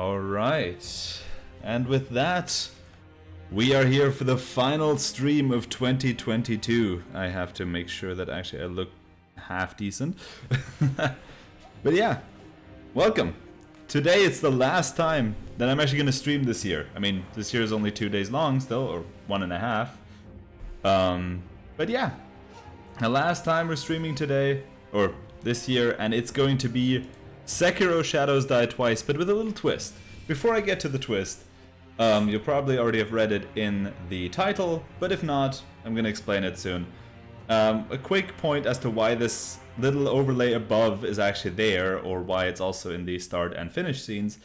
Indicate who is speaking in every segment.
Speaker 1: Alright, and with that, we are here for the final stream of 2022. I have to make sure that actually I look half decent. But yeah, welcome. Today it's the last time that I'm actually going to stream this year. I mean, this year is only 2 days long still, or 1.5. But yeah, the last time we're streaming today, or this year, and it's going to be Sekiro Shadows Die Twice, but with a little twist. Before I get to the twist, you'll probably already have read it in the title, but if not, I'm going to explain it soon. A quick point as to why this little overlay above is actually there, or why it's also in the start and finish scenes,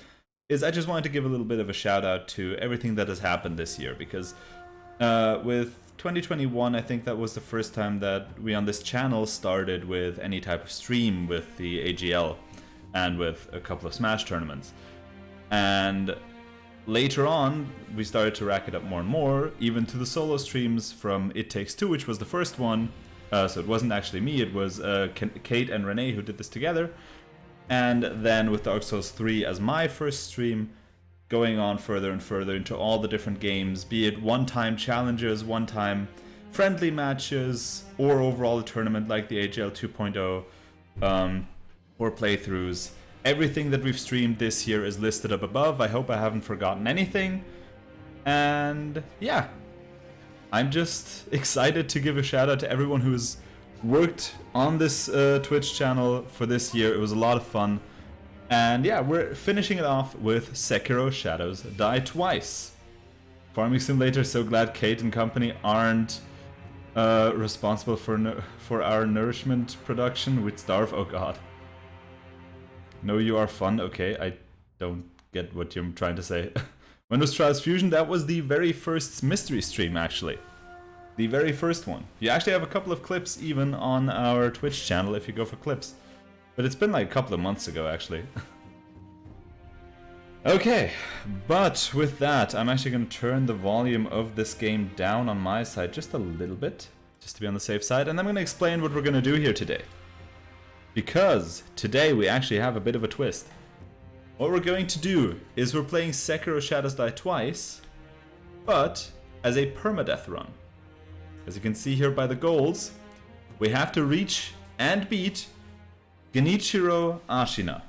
Speaker 1: is I just wanted to give a little bit of a shout out to everything that has happened this year, because with 2021, I think that was the first time that we on this channel started with any type of stream with the AGL and with a couple of Smash tournaments. And later on, we started to rack it up more and more, even to the solo streams from It Takes Two, which was the first one. So it wasn't actually me, it was Kate and Renee who did this together. And then with Dark Souls 3 as my first stream, going on further and further into all the different games, be it one-time challenges, one-time friendly matches, or overall a tournament like the AGL 2.0, or playthroughs. Everything that we've streamed this year is listed up above. I hope I haven't forgotten anything. And yeah, I'm just excited to give a shout out to everyone who's worked on this Twitch channel for this year. It was a lot of fun. And yeah, we're finishing it off with Sekiro Shadows Die Twice. Farming Simulator, so glad Kate and company aren't responsible for our nourishment production. We'd starve, oh god. No, you are fun. Okay, I don't get what you're trying to say. Windows Trials Fusion, that was the very first mystery stream, actually. The very first one. You actually have a couple of clips even on our Twitch channel if you go for clips. But it's been like a couple of months ago, actually. Okay, but with that, I'm actually going to turn the volume of this game down on my side just a little bit, just to be on the safe side, and I'm going to explain what we're going to do here today. Because today we actually have a bit of a twist. What we're going to do is we're playing Sekiro Shadows Die Twice, but as a permadeath run. As you can see here by the goals, we have to reach and beat Genichiro Ashina.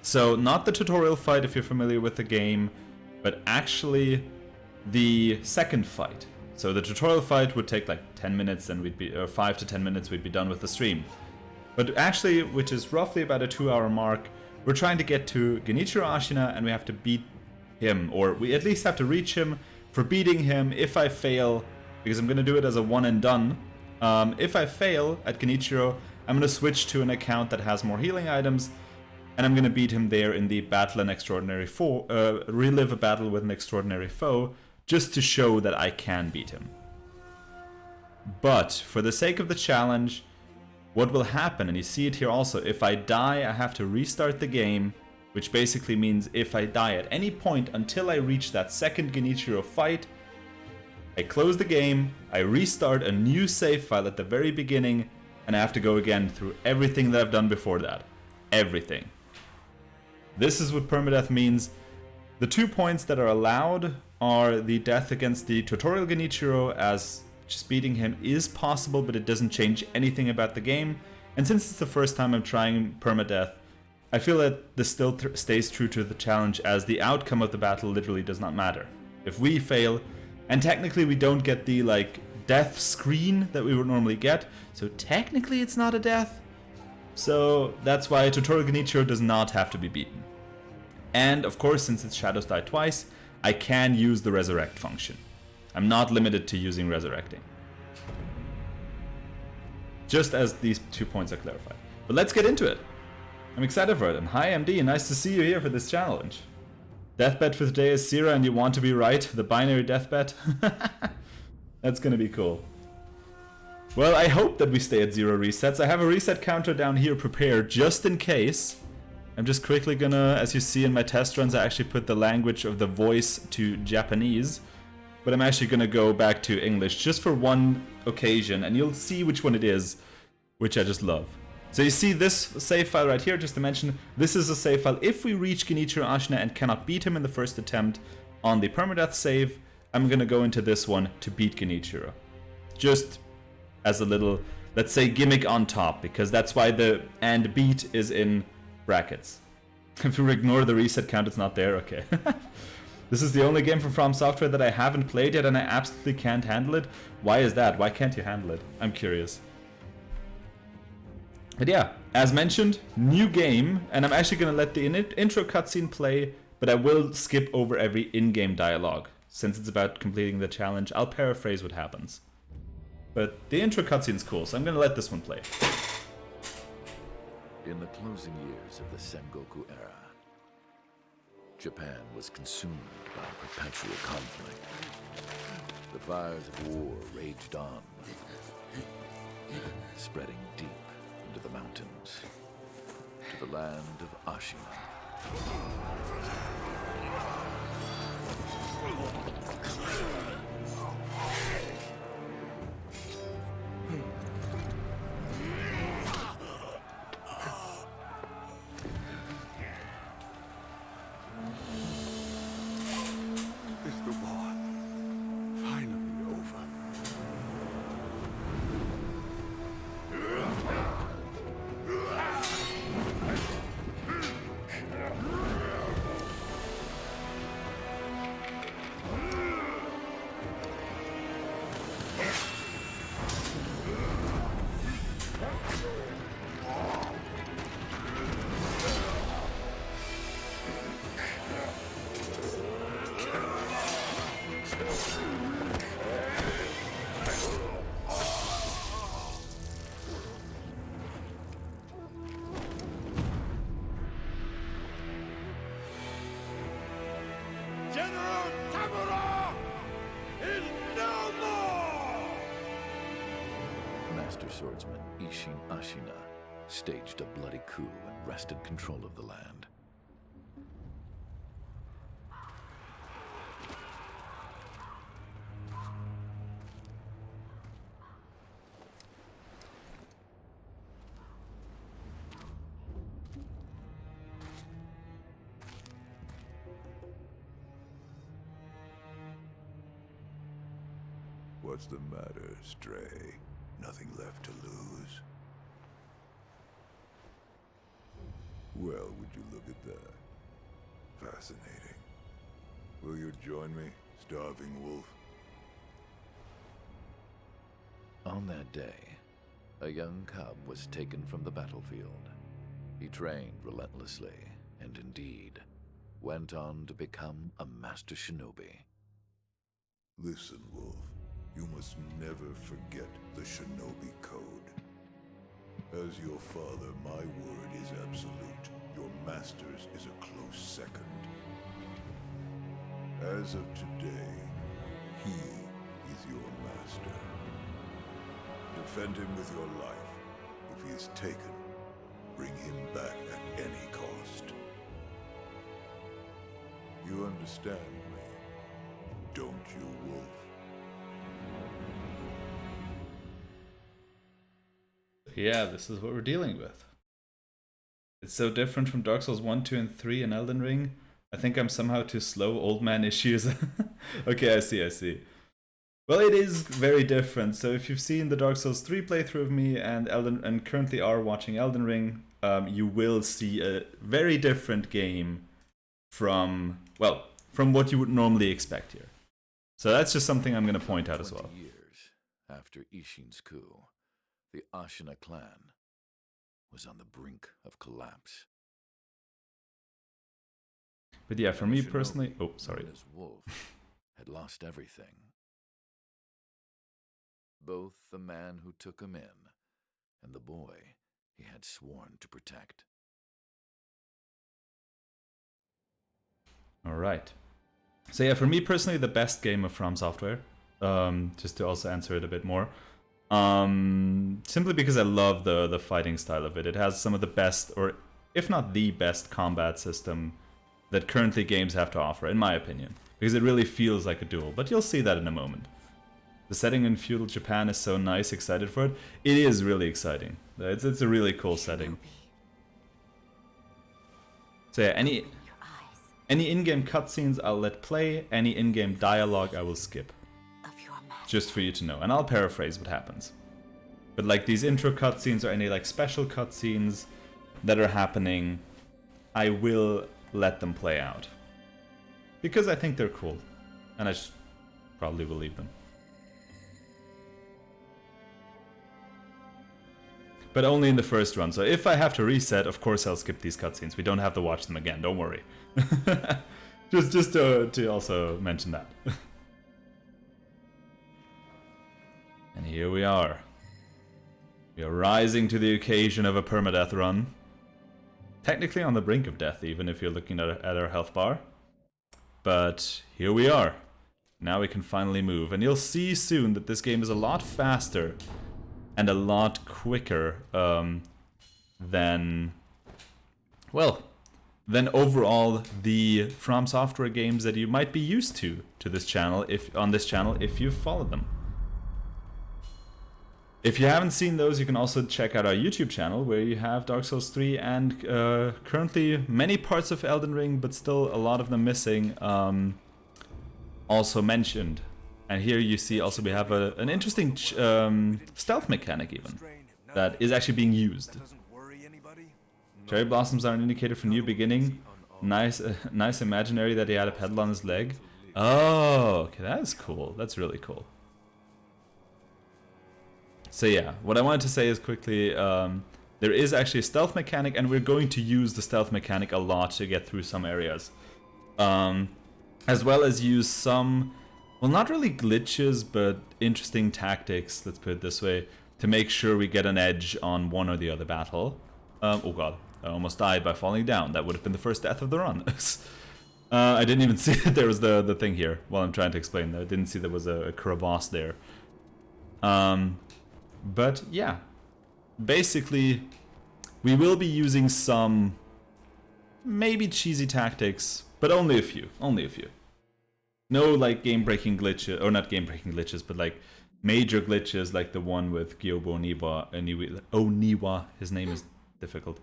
Speaker 1: So not the tutorial fight if you're familiar with the game, but actually the second fight. So the tutorial fight would take like 10 minutes and we'd be, or 5 to 10 minutes we'd be done with the stream. But actually, which is roughly about a 2-hour mark, we're trying to get to Genichiro Ashina and we have to beat him, or we at least have to reach him. For beating him, if I fail, because I'm going to do it as a one and done, if I fail at Genichiro, I'm going to switch to an account that has more healing items, and I'm going to beat him there in the Battle an Extraordinary Foe, relive a battle with an extraordinary foe, just to show that I can beat him. But for the sake of the challenge, what will happen, and you see it here also, if I die, I have to restart the game, which basically means if I die at any point until I reach that second Genichiro fight, I close the game, I restart a new save file at the very beginning, and I have to go again through everything that I've done before that. Everything. This is what permadeath means. The 2 points that are allowed are the death against the tutorial Genichiro, as just beating him is possible, but it doesn't change anything about the game. And since it's the first time I'm trying permadeath, I feel that this still stays true to the challenge, as the outcome of the battle literally does not matter. If we fail, and technically we don't get the like death screen that we would normally get, so technically it's not a death. So that's why tutorial Genichiro does not have to be beaten. And of course, since it's Shadows Die Twice, I can use the resurrect function. I'm not limited to using resurrecting. Just as these 2 points are clarified. But let's get into it. I'm excited for it. And hi MD, nice to see you here for this challenge. Deathbed for today is Sira and you want to be right, the binary deathbed. That's gonna be cool. Well, I hope that we stay at 0 resets. I have a reset counter down here prepared just in case. I'm just quickly gonna, as you see in my test runs, I actually put the language of the voice to Japanese. But I'm actually gonna go back to English just for one occasion, and you'll see which one it is, which I just love. So you see this save file right here, just to mention, this is a save file. If we reach Genichiro Ashina and cannot beat him in the first attempt on the permadeath save, I'm gonna go into this one to beat Genichiro. Just as a little, let's say, gimmick on top, because that's why the and beat is in brackets. If we ignore the reset count, it's not there, okay. This is the only game from Software that I haven't played yet and I absolutely can't handle it. Why is that? Why can't you handle it? I'm curious. But yeah, as mentioned, new game, and I'm actually going to let the intro cutscene play, but I will skip over every in-game dialogue. Since it's about completing the challenge, I'll paraphrase what happens. But the intro cutscene's cool, so I'm going to let this one play.
Speaker 2: In the closing years of the Sengoku era, Japan was consumed by perpetual conflict. The fires of war raged on, spreading deep into the mountains, to the land of Ashina.
Speaker 3: Is the war finally over? General Tamura is no more!
Speaker 2: Master swordsman Isshin Ashina staged a bloody coup and wrested control of the land.
Speaker 3: What's the matter, Stray? Nothing left to lose? Well, would you look at that? Fascinating. Will you join me, starving wolf?
Speaker 2: On that day, a young cub was taken from the battlefield. He trained relentlessly, and indeed, went on to become a master shinobi.
Speaker 3: Listen, Wolf. You must never forget the shinobi code. As your father, my word is absolute. Your master's is a close second. As of today, he is your master. Defend him with your life. If he is taken, bring him back at any cost. You understand me, don't you, Wolf?
Speaker 1: Yeah, this is what we're dealing with. It's so different from Dark Souls 1, 2, and 3 and Elden Ring. I think I'm somehow too slow, old man issues. Okay, I see. Well, it is very different. So if you've seen the Dark Souls 3 playthrough of me and currently are watching Elden Ring, you will see a very different game from what you would normally expect here. So that's just something I'm going to point out as well.
Speaker 2: 20 years after Isshin's coup, the Ashina clan was on the brink of collapse.
Speaker 1: But yeah, for me
Speaker 2: Shinobi,
Speaker 1: personally... Oh, sorry.
Speaker 2: known as Wolf, had lost everything. Both the man who took him in and the boy he had sworn to protect.
Speaker 1: Alright. So yeah, for me personally, the best game of From Software. Just to also answer it a bit more. Simply because I love the fighting style of it. It has some of the best, or if not the best, combat system that currently games have to offer, in my opinion. Because it really feels like a duel, but you'll see that in a moment. The setting in feudal Japan is so nice, excited for it. It is really exciting. It's a really cool setting. So yeah, any in-game cutscenes I'll let play, any in-game dialogue I will skip. Just for you to know, and I'll paraphrase what happens. But like these intro cutscenes or any like special cutscenes that are happening, I will let them play out. Because I think they're cool. And I just probably will leave them. But only in the first run, so if I have to reset, of course I'll skip these cutscenes. We don't have to watch them again, don't worry. just to also mention that. And here we are. We are rising to the occasion of a permadeath run. Technically on the brink of death, even if you're looking at our health bar. But here we are. Now we can finally move. And you'll see soon that this game is a lot faster and a lot quicker than overall the From Software games that you might be used to this channel, if you've followed them. If you haven't seen those, you can also check out our YouTube channel where you have Dark Souls 3 and currently many parts of Elden Ring, but still a lot of them missing, also mentioned. And here you see also we have an interesting stealth mechanic even that is actually being used. Cherry blossoms are an indicator for new beginning. Nice imaginary that he had a pedal on his leg. Oh, okay, that's cool. That's really cool. So yeah, what I wanted to say is quickly, there is actually a stealth mechanic, and we're going to use the stealth mechanic a lot to get through some areas. As well as use some, well, not really glitches, but interesting tactics, let's put it this way, to make sure we get an edge on one or the other battle. Oh god, I almost died by falling down. That would have been the first death of the run. I didn't even see that there was the thing here while I'm trying to explain that. I didn't see there was a crevasse there. But yeah, basically we will be using some maybe cheesy tactics, but only a few, No like game-breaking glitches, or not game-breaking glitches, but like major glitches like the one with Gyobo Oniwa, his name is difficult.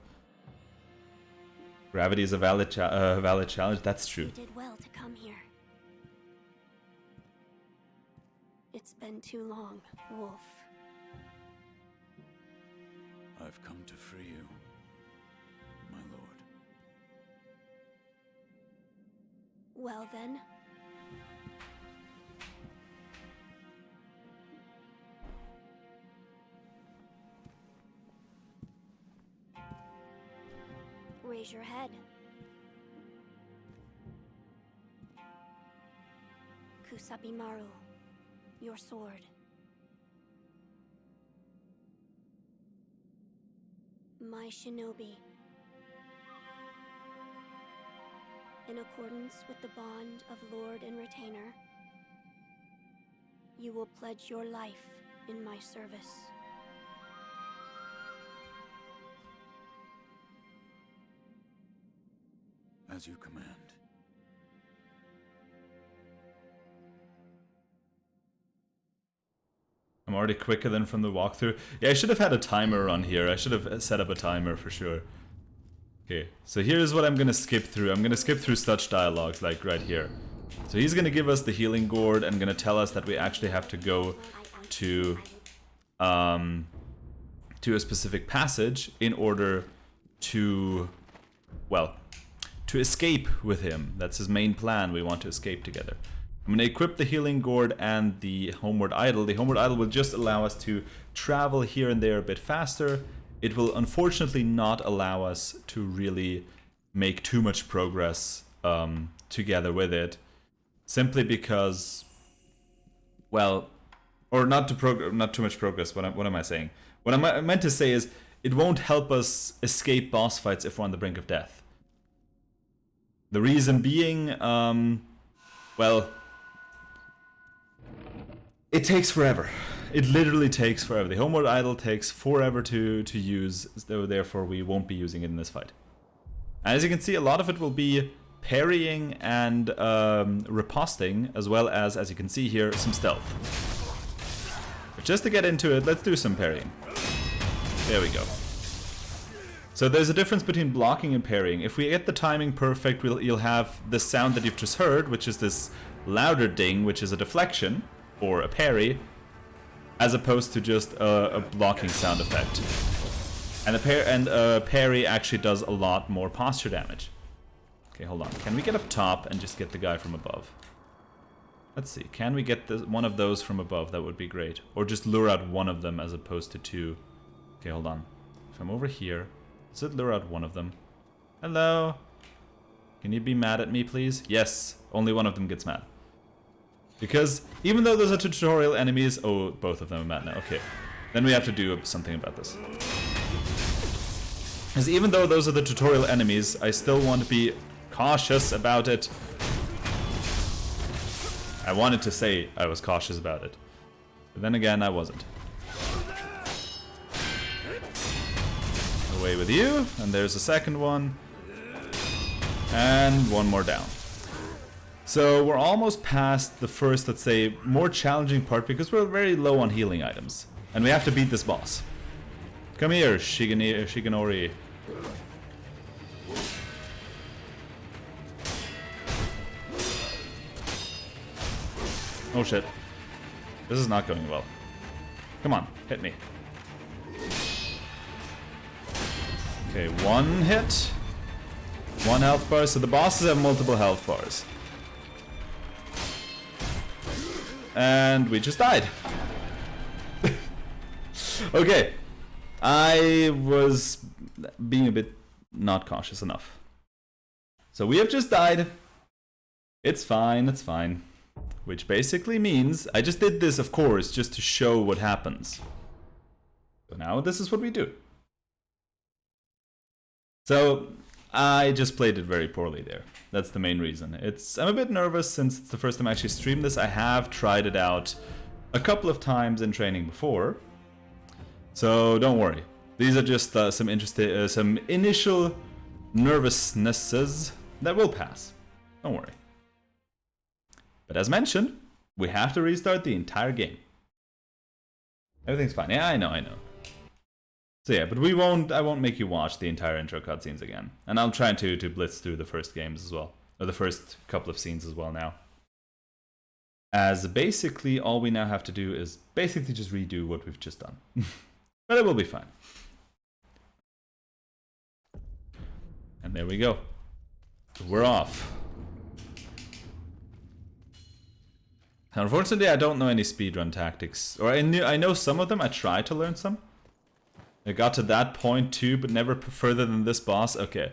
Speaker 1: Gravity is a valid challenge, that's true.
Speaker 4: You did well to come here. It's been too long, Wolf.
Speaker 3: I've come to free you, my lord.
Speaker 4: Well then. Raise your head. Kusabimaru, your sword. My shinobi. In accordance with the bond of Lord and Retainer, you will pledge your life in my service.
Speaker 3: As you command.
Speaker 1: I'm already quicker than from the walkthrough. Yeah, I should have had a timer on here. I should have set up a timer for sure. Okay, so here's what I'm gonna skip through. I'm gonna skip through such dialogues like right here. So he's gonna give us the healing gourd and gonna tell us that we actually have to go to a specific passage in order to, well, to escape with him. That's his main plan. We want to escape together. I'm going to equip the healing gourd and the homeward idol. The homeward idol will just allow us to travel here and there a bit faster. It will unfortunately not allow us to really make too much progress together with it. Simply because, well, or not too much progress. What am I saying? What I meant to say is it won't help us escape boss fights if we're on the brink of death. The reason being, well, it takes forever. It literally takes forever. The homeward idol takes forever to use, so therefore we won't be using it in this fight. And as you can see, a lot of it will be parrying and riposting, as well as you can see here, some stealth. just to get into it, let's do some parrying. There we go. So there's a difference between blocking and parrying. If we get the timing perfect, you'll have the sound that you've just heard, which is this louder ding, which is a deflection, or a parry, as opposed to just a blocking sound effect. And a parry actually does a lot more posture damage. Okay, hold on. Can we get up top and just get the guy from above? Let's see. Can we get one of those from above? That would be great. Or just lure out one of them as opposed to two. Okay, hold on. If I'm over here, let's lure out one of them. Hello? Can you be mad at me, please? Yes. Only one of them gets mad. Because even though those are tutorial enemies... Oh, both of them are mad now. Okay. Then we have to do something about this. Because even though those are the tutorial enemies, I still want to be cautious about it. I wanted to say I was cautious about it. But then again, I wasn't. Away with you. And there's a second one. And one more down. So we're almost past the first, let's say, more challenging part because we're very low on healing items. And we have to beat this boss. Come here, Shigenori. Oh shit. This is not going well. Come on, hit me. Okay, one hit. One health bar, so the bosses have multiple health bars. And we just died. Okay. I was being a bit not cautious enough. So we have just died. It's fine, it's fine. Which basically means, I just did this, of course, just to show what happens. So now this is what we do. So, I just played it very poorly there. That's the main reason. I'm a bit nervous since it's the first time I actually streamed this. I have tried it out a couple of times in training before. So don't worry. These are just some initial nervousnesses that will pass. Don't worry. But as mentioned, we have to restart the entire game. Everything's fine. Yeah, I know. So yeah, but I won't make you watch the entire intro cutscenes again. And I'll try to blitz through the first games as well. Or the first couple of scenes as well now. As basically all we now have to do is basically just redo what we've just done. But it will be fine. And there we go. We're off. Unfortunately, I don't know any speedrun tactics. Or I know some of them. I tried to learn some. I got to that point too, but never further than this boss. Okay.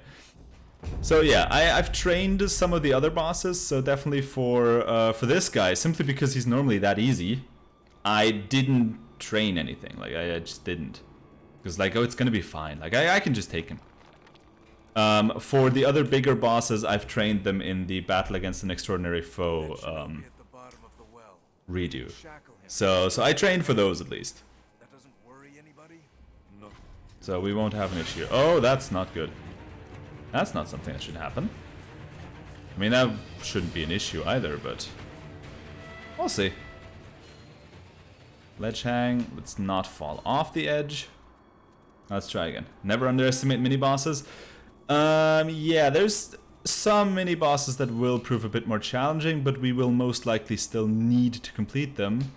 Speaker 1: So yeah, I've trained some of the other bosses. So definitely for this guy, simply because he's normally that easy, I didn't train anything. Like I just didn't, because like, oh, it's gonna be fine. Like I can just take him. For the other bigger bosses, I've trained them in the Battle Against an Extraordinary Foe redo. So I trained for those at least. So we won't have an issue. Oh, that's not good. That's not something that should happen. I mean, that shouldn't be an issue either, but we'll see. Ledge hang. Let's not fall off the edge. Let's try again. Never underestimate mini bosses. Yeah, there's some mini bosses that will prove a bit more challenging, but we will most likely still need to complete them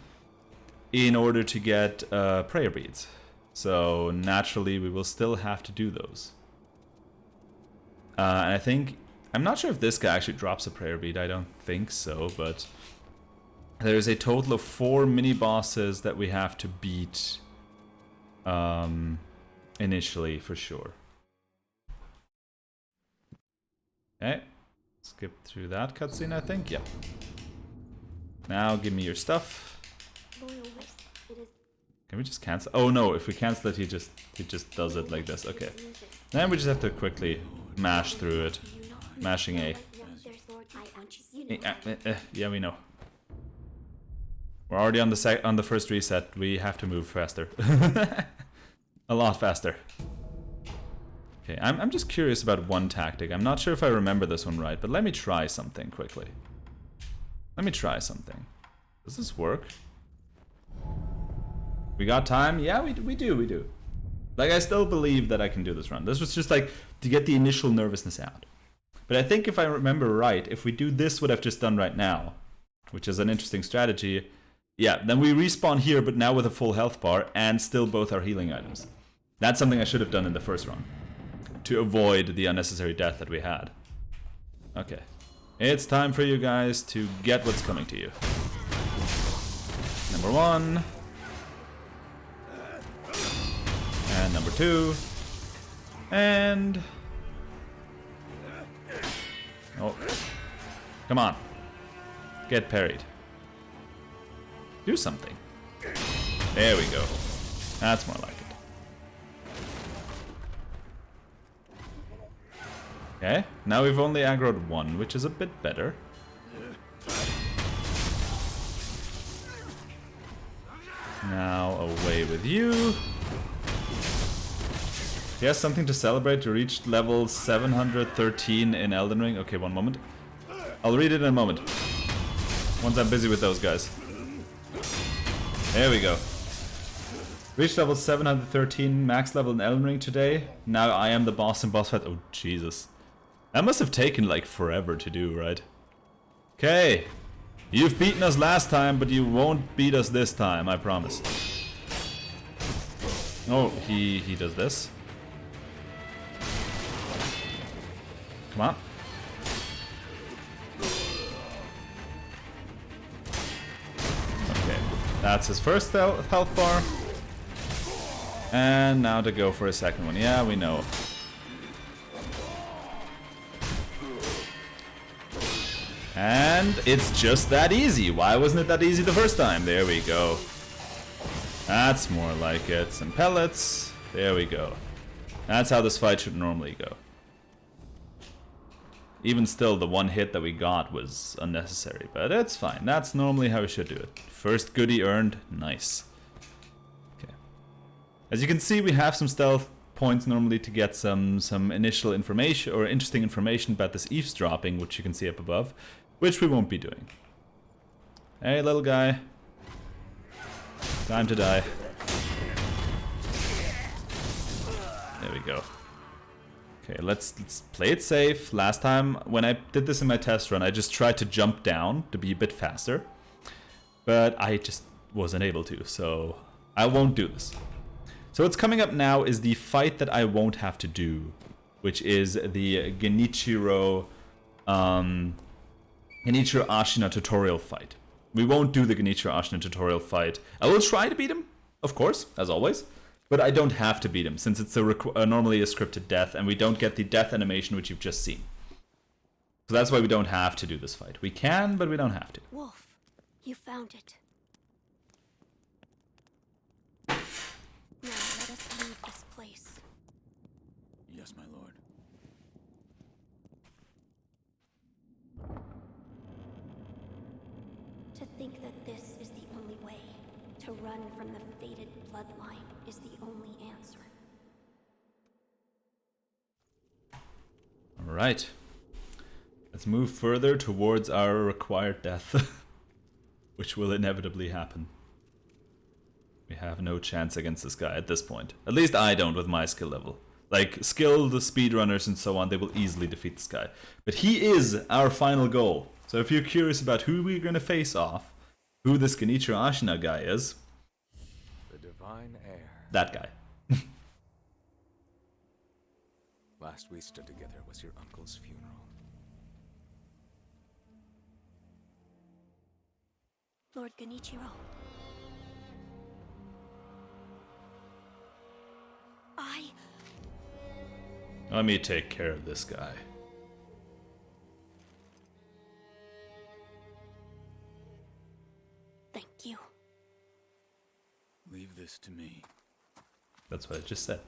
Speaker 1: in order to get prayer beads. So naturally, we will still have to do those. And I think, I'm not sure if this guy actually drops a prayer bead. I don't think so, but there's a total of 4 mini bosses that we have to beat initially for sure. Okay, skip through that cutscene, I think. Yep. Now give me your stuff. Can we just cancel? Oh no, if we cancel it, he just does it like this. Okay. Then we just have to quickly mash through it. Mashing A. Yeah, we know. We're already on the first reset. We have to move faster. A lot faster. Okay, I'm just curious about one tactic. I'm not sure if I remember this one right, but let me try something quickly. Let me try something. Does this work? We got time? Yeah, we do. Like, I still believe that I can do this run. This was just like to get the initial nervousness out. But I think if I remember right, if we do this, what I've just done right now, which is an interesting strategy, yeah, then we respawn here, but now with a full health bar and still both our healing items. That's something I should have done in the first run to avoid the unnecessary death that we had. Okay. It's time for you guys to get what's coming to you. Number 1. And number 2. And... oh. Come on. Get parried. Do something. There we go. That's more like it. Okay, now we've only aggroed 1, which is a bit better. Now away with you. Yes, something to celebrate. You reached level 713 in Elden Ring. Okay, one moment. I'll read it in a moment. Once I'm busy with those guys. There we go. Reached level 713, max level in Elden Ring today. Now I am the boss in boss fight. Oh, Jesus. That must have taken like forever to do, right? Okay. You've beaten us last time, but you won't beat us this time, I promise. Oh, he does this. Come on. Okay, that's his first health bar. And now to go for a second one. Yeah, we know. And it's just that easy. Why wasn't it that easy the first time? There we go. That's more like it. Some pellets. There we go. That's how this fight should normally go. Even still, the one hit that we got was unnecessary, but it's fine. That's normally how we should do it. First goodie earned. Nice. Okay. As you can see, we have some stealth points normally to get some initial information or interesting information about this eavesdropping, which you can see up above, which we won't be doing. Hey, little guy. Time to die. There we go. Okay, let's play it safe. Last time, when I did this in my test run, I just tried to jump down to be a bit faster. But I just wasn't able to, so I won't do this. So what's coming up now is the fight that I won't have to do, which is the Genichiro Ashina tutorial fight. We won't do the Genichiro Ashina tutorial fight. I will try to beat him, of course, as always. But I don't have to beat him, since it's normally a scripted death, and we don't get the death animation which you've just seen. So that's why we don't have to do this fight. We can, but we don't have to.
Speaker 4: Wolf, you found it. Now let us leave this place.
Speaker 5: Yes, my lord.
Speaker 4: To think that this is the only way. To run from the fated bloodline is the only answer.
Speaker 1: Alright. Let's move further towards our required death. Which will inevitably happen. We have no chance against this guy at this point. At least I don't with my skill level. Like, skilled speedrunners and so on, they will easily defeat this guy. But he is our final goal. So if you're curious about who we're going to face off, who this Genichiro Ashina guy is,
Speaker 5: The divine heir.
Speaker 1: that guy.
Speaker 5: Last we stood together was your uncle's funeral.
Speaker 4: Lord Genichiro.
Speaker 1: Let me take care of this guy.
Speaker 4: Thank you.
Speaker 5: Leave this to me.
Speaker 1: That's what I just said.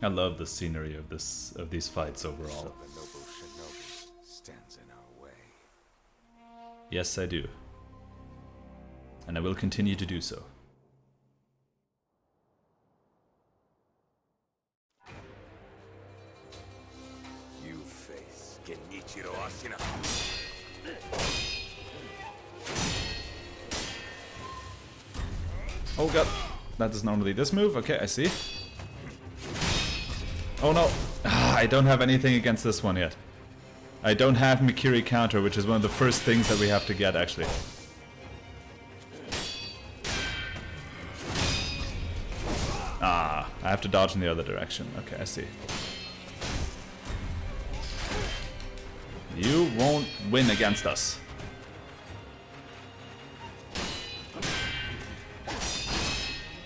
Speaker 1: I love the scenery of these fights overall.
Speaker 5: So the noble shinobi stands in our way.
Speaker 1: Yes, I do. And I will continue to do so. Oh god, that is normally this move. Okay, I see. Oh no, I don't have anything against this one yet. I don't have Mikiri counter, which is one of the first things that we have to get actually. Ah, I have to dodge in the other direction. Okay, I see. You won't win against us.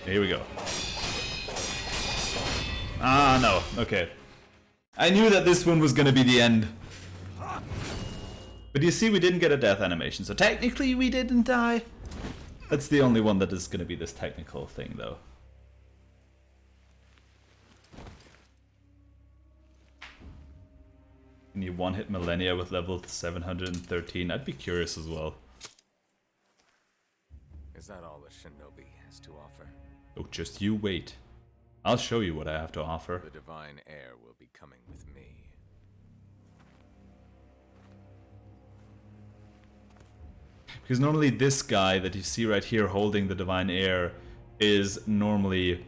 Speaker 1: Here we go. Ah, no. Okay. I knew that this one was gonna be the end. But you see, we didn't get a death animation, so technically we didn't die. That's the only one that is gonna be this technical thing, though. Can you one-hit Millennia with level 713? I'd be curious as well.
Speaker 5: Is that all the shinobi has to offer?
Speaker 1: Oh, just you wait. I'll show you what I have to offer.
Speaker 5: The divine heir will be coming with me.
Speaker 1: Because normally this guy that you see right here holding the divine heir is normally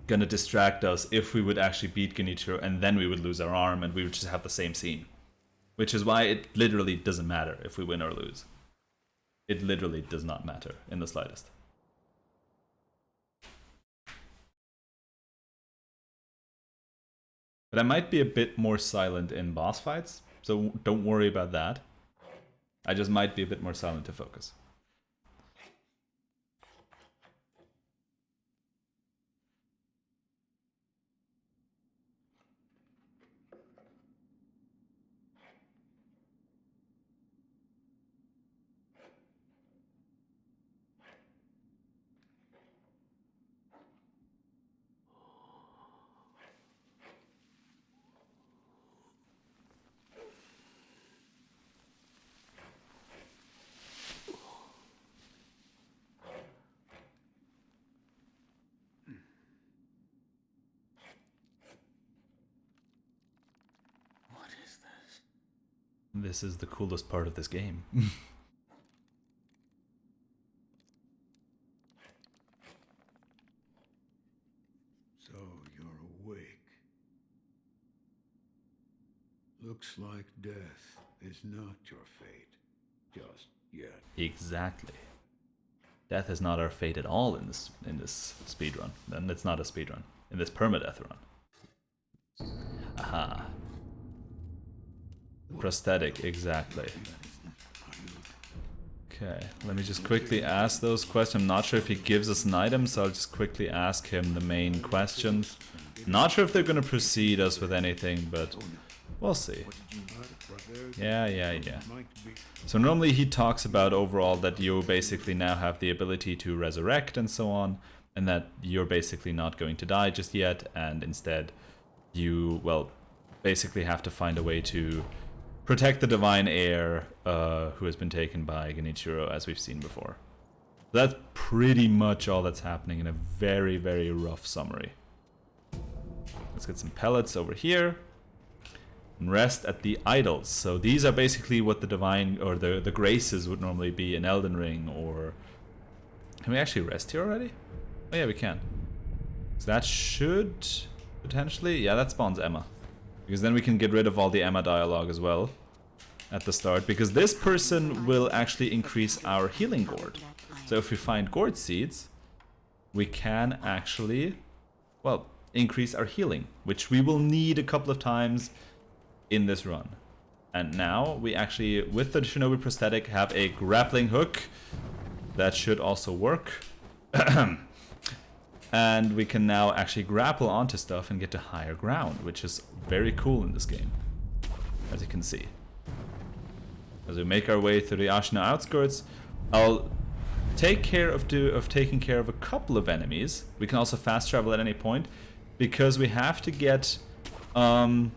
Speaker 1: gonna distract us if we would actually beat Genichiro, and then we would lose our arm and we would just have the same scene. Which is why it literally doesn't matter if we win or lose. It literally does not matter in the slightest. But I might be a bit more silent in boss fights, so don't worry about that. I just might be a bit more silent to focus. This is the coolest part of this game.
Speaker 3: So you're awake. Looks like death is not your fate. Just yet.
Speaker 1: Exactly. Death is not our fate at all in this speedrun. And it's not a speedrun. In this permadeath run. Aha. Prosthetic, exactly. Okay, let me just quickly ask those questions. I'm not sure if he gives us an item, so I'll just quickly ask him the main questions. Not sure if they're gonna precede us with anything, but we'll see. Yeah. So normally he talks about overall that you basically now have the ability to resurrect and so on, and that you're basically not going to die just yet, and instead you, well, basically have to find a way to protect the divine heir who has been taken by Genichiro, as we've seen before. That's pretty much all that's happening in a very, very rough summary. Let's get some pellets over here. And rest at the idols. So these are basically what the divine, or the graces would normally be in Elden Ring, or... Can we actually rest here already? Oh yeah, we can. So that should potentially... Yeah, that spawns Emma. Because then we can get rid of all the Emma dialogue as well at the start, because this person will actually increase our healing gourd. So if we find gourd seeds, we can actually, well, increase our healing, which we will need a couple of times in this run. And now we actually, with the Shinobi prosthetic, have a grappling hook that should also work. And we can now actually grapple onto stuff and get to higher ground, which is very cool in this game, as you can see. As we make our way through the Ashina outskirts, I'll take care of taking care of a couple of enemies. We can also fast travel at any point, because we have to get to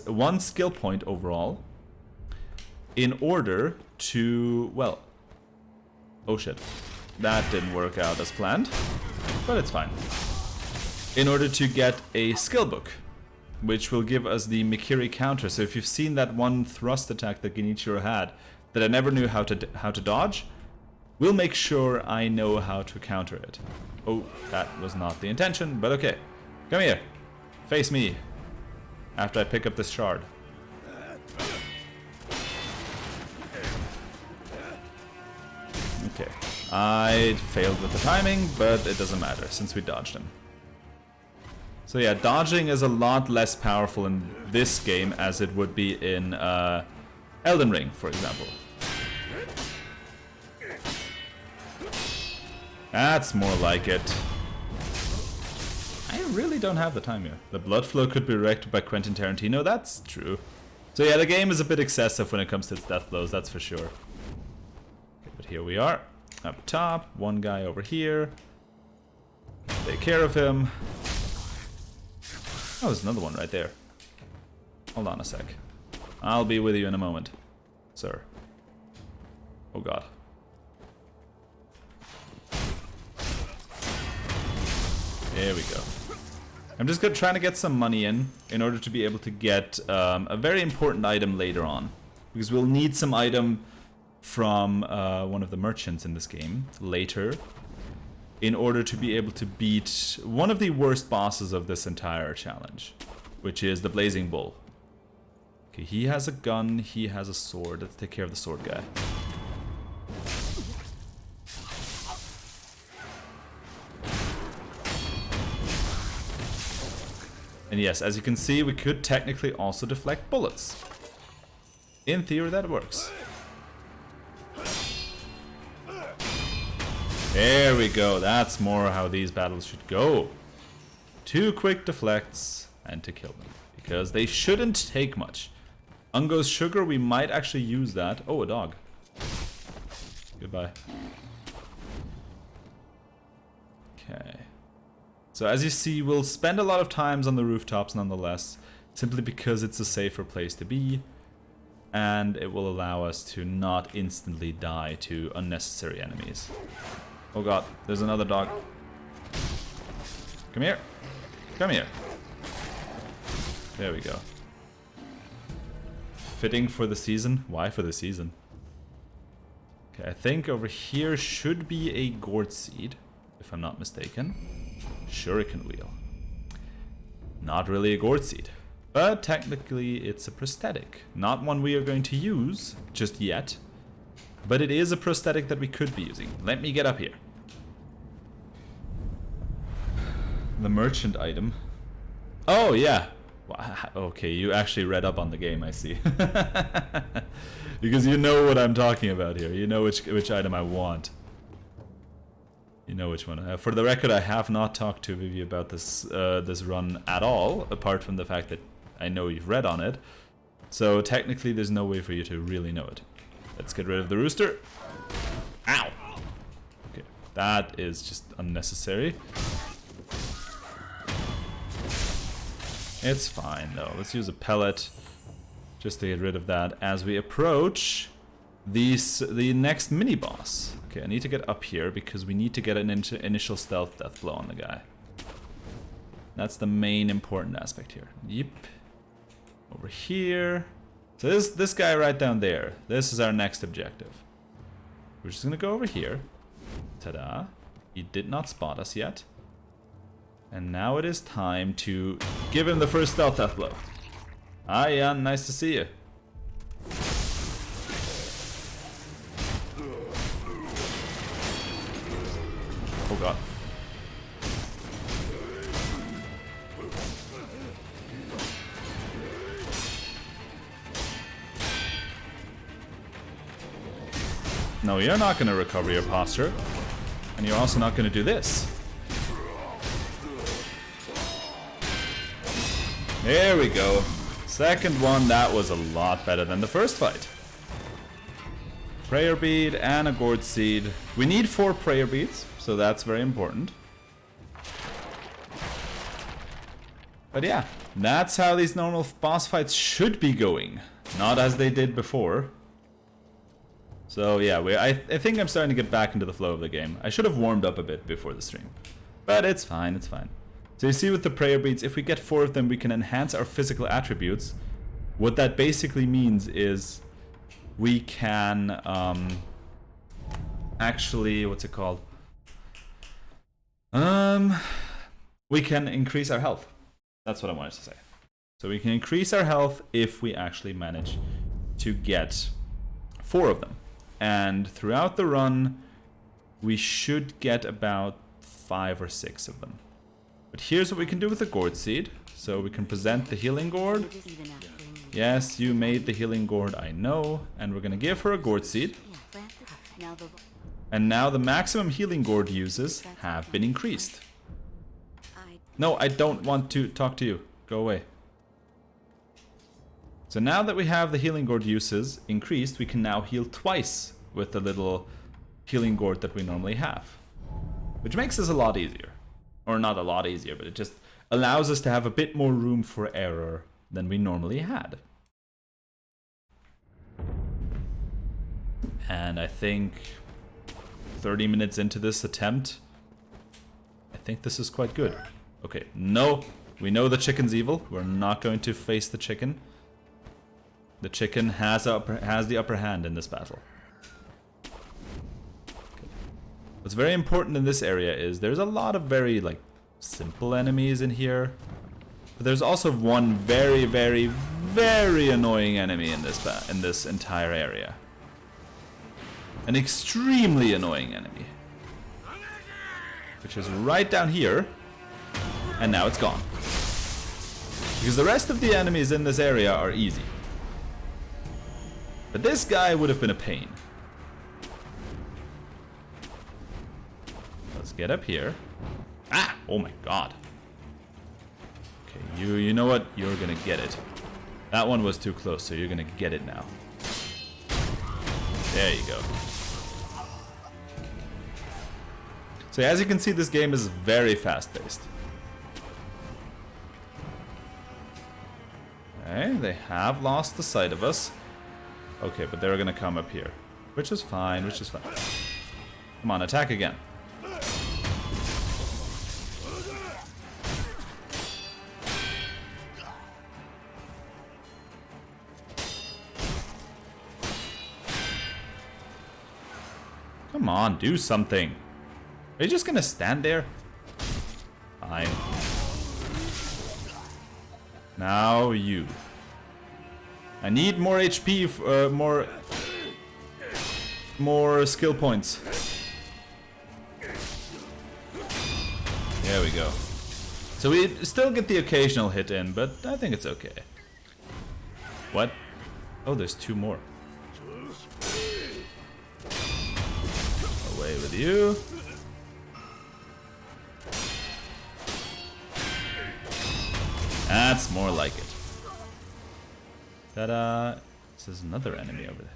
Speaker 1: one skill point overall in order to, well, oh shit. That didn't work out as planned, but it's fine. In order to get a skill book. which will give us the Mikiri counter. So if you've seen that one thrust attack that Genichiro had that I never knew how to dodge, we'll make sure I know how to counter it. Oh, that was not the intention, but okay. Come here. Face me. After I pick up this shard. Okay. I failed with the timing, but it doesn't matter since we dodged him. So yeah, dodging is a lot less powerful in this game as it would be in Elden Ring, for example. That's more like it. I really don't have the time here. The blood flow could be directed by Quentin Tarantino, that's true. So yeah, the game is a bit excessive when it comes to its death blows, that's for sure. Okay, but here we are. Up top, one guy over here. Take care of him. Oh, there's another one right there. Hold on a sec. I'll be with you in a moment, sir. Oh god. There we go. I'm just trying to get some money in order to be able to get a very important item later on. Because we'll need some item from one of the merchants in this game later in order to be able to beat one of the worst bosses of this entire challenge, which is the Blazing Bull. Okay, he has a gun, he has a sword. Let's take care of the sword guy. And yes, as you can see, we could technically also deflect bullets. In theory, that works. There we go, that's more how these battles should go. 2 quick deflects and to kill them. Because they shouldn't take much. Ungo's sugar, we might actually use that. Oh, a dog. Goodbye. Okay. So as you see, we'll spend a lot of times on the rooftops nonetheless. Simply because it's a safer place to be. And it will allow us to not instantly die to unnecessary enemies. Oh god, there's another dog. Come here. Come here. There we go. Fitting for the season. Why for the season? Okay, I think over here should be a gourd seed, if I'm not mistaken. Shuriken wheel. Not really a gourd seed, but technically it's a prosthetic. Not one we are going to use just yet. But it is a prosthetic that we could be using. Let me get up here. The merchant item. Oh, yeah. Okay, you actually read up on the game, I see. Because you know what I'm talking about here. You know which item I want. You know which one. For the record, I have not talked to Vivi about this this run at all, apart from the fact that I know you've read on it. So technically, there's no way for you to really know it. Let's get rid of the rooster. Ow! Okay, that is just unnecessary. It's fine though. Let's use a pellet just to get rid of that as we approach the next mini boss. Okay, I need to get up here because we need to get an initial stealth death blow on the guy. That's the main important aspect here. Yep. Over here. So this guy right down there, this is our next objective. We're just gonna go over here. Ta-da. He did not spot us yet. And now it is time to give him the first stealth death blow. Hi, Jan, nice to see you. Oh god. No, you're not going to recover your posture. And you're also not going to do this. There we go. Second one, that was a lot better than the first fight. Prayer bead and a gourd seed. We need 4 prayer beads, so that's very important. But yeah, that's how these normal boss fights should be going. Not as they did before. So yeah, I think I'm starting to get back into the flow of the game. I should have warmed up a bit before the stream. But it's fine, it's fine. So you see with the prayer beads, if we get 4 of them, we can enhance our physical attributes. What that basically means is we can actually, what's it called? We can increase our health. That's what I wanted to say. So we can increase our health if we actually manage to get 4 of them. And throughout the run, we should get about 5 or 6 of them. But here's what we can do with the gourd seed. So we can present the healing gourd. Yes, you made the healing gourd, I know. And we're gonna give her a gourd seed. And now the maximum healing gourd uses have been increased. No, I don't want to talk to you. Go away. So now that we have the healing gourd uses increased, we can now heal twice with the little healing gourd that we normally have. Which makes this a lot easier. Or not a lot easier, but it just allows us to have a bit more room for error than we normally had. And I think 30 minutes into this attempt, I think this is quite good. Okay, no, we know the chicken's evil. We're not going to face the chicken. The chicken has the upper hand in this battle. What's very important in this area is there's a lot of very simple enemies in here, but there's also one very, very, very annoying enemy in this entire area. An extremely annoying enemy, which is right down here, and now it's gone. Because the rest of the enemies in this area are easy, but this guy would have been a pain. Let's get up here. Ah! Oh my god. Okay, you know what? You're gonna get it. That one was too close, so you're gonna get it now. There you go. So as you can see, this game is very fast-paced. Okay, they have lost the sight of us. Okay, but they're gonna come up here. Which is fine, which is fine. Come on, attack again. Come on, do something. Are you just gonna stand there? Fine. Now you. I need more HP, more skill points. There we go. So we still get the occasional hit in, but I think it's okay. What? Oh, there's 2 more. Away with you. That's more like it. Ta-da! This is another enemy over there.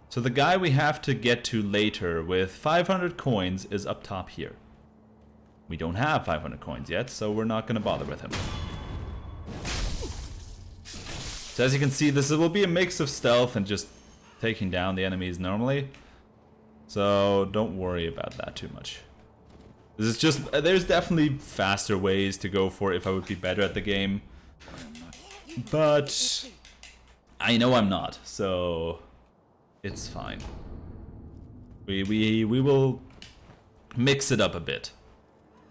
Speaker 1: So the guy we have to get to later with 500 coins is up top here. We don't have 500 coins yet, so we're not going to bother with him. So as you can see, this will be a mix of stealth and just taking down the enemies normally. So don't worry about that too much. This is just, there's definitely faster ways to go for it if I would be better at the game. But I know I'm not, so it's fine. We will mix it up a bit.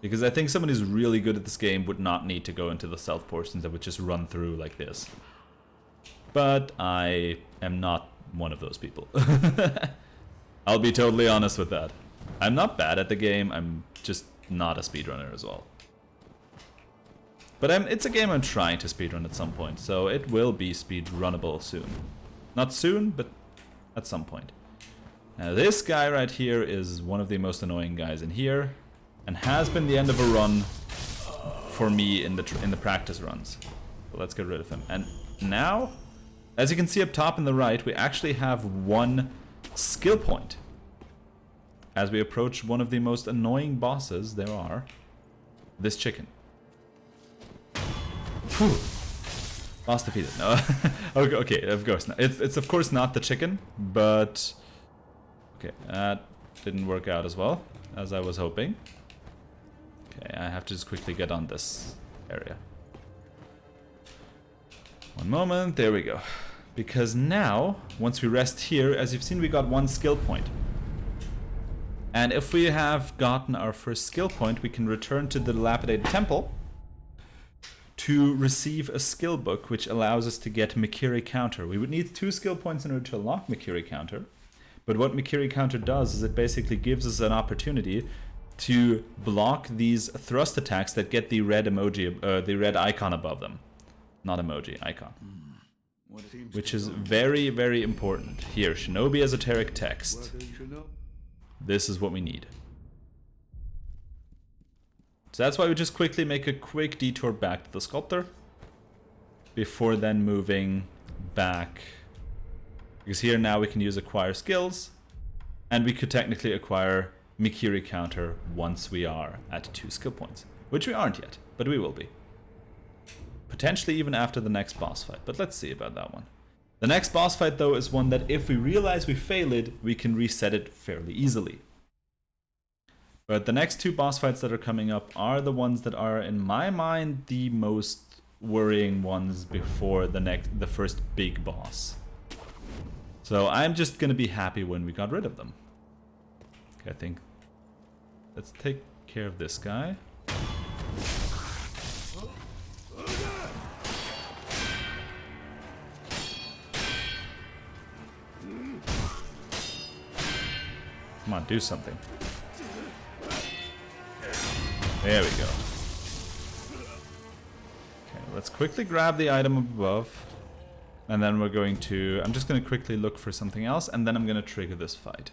Speaker 1: Because I think someone who's really good at this game would not need to go into the stealth portions that would just run through like this. But I am not one of those people. I'll be totally honest with that. I'm not bad at the game, I'm just not a speedrunner as well. But it's a game I'm trying to speedrun at some point, so it will be speedrunnable soon. Not soon, but at some point. Now this guy right here is one of the most annoying guys in here, and has been the end of a run for me in the practice runs. So let's get rid of him. And now, as you can see up top in the right, we actually have 1 skill point. As we approach one of the most annoying bosses there are, this chicken. Whew. Boss defeated. No. Okay, of course not. It's of course not the chicken, but okay, that didn't work out as well as I was hoping. Okay, I have to just quickly get on this area. One moment, there we go. Because now, once we rest here, as you've seen, we got 1 skill point. And if we have gotten our first skill point, we can return to the dilapidated temple to receive a skill book, which allows us to get Mikiri Counter. We would need 2 skill points in order to unlock Mikiri Counter. But what Mikiri Counter does is it basically gives us an opportunity to block these thrust attacks that get the red emoji, the red icon above them. Not emoji, icon. Which is very, very important. Here, Shinobi Esoteric Text. This is what we need. So that's why we just quickly make a quick detour back to the sculptor before then moving back. Because here now we can use acquire skills, and we could technically acquire Mikiri Counter once we are at 2 skill points. Which we aren't yet, but we will be. Potentially even after the next boss fight, but let's see about that one. The next boss fight though is one that if we realize we failed it, we can reset it fairly easily. But the next 2 boss fights that are coming up are the ones that are, in my mind, the most worrying ones before the first big boss. So I'm just gonna be happy when we got rid of them. Okay, I think let's take care of this guy. Come on, do something. There we go. Okay, let's quickly grab the item above. And then we're going to... I'm just going to quickly look for something else, and then I'm going to trigger this fight.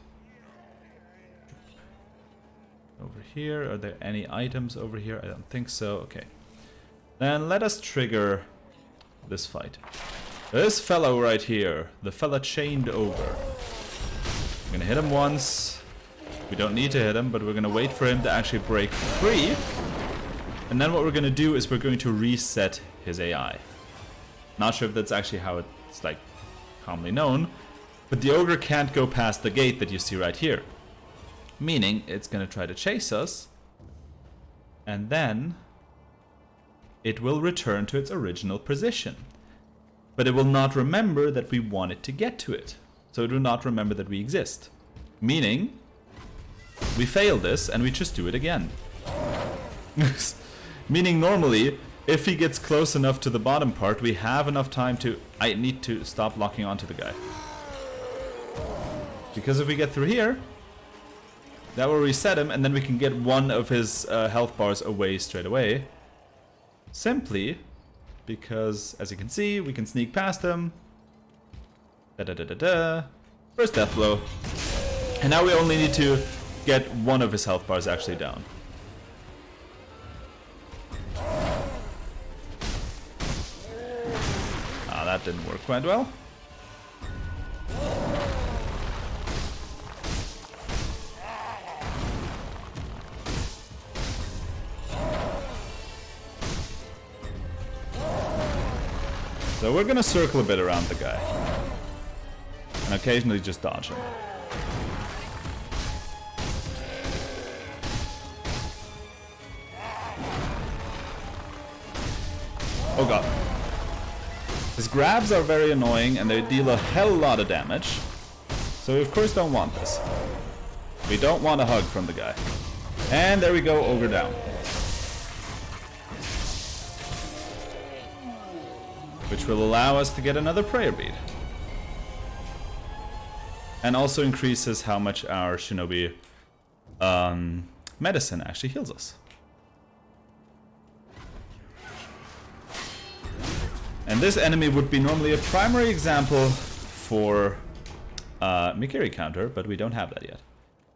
Speaker 1: Over here, are there any items over here? I don't think so. Okay. Then let us trigger this fight. This fellow right here, the fella chained ogre. I'm going to hit him once. We don't need to hit him, but we're going to wait for him to actually break free. And then what we're going to do is we're going to reset his AI. Not sure if that's actually how it's like commonly known, but the ogre can't go past the gate that you see right here. Meaning it's going to try to chase us, and then it will return to its original position. But it will not remember that we wanted to get to it. So it will not remember that we exist. Meaning we fail this and we just do it again. Meaning normally, if he gets close enough to the bottom part, we have enough time to... I need to stop locking onto the guy. Because if we get through here, that will reset him, and then we can get one of his health bars away straight away. Simply because, as you can see, we can sneak past him. First death blow. And now we only need to get one of his health bars actually down. That didn't work quite well. So we're gonna circle a bit around the guy. And occasionally just dodge him. Oh god. His grabs are very annoying and they deal a hell lot of damage. So we of course don't want this. We don't want a hug from the guy. And there we go, ogre down. Which will allow us to get another prayer bead. And also increases how much our shinobi medicine actually heals us. And this enemy would be normally a primary example for Mikiri Counter, but we don't have that yet.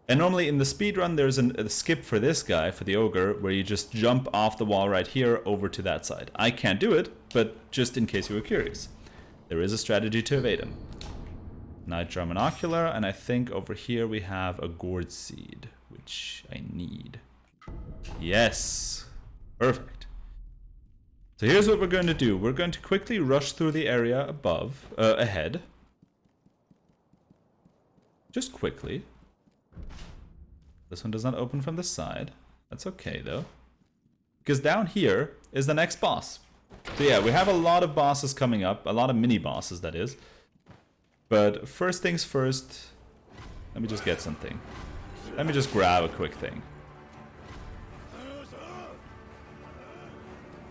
Speaker 1: And normally in the speedrun there's a skip for this guy, for the ogre, where you just jump off the wall right here over to that side. I can't do it, but just in case you were curious. There is a strategy to evade him. Nitro Monocular, and I think over here we have a gourd seed, which I need. Yes! Perfect. So here's what we're going to do. We're going to quickly rush through the area above, ahead. Just quickly. This one does not open from the side. That's okay though. because down here is the next boss. So yeah, we have a lot of bosses coming up, a lot of mini bosses that is. But first things first, let me just get something. Let me just grab a quick thing.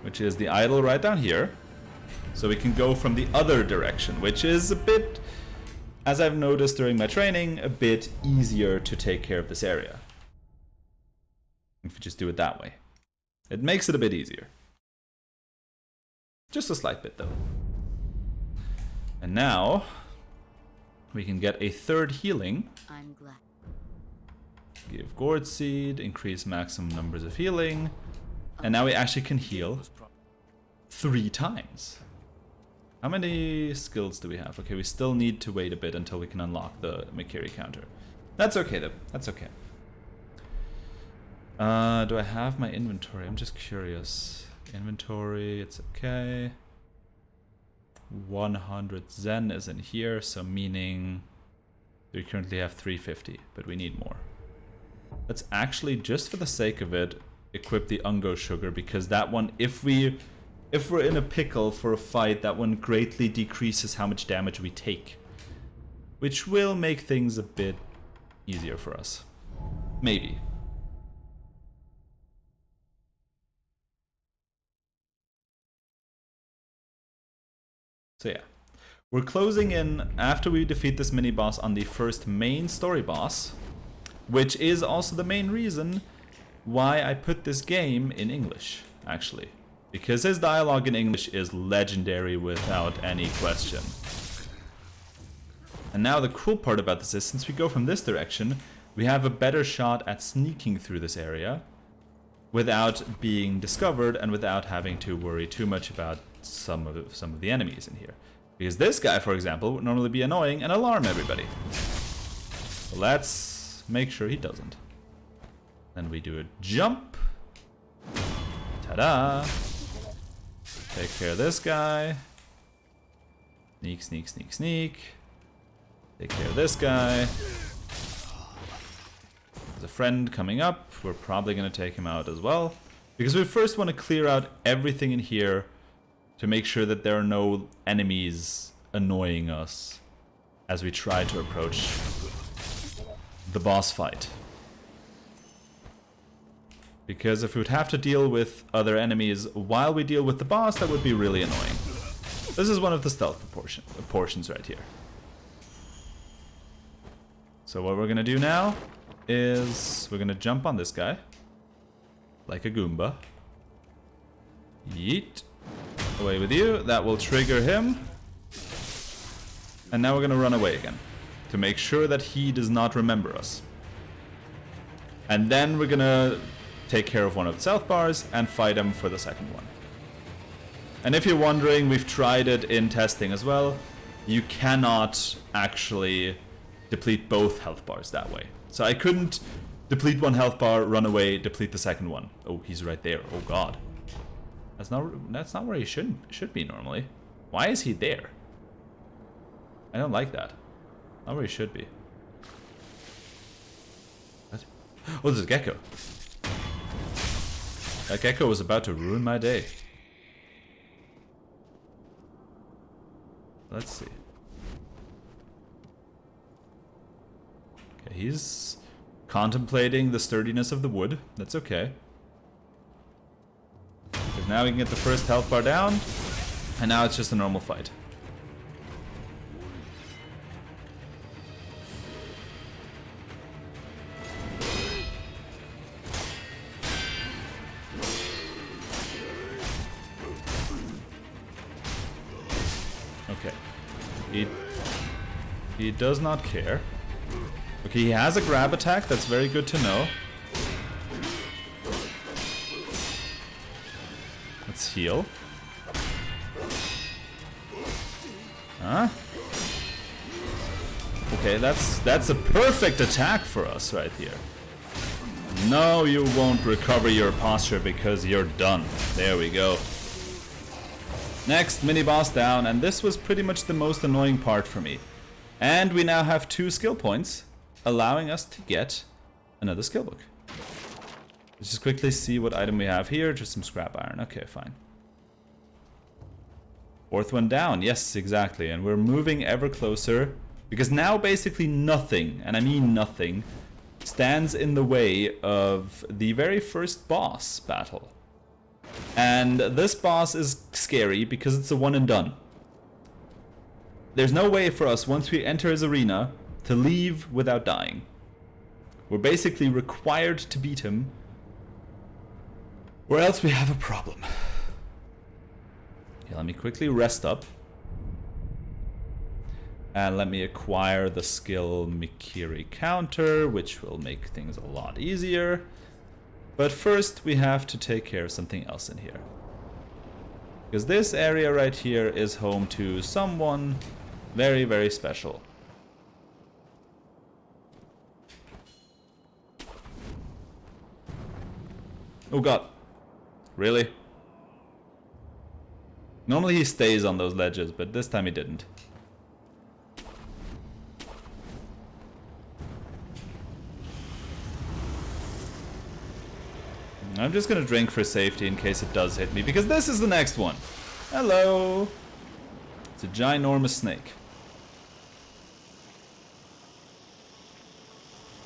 Speaker 1: Which is the idol right down here. So we can go from the other direction, which is a bit, as I've noticed during my training, a bit easier to take care of this area. If you just do it that way. It makes it a bit easier. Just a slight bit though. And now we can get a third healing.
Speaker 6: I'm glad.
Speaker 1: Give gourd seed, increase maximum numbers of healing. And now we actually can heal 3 times. How many skills do we have? Okay, we still need to wait a bit until we can unlock the Mikiri counter. That's okay though, that's okay. Do I have my inventory? I'm just curious. Inventory, it's okay. 100 Zen is in here, so meaning we currently have 350, but we need more. Let's actually, just for the sake of it, equip the Ungo Sugar, because that one, if we're in a pickle for a fight, that one greatly decreases how much damage we take. Which will make things a bit easier for us. Maybe. So yeah. We're closing in after we defeat this mini-boss on the first main story boss. Which is also the main reason why I put this game in English, actually. Because his dialogue in English is legendary without any question. And now the cool part about this is, since we go from this direction, we have a better shot at sneaking through this area without being discovered and without having to worry too much about some of the enemies in here. Because this guy, for example, would normally be annoying and alarm everybody. So let's make sure he doesn't. Then we do a jump. Ta-da! Take care of this guy. Sneak, sneak, sneak, sneak. Take care of this guy. There's a friend coming up. We're probably going to take him out as well. Because we first want to clear out everything in here to make sure that there are no enemies annoying us as we try to approach the boss fight. Because if we would have to deal with other enemies while we deal with the boss, that would be really annoying. This is one of the stealth portions right here. So what we're gonna do now is we're gonna jump on this guy like a Goomba. Yeet. Away with you. That will trigger him. And now we're gonna run away again to make sure that he does not remember us. And then we're gonna take care of one of the south bars and fight him for the second one. And if you're wondering, we've tried it in testing as well. You cannot actually deplete both health bars that way. So I couldn't deplete one health bar, run away, deplete the second one. Oh, he's right there. Oh god. That's not where he should be normally. Why is he there? I don't like that. Not where he should be. What? Oh, there's a gecko. That gecko was about to ruin my day. Let's see. Okay, he's contemplating the sturdiness of the wood. That's okay. Because now we can get the first health bar down, and now it's just a normal fight. Okay. He does not care. Okay, he has a grab attack. That's very good to know. Let's heal. Huh? Okay, that's a perfect attack for us right here. No, you won't recover your posture because you're done. There we go. Next, mini-boss down, and this was pretty much the most annoying part for me. And we now have 2 skill points, allowing us to get another skill book. Let's just quickly see what item we have here. Just some scrap iron. Okay, fine. Fourth one down. Yes, exactly. And we're moving ever closer. Because now basically nothing, and I mean nothing, stands in the way of the very first boss battle. And this boss is scary because it's a one and done. There's no way for us, once we enter his arena, to leave without dying. We're basically required to beat him, or else we have a problem. Okay, let me quickly rest up. And let me acquire the skill Mikiri counter, which will make things a lot easier. But first we have to take care of something else in here. Because this area right here is home to someone very, very special. Oh god. Really? Normally he stays on those ledges, but this time he didn't. I'm just gonna drink for safety in case it does hit me, because this is the next one. Hello! It's a ginormous snake.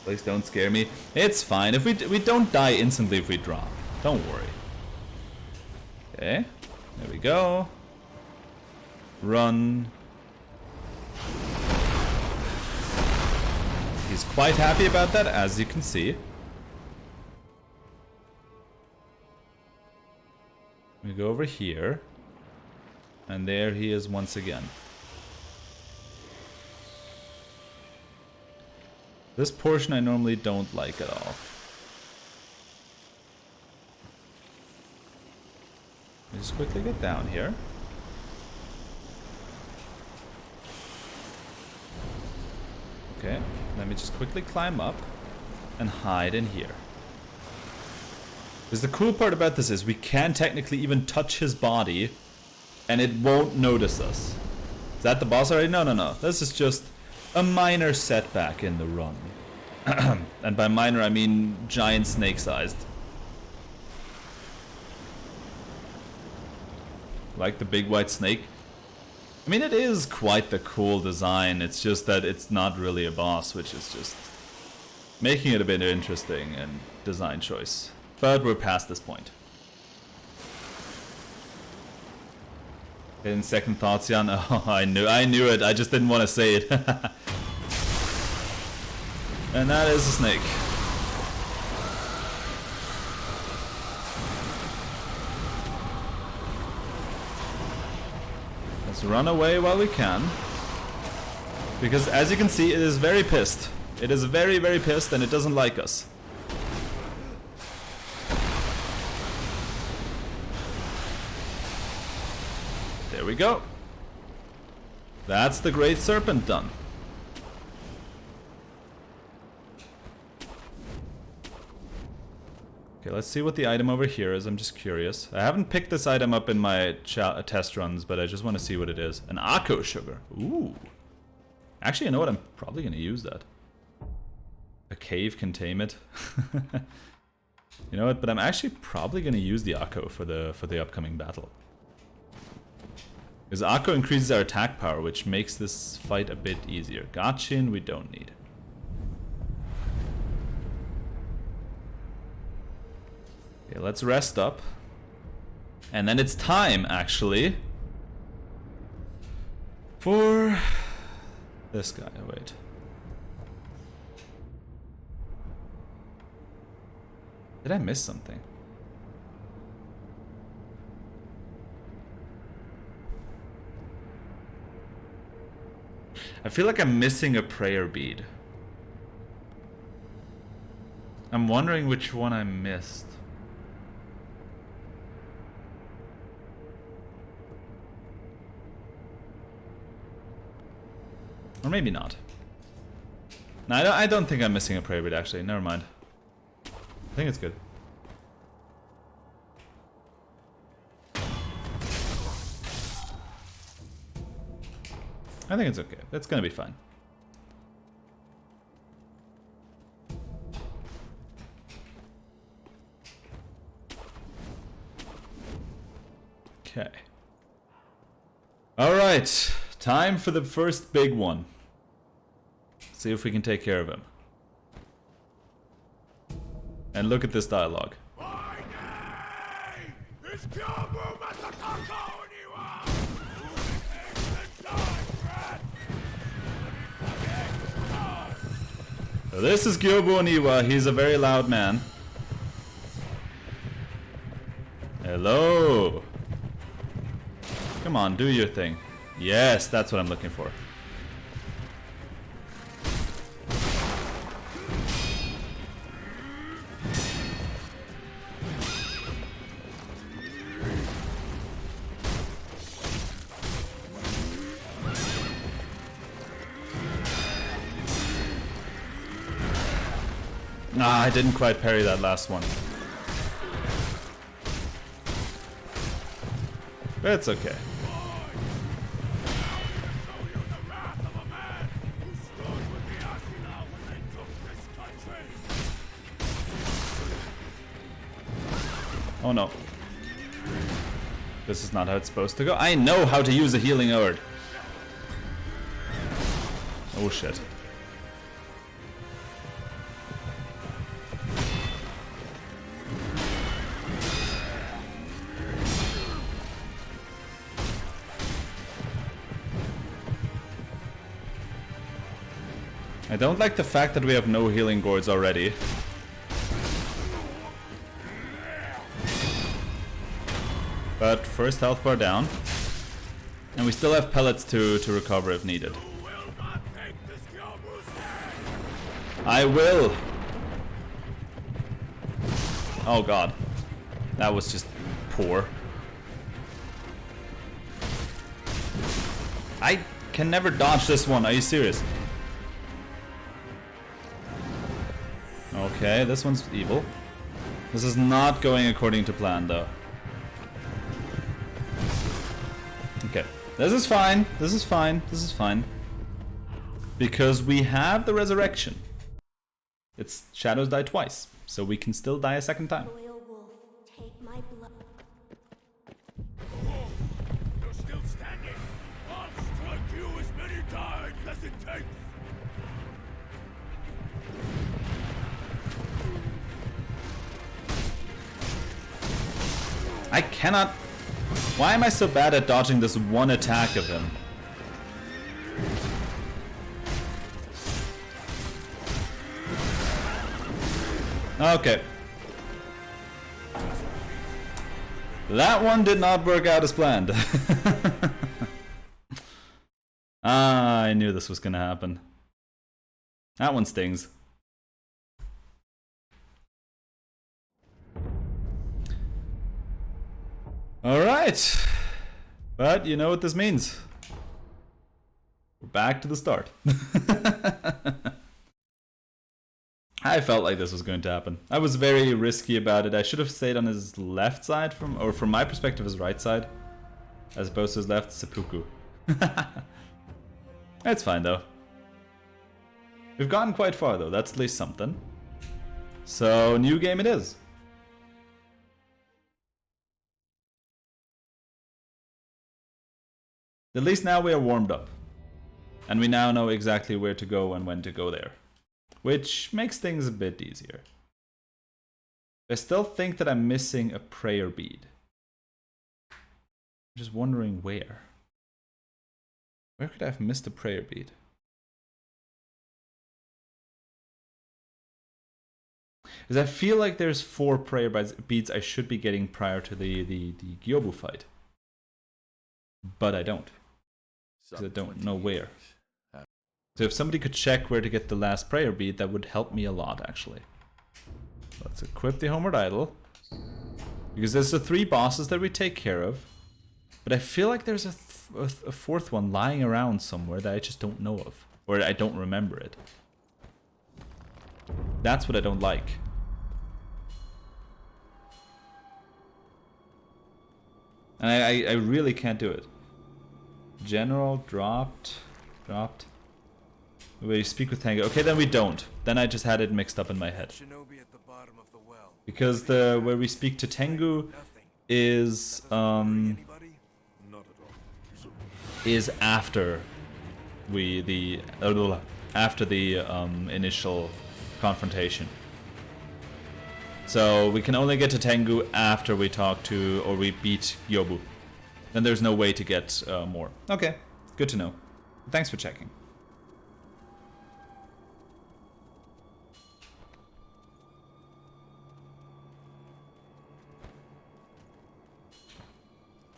Speaker 1: Please don't scare me. It's fine. If we don't die instantly if we drop. Don't worry. Okay. There we go. Run. He's quite happy about that, as you can see. We go over here, and there he is once again. This portion I normally don't like at all. Let me just quickly get down here. Okay, let me just quickly climb up and hide in here. Because the cool part about this is we can technically even touch his body and it won't notice us. Is that the boss already? No, no, no. This is just a minor setback in the run. And by minor I mean giant snake-sized. Like the big white snake. I mean, it is quite the cool design. It's just that it's not really a boss, which is just making it a bit interesting and design choice. But we're past this point. In second thoughts, Jan. Oh, I knew it. I just didn't want to say it. And that is a snake. Let's run away while we can. Because as you can see, it is very pissed. It is very, very pissed and it doesn't like us. There we go. That's the Great Serpent done. Okay, let's see what the item over here is. I'm just curious. I haven't picked this item up in my test runs, but I just want to see what it is. An Akko sugar. Ooh. Actually, you know what? I'm probably going to use that. A cave can tame it. You know what? But I'm actually probably going to use the Akko for the upcoming battle. Because Akko increases our attack power, which makes this fight a bit easier. Gachin we don't need. Okay, let's rest up. And then it's time, actually, for this guy. Oh, wait. Did I miss something? I feel like I'm missing a prayer bead. I'm wondering which one I missed. Or maybe not. No, I don't think I'm missing a prayer bead, actually. Never mind. I think it's good. I think it's okay. That's gonna be fine. Okay. Alright, time for the first big one. See if we can take care of him. And look at this dialogue. So this is Gyobu Oniwa. He's a very loud man. Hello. Come on, do your thing. Yes, that's what I'm looking for. Ah, I didn't quite parry that last one. But it's okay. Oh no. This is not how it's supposed to go. I know how to use a healing word. Oh shit. I don't like the fact that we have no healing gourds already. But first health bar down. And we still have pellets to recover if needed. I will! Oh god. That was just poor. I can never dodge this one, are you serious? Okay, this one's evil. This is not going according to plan, though. Okay, this is fine. This is fine. This is fine. Because we have the resurrection. It's shadows die twice, so we can still die a second time.
Speaker 4: Royal Wolf, take my blood.
Speaker 6: You're still standing. I'll strike you as many times as it takes.
Speaker 1: I cannot... Why am I so bad at dodging this one attack of him? Okay. That one did not work out as planned. Ah, I knew this was gonna happen. That one stings. Alright. But you know what this means. We're back to the start. I felt like this was going to happen. I was very risky about it. I should have stayed on his left side, or from my perspective, his right side. As opposed to his left, seppuku. It's fine though. We've gotten quite far though, that's at least something. So, new game it is. At least now we are warmed up. And we now know exactly where to go and when to go there. Which makes things a bit easier. I still think that I'm missing a prayer bead. I'm just wondering where. Where could I have missed a prayer bead? Because I feel like there's 4 prayer beads I should be getting prior to the Gyobu fight. But I don't. Because I don't know where. So if somebody could check where to get the last prayer bead, that would help me a lot, actually. Let's equip the Homeward Idol. Because there's the 3 bosses that we take care of. But I feel like there's a 4th one lying around somewhere that I just don't know of. Or I don't remember it. That's what I don't like. And I really can't do it. General, dropped. We speak with Tango. Okay, then we don't. Then I just had it mixed up in my head.
Speaker 6: Shinobi at the bottom of the well.
Speaker 1: Because the where we speak to Tengu is
Speaker 6: Anybody?
Speaker 1: is after after the initial confrontation. So we can only get to Tengu after we talk to or we beat Yobu. Then there's no way to get more. Okay, good to know. Thanks for checking.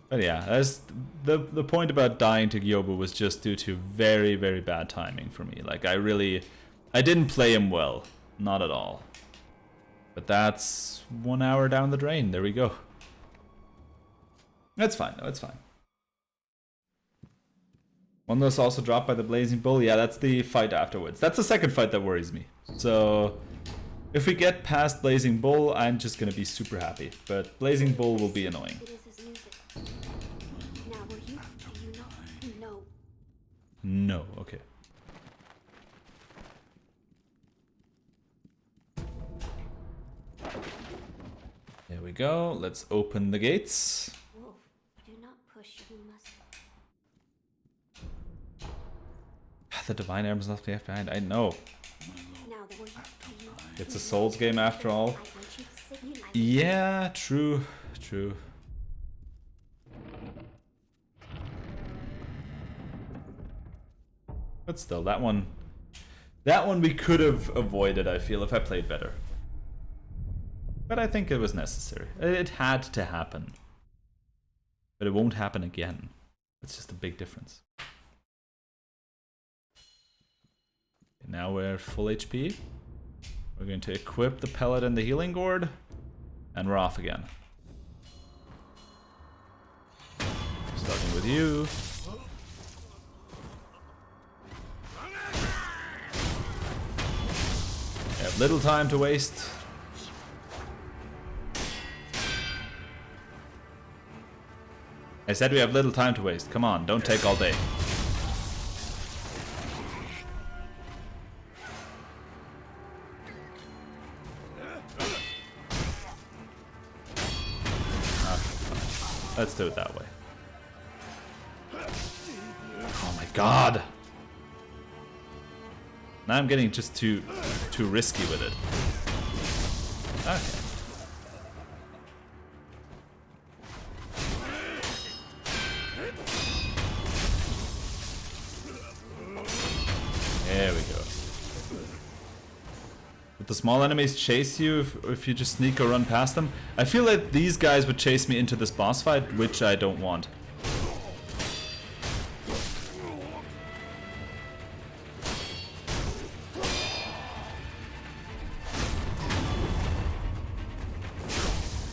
Speaker 1: But yeah, as the point about dying to Gyobu was just due to very, very bad timing for me. Like I didn't play him well, not at all. But that's 1 hour down the drain. There we go. That's fine though. It's fine. One that's also dropped by the Blazing Bull. Yeah, that's the fight afterwards. That's the second fight that worries me. So if we get past Blazing Bull, I'm just gonna be super happy. But Blazing Bull will be annoying. No, okay. There we go. Let's open the gates.
Speaker 4: Wolf, do not push, you must.
Speaker 1: The Divine Arms left me behind. I know.
Speaker 4: Now that we're
Speaker 1: It's a Souls game after all.
Speaker 4: I want you to sit united.
Speaker 1: Yeah, true, true. But still, that one we could have avoided, I feel, if I played better. But I think it was necessary. It had to happen. But it won't happen again. It's just a big difference. Okay, now we're full HP. We're going to equip the pellet and the healing gourd. And we're off again. Starting with you. We have little time to waste. I said we have little time to waste. Come on, don't take all day. Let's do it that way. Oh my god! Now I'm getting just too risky with it. Okay. There we go. Would the small enemies chase you if you just sneak or run past them? I feel like these guys would chase me into this boss fight, which I don't want.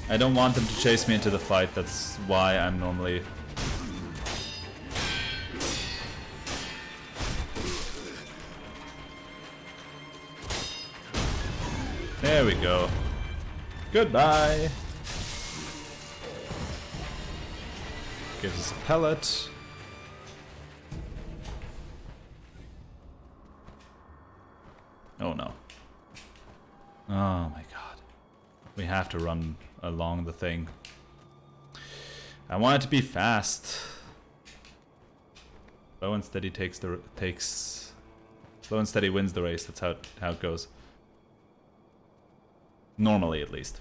Speaker 1: I don't want them to chase me into the fight, that's why I'm normally... There we go. Goodbye. Gives us a pellet. Oh no. Oh my god. We have to run along the thing. I want it to be fast. Slow and steady slow and steady wins the race. That's how it goes. Normally, at least.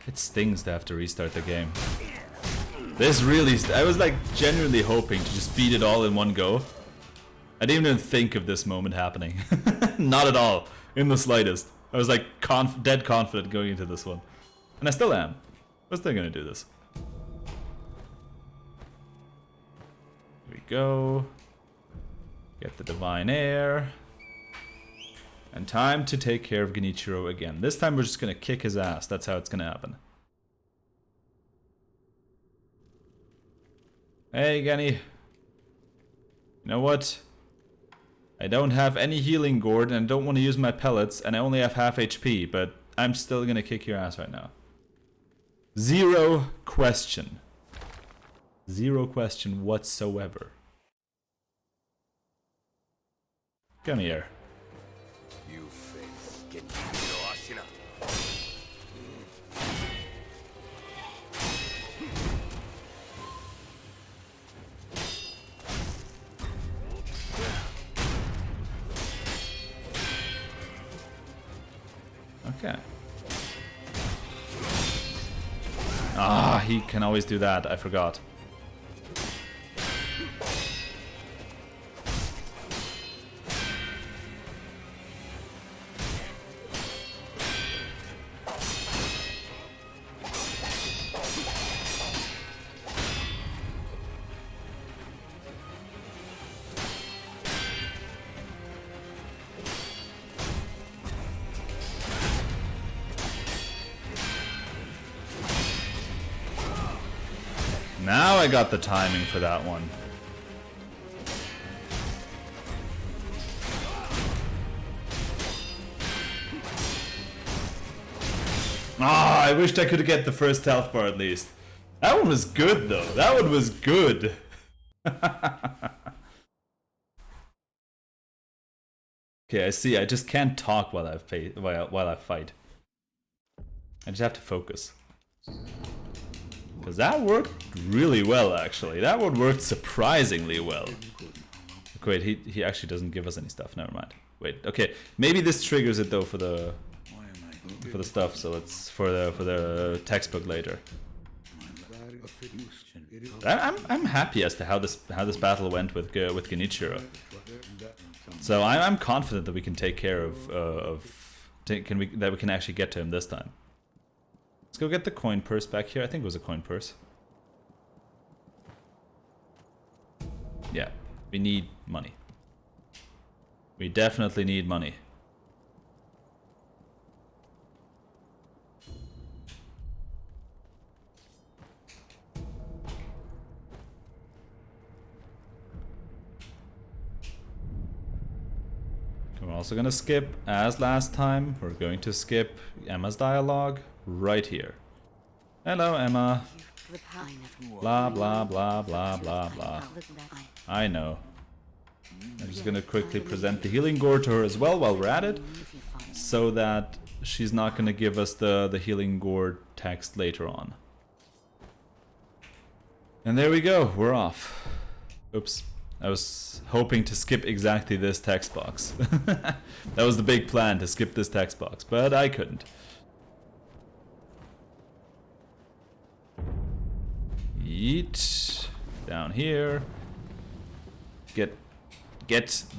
Speaker 1: It stings to have to restart the game. This really... I was like genuinely hoping to just beat it all in one go. I didn't even think of this moment happening. Not at all. In the slightest. I was like dead confident going into this one. And I still am. I'm still gonna do this. Here we go. Get the Divine Air. And time to take care of Genichiro again. This time we're just gonna kick his ass. That's how it's gonna happen. Hey, Genny. You know what? I don't have any healing gourd and I don't want to use my pellets and I only have half HP, but I'm still gonna kick your ass right now. Zero question. Zero question whatsoever. Come here.
Speaker 6: You face Sekiro.
Speaker 1: Okay. Ah, he can always do that. I forgot. Now I got the timing for that one. Ah, I wished I could get the first health bar at least. That one was good though. That one was good. Okay, I see. I just can't talk while I fight. I just have to focus. Because that worked really well, actually. That one worked surprisingly well. Wait, he actually doesn't give us any stuff. Never mind. Wait, okay. Maybe this triggers it though for the stuff. So it's for the textbook later. I'm happy as to how this battle went with Genichiro. So I'm confident that we can take care that we can actually get to him this time. Let's go get the coin purse back here. I think it was a coin purse. Yeah, we need money. We definitely need money. We're also gonna skip, as last time, we're going to skip Emma's dialogue right here. Hello, Emma. Blah, blah, blah, blah, blah, blah. I know. I'm just gonna quickly present the healing gourd to her as well while we're at it, so that she's not gonna give us the healing gourd text later on. And there we go, we're off. Oops. I was hoping to skip exactly this text box. That was the big plan, to skip this text box, but I couldn't. Yeet. Down here. Get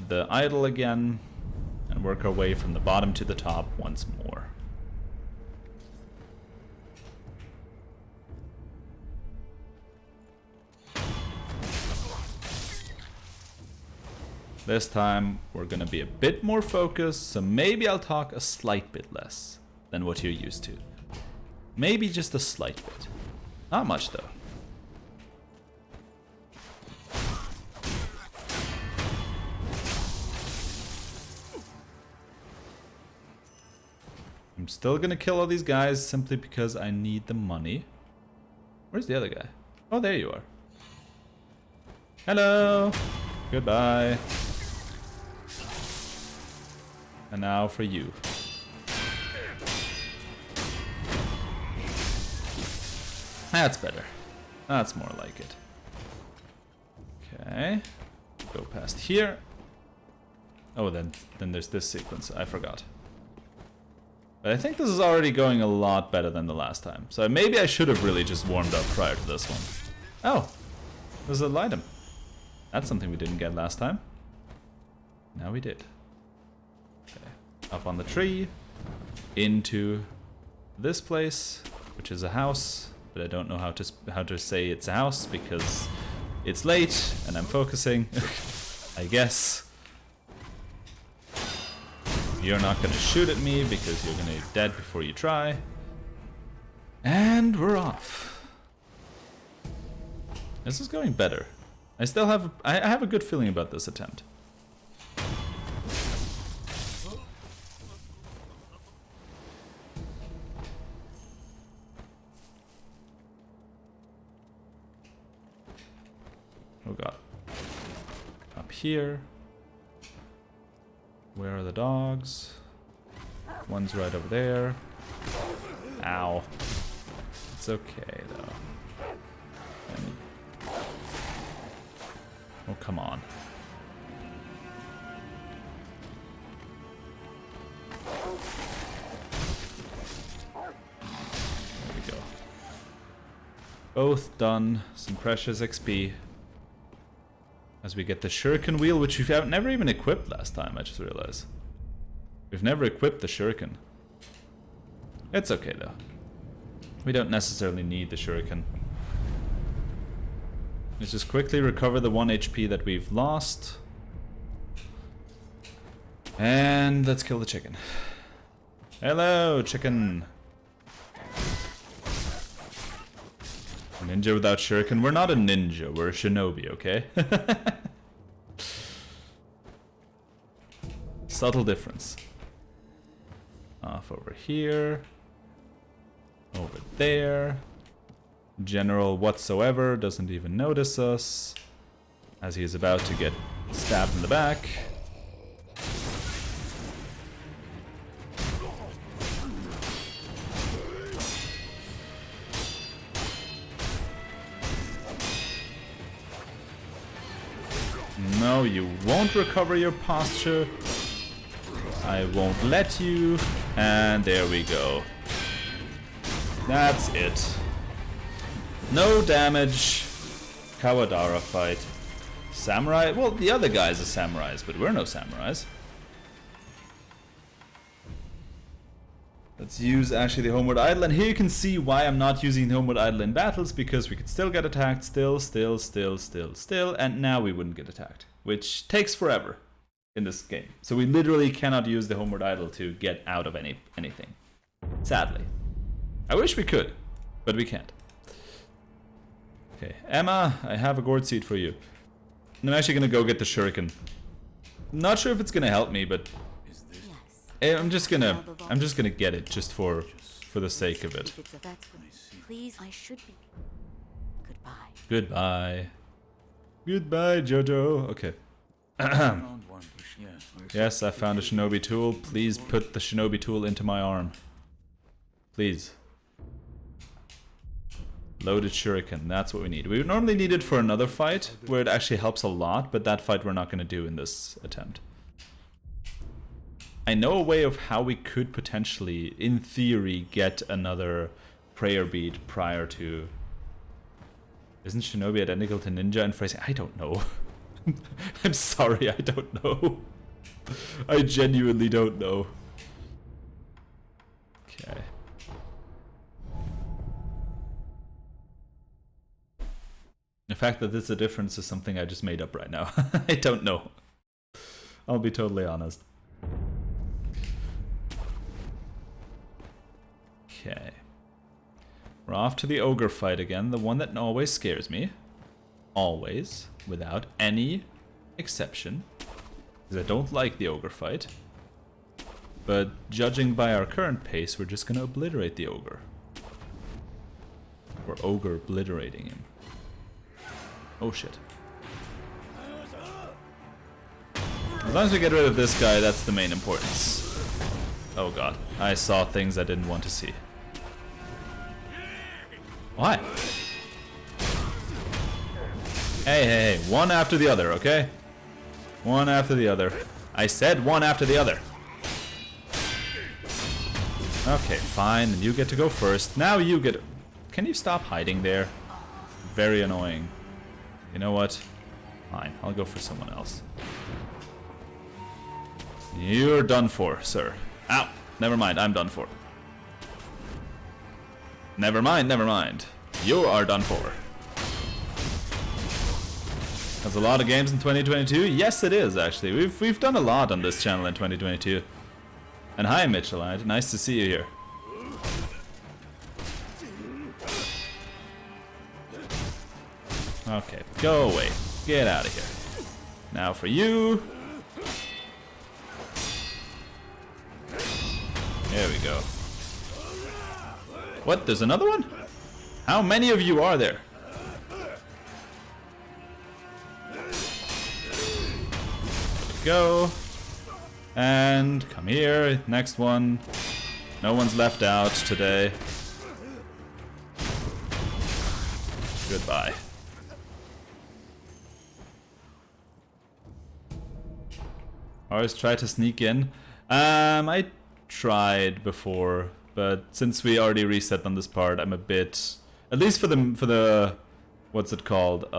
Speaker 1: the idol again, and work our way from the bottom to the top once more. This time we're gonna be a bit more focused, so maybe I'll talk a slight bit less than what you're used to. Maybe just a slight bit. Not much though. I'm still gonna kill all these guys simply because I need the money. Where's the other guy? Oh, there you are. Hello. Goodbye. And now for you. That's better. That's more like it. Okay. Go past here. Oh, then there's this sequence. I forgot. But I think this is already going a lot better than the last time. So maybe I should have really just warmed up prior to this one. Oh, there's an item. That's something we didn't get last time. Now we did. Okay. Up on the tree. Into this place, which is a house. But I don't know how to say it's a house because it's late and I'm focusing. I guess. You're not gonna shoot at me because you're gonna be dead before you try. And we're off. This is going better. I still have I have a good feeling about this attempt. Oh god. Up here. Where are the dogs? One's right over there. Ow. It's okay though. Oh, come on. Both done. Some precious XP. As we get the shuriken wheel, which we've never even equipped last time, I just realized. We've never equipped the shuriken. It's okay though. We don't necessarily need the shuriken. Let's just quickly recover the 1 HP that we've lost. And let's kill the chicken. Hello, chicken. Ninja without shuriken. We're not a ninja, we're a shinobi, okay? Subtle difference. Off over here. Over there. General whatsoever doesn't even notice us. As he is about to get stabbed in the back. No, you won't recover your posture. I won't let you. And there we go. That's it. No damage. Kawadara fight. Samurai? Well, the other guys are samurais, but we're no samurais. Let's use actually the Homeward Idol, and here you can see why I'm not using the Homeward Idol in battles, because we could still get attacked, still, and now we wouldn't get attacked, which takes forever in this game. So we literally cannot use the Homeward Idol to get out of anything. Sadly. I wish we could, but we can't. Okay, Emma, I have a gourd seed for you. I'm actually gonna go get the shuriken. Not sure if it's gonna help me, but I'm just gonna get it just for the sake of it.
Speaker 4: Please, I should be. Goodbye.
Speaker 1: Goodbye. Goodbye, Jojo. Okay. Yes, I found a shinobi tool. Please put the shinobi tool into my arm. Please. Loaded shuriken, that's what we need. We would normally need it for another fight, where it actually helps a lot, but that fight we're not going to do in this attempt. I know a way of how we could potentially, in theory, get another prayer bead prior to... Isn't shinobi identical to ninja in phrasing? I don't know. I'm sorry, I don't know. I genuinely don't know. Okay. The fact that there's a difference is something I just made up right now. I don't know. I'll be totally honest. Okay. We're off to the ogre fight again, the one that always scares me. Always, without any exception. Because I don't like the ogre fight. But judging by our current pace, we're just gonna obliterate the ogre. We're ogre obliterating him. Oh shit. As long as we get rid of this guy, that's the main importance. Oh god, I saw things I didn't want to see. Why? Hey, one after the other, okay? One after the other. I said one after the other. Okay, fine, and you get to go first. Now you get... Can you stop hiding there? Very annoying. You know what? Fine, I'll go for someone else. You're done for, sir. Ow! Never mind, I'm done for. Never mind, never mind. You are done for. That's a lot of games in 2022? Yes, it is, actually. We've done a lot on this channel in 2022. And hi, Mitchellite. Nice to see you here. Okay, go away. Get out of here. Now for you. There we go. What? There's another one? How many of you are there? Go. And come here. Next one. No one's left out today. Goodbye. Always try to sneak in. I tried before, but since we already reset on this part, I'm a bit At least for the what's it called?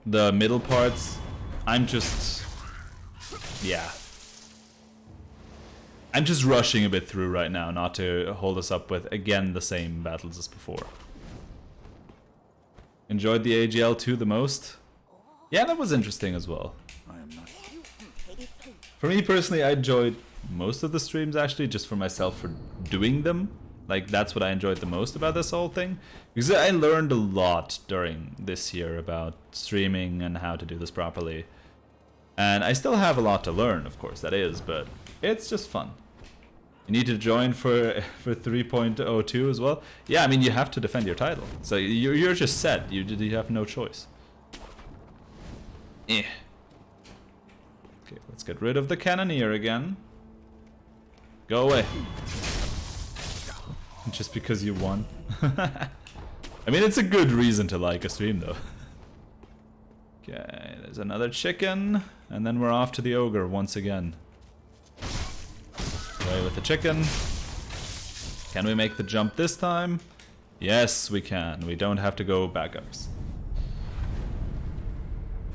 Speaker 1: The middle parts, I'm just I'm just rushing a bit through right now, not to hold us up with again the same battles as before. Enjoyed the AGL 2 the most? Yeah, that was interesting as well. For me personally, I enjoyed most of the streams actually, just for myself for doing them. Like, that's what I enjoyed the most about this whole thing. Because I learned a lot during this year about streaming and how to do this properly. And I still have a lot to learn, of course, that is, but it's just fun. You need to join for 3.02 as well? Yeah, I mean, you have to defend your title. So you're just set. You have no choice. Eh. Okay, let's get rid of the Cannoneer again. Go away. Just because you won. I mean, it's a good reason to like a stream, though. Okay, there's another chicken. And then we're off to the ogre once again. Away with the chicken. Can we make the jump this time? Yes, we can. We don't have to go backups.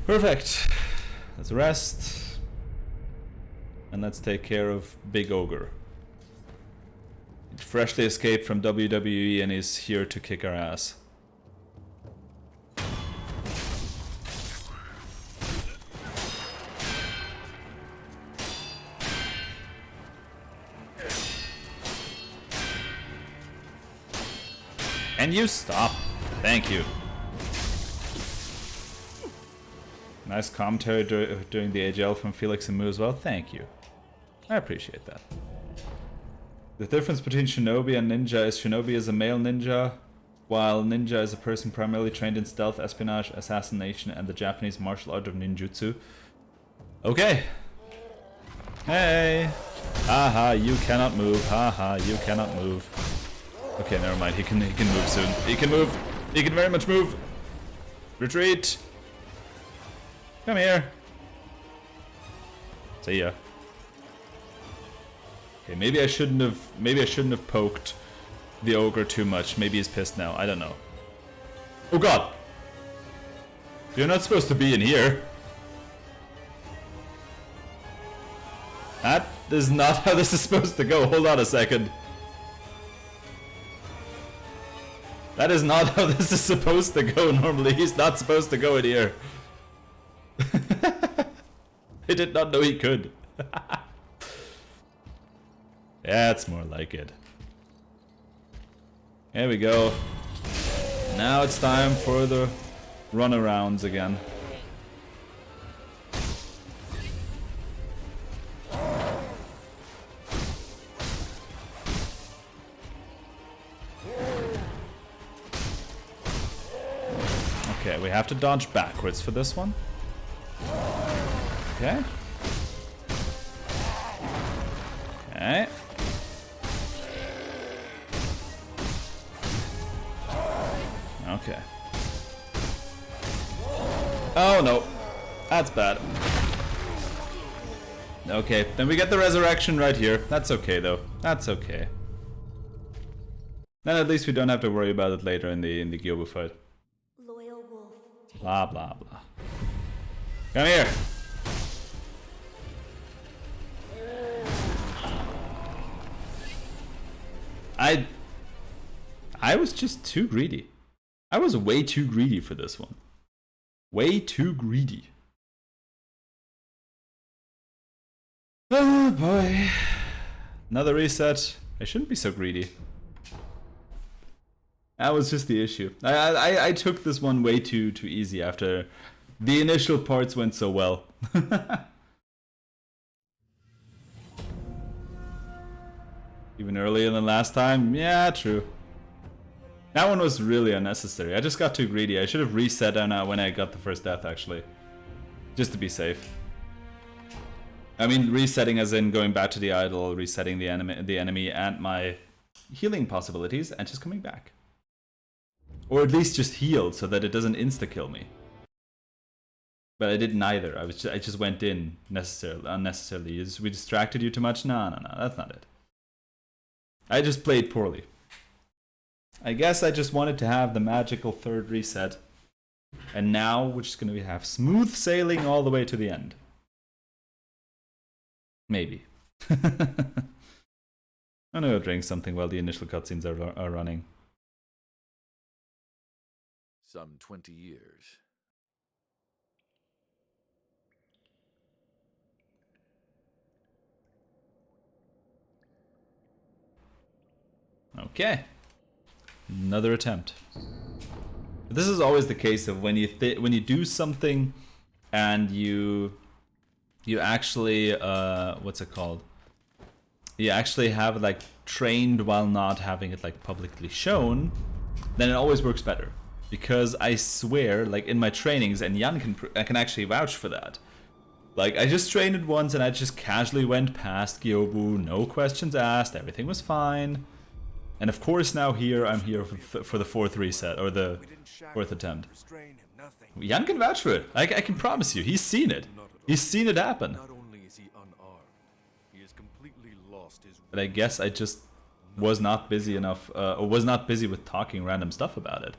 Speaker 1: Perfect. Let's rest. And let's take care of Big Ogre. He freshly escaped from WWE and is here to kick our ass. And you stop. Thank you. Nice commentary during the AGL from Felix and Moo as well. Thank you. I appreciate that. The difference between Shinobi and Ninja is Shinobi is a male ninja, while Ninja is a person primarily trained in stealth, espionage, assassination, and the Japanese martial art of ninjutsu. Okay. Hey. Haha, you cannot move. Haha, you cannot move. Okay, never mind. He can move soon. He can move. He can very much move. Retreat. Come here. See ya. Okay, maybe I shouldn't have poked the ogre too much. Maybe he's pissed now. I don't know. Oh god. You're not supposed to be in here. That is not how this is supposed to go. Hold on a second. That is not how this is supposed to go normally. He's not supposed to go in here. I did not know he could. That's more like it. Here we go. Now it's time for the runarounds again. Okay, we have to dodge backwards for this one. Okay. Okay. Okay. Oh no. That's bad. Okay, then we get the resurrection right here. That's okay though. That's okay. Then at least we don't have to worry about it later in the Gyobu fight.
Speaker 4: Loyal wolf.
Speaker 1: Blah blah blah. Come here. I was just too greedy. I was way too greedy for this one. Way too greedy. Oh boy. Another reset. I shouldn't be so greedy. That was just the issue. I took this one way too easy after the initial parts went so well. Even earlier than last time? Yeah, true. That one was really unnecessary. I just got too greedy. I should have reset when I got the first death, actually. Just to be safe. I mean, resetting as in going back to the idol, resetting the enemy and my healing possibilities, and just coming back. Or at least just heal so that it doesn't insta-kill me. But I did neither. I just went in unnecessarily. We distracted you too much? No, that's not it. I just played poorly. I guess I just wanted to have the magical third reset. And now we're just going to have smooth sailing all the way to the end. Maybe. I'm gonna go drink something while the initial cutscenes are running.
Speaker 2: Some 20 years.
Speaker 1: Okay. Another attempt. This is always the case of when you do something and you actually what's it called? You actually have like trained while not having it like publicly shown, then it always works better. Because I swear, like in my trainings, and Jan can actually vouch for that. Like I just trained it once and I just casually went past Gyobu, no questions asked, everything was fine. And of course now here I'm here for the fourth reset or the fourth attempt. Jan can vouch for it. I can promise you, he's seen it. He's seen it happen.
Speaker 6: Not only is he unarmed, he has completely lost his.
Speaker 1: But I guess I just was not busy enough, or was not busy with talking random stuff about it.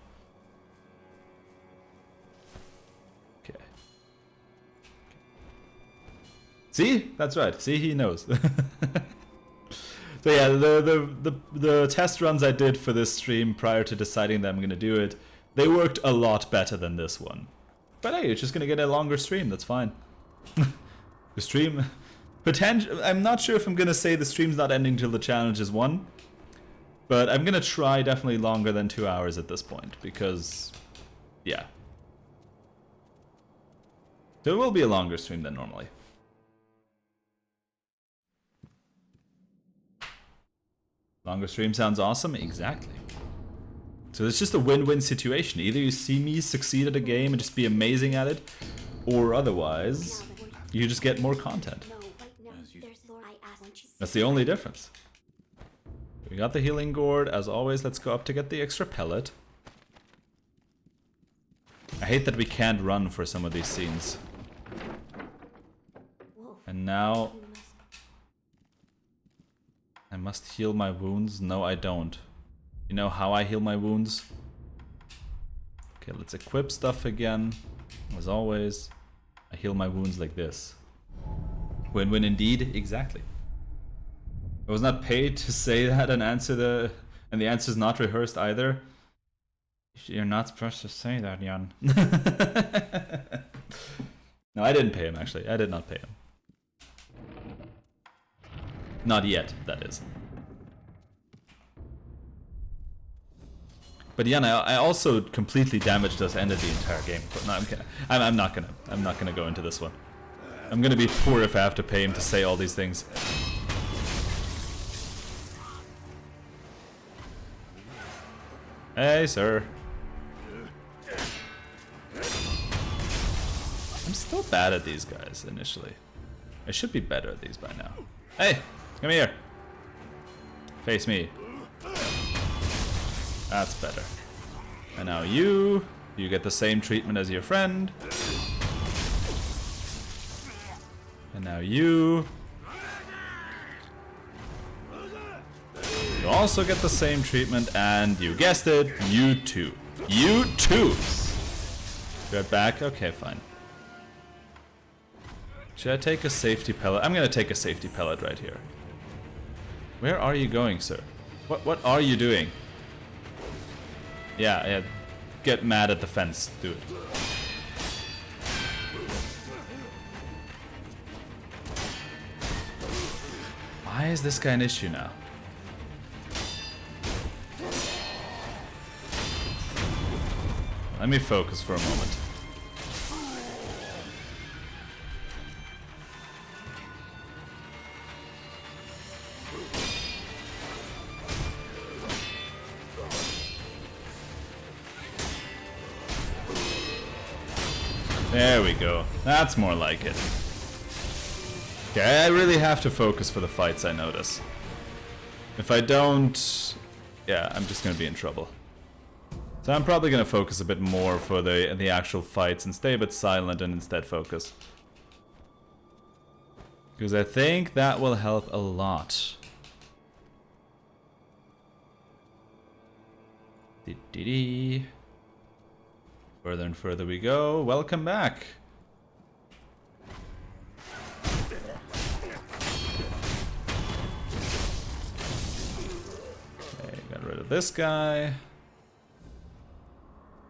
Speaker 1: Okay. See? That's right. See, he knows. So yeah, the test runs I did for this stream prior to deciding that I'm gonna do it, they worked a lot better than this one. But hey, it's just gonna get a longer stream, that's fine. The stream... I'm not sure if I'm gonna say the stream's not ending till the challenge is won. But I'm gonna try definitely longer than 2 hours at this point, because... yeah. So it will be a longer stream than normally. Longer stream sounds awesome? Exactly. So it's just a win-win situation. Either you see me succeed at a game and just be amazing at it, or otherwise, you just get more content. That's the only difference. We got the healing gourd. As always, let's go up to get the extra pellet. I hate that we can't run for some of these scenes. And now... I must heal my wounds? No, I don't. You know how I heal my wounds? Okay, let's equip stuff again. As always, I heal my wounds like this. Win-win indeed, exactly. I was not paid to say that and the answer's not rehearsed either. You're not supposed to say that, Jan. No, I didn't pay him actually. I did not pay him. Not yet, that is. But Jan, I also completely damaged us, ended the entire game. But no, I'm not gonna go into this one. I'm gonna be poor if I have to pay him to say all these things. Hey, sir. I'm still bad at these guys initially. I should be better at these by now. Hey, come here. Face me. That's better. And now you get the same treatment as your friend. And now you also get the same treatment, and you guessed it, you too. You too! You're back? Okay, fine. Should I take a safety pellet? I'm gonna take a safety pellet right here. Where are you going, sir? What are you doing? Yeah, get mad at the fence, do it. Why is this guy an issue now? Let me focus for a moment. There we go. That's more like it. Okay, I really have to focus for the fights, I notice. If I don't... yeah, I'm just gonna be in trouble. So I'm probably gonna focus a bit more for the actual fights and stay a bit silent and instead focus. Because I think that will help a lot. Dee-dee. Further and further we go. Welcome back. Okay, got rid of this guy.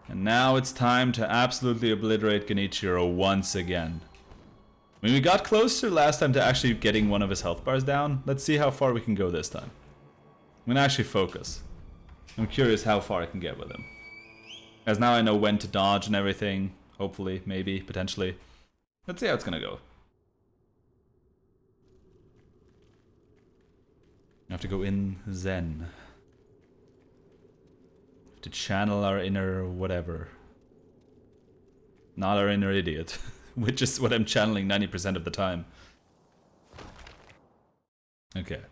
Speaker 1: And now it's time to absolutely obliterate Genichiro once again. I mean, we got closer last time to actually getting one of his health bars down. Let's see how far we can go this time. I'm gonna actually focus. I'm curious how far I can get with him. As now I know when to dodge and everything. Hopefully, maybe, potentially. Let's see how it's gonna go. I have to go in Zen. Have to channel our inner whatever. Not our inner idiot. Which is what I'm channeling 90% of the time. Okay.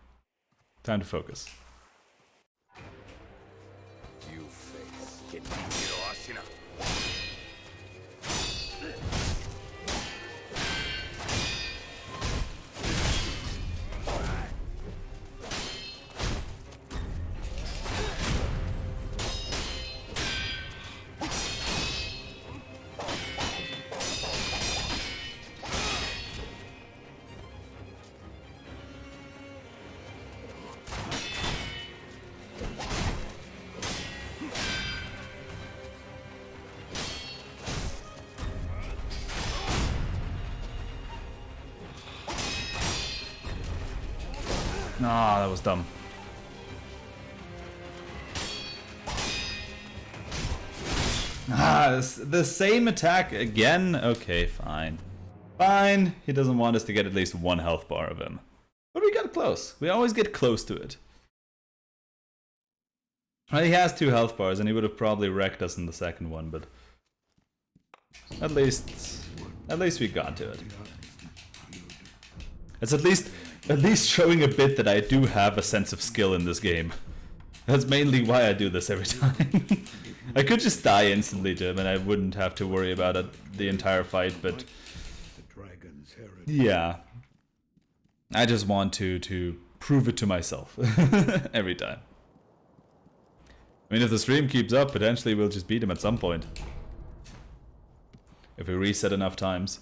Speaker 1: Time to focus.
Speaker 5: You face Genichiro Ashina.
Speaker 1: Ah, that was dumb. Ah, the same attack again? Okay, fine. Fine. He doesn't want us to get at least one health bar of him. But we got close. We always get close to it. Well, he has 2 health bars and he would have probably wrecked us in the second one, but at least we got to it. It's at least showing a bit that I do have a sense of skill in this game. That's mainly why I do this every time. I could just die instantly to him and I wouldn't have to worry about it the entire fight, but yeah. I just want to prove it to myself every time. I mean, if the stream keeps up, potentially we'll just beat him at some point. If we reset enough times.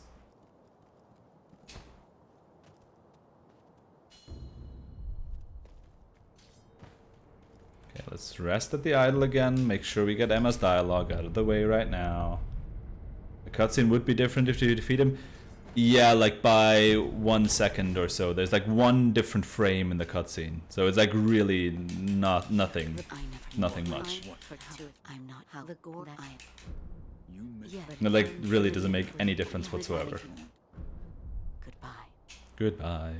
Speaker 1: Okay, let's rest at the idol again. Make sure we get Emma's dialogue out of the way right now. The cutscene would be different if you defeat him. Yeah, like by 1 second or so. There's like 1 different frame in the cutscene. So it's like really nothing much. It like really doesn't make any difference whatsoever. Goodbye.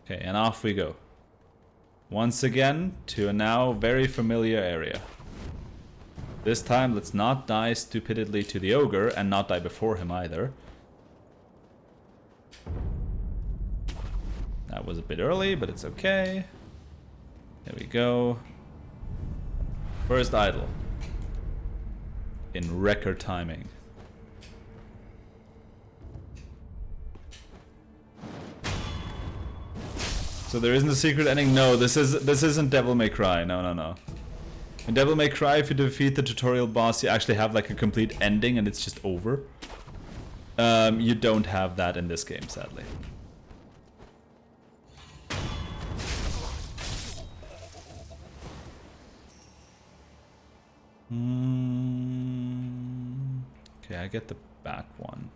Speaker 1: Okay, and off we go. Once again to a now very familiar area. This time, let's not die stupidly to the ogre, and not die before him either. That was a bit early, but it's okay. There we go. First idol. In record timing. So there isn't a secret ending? No, this isn't Devil May Cry. No. In Devil May Cry, if you defeat the tutorial boss, you actually have like a complete ending and it's just over. You don't have that in this game, sadly. Okay, I get the back one.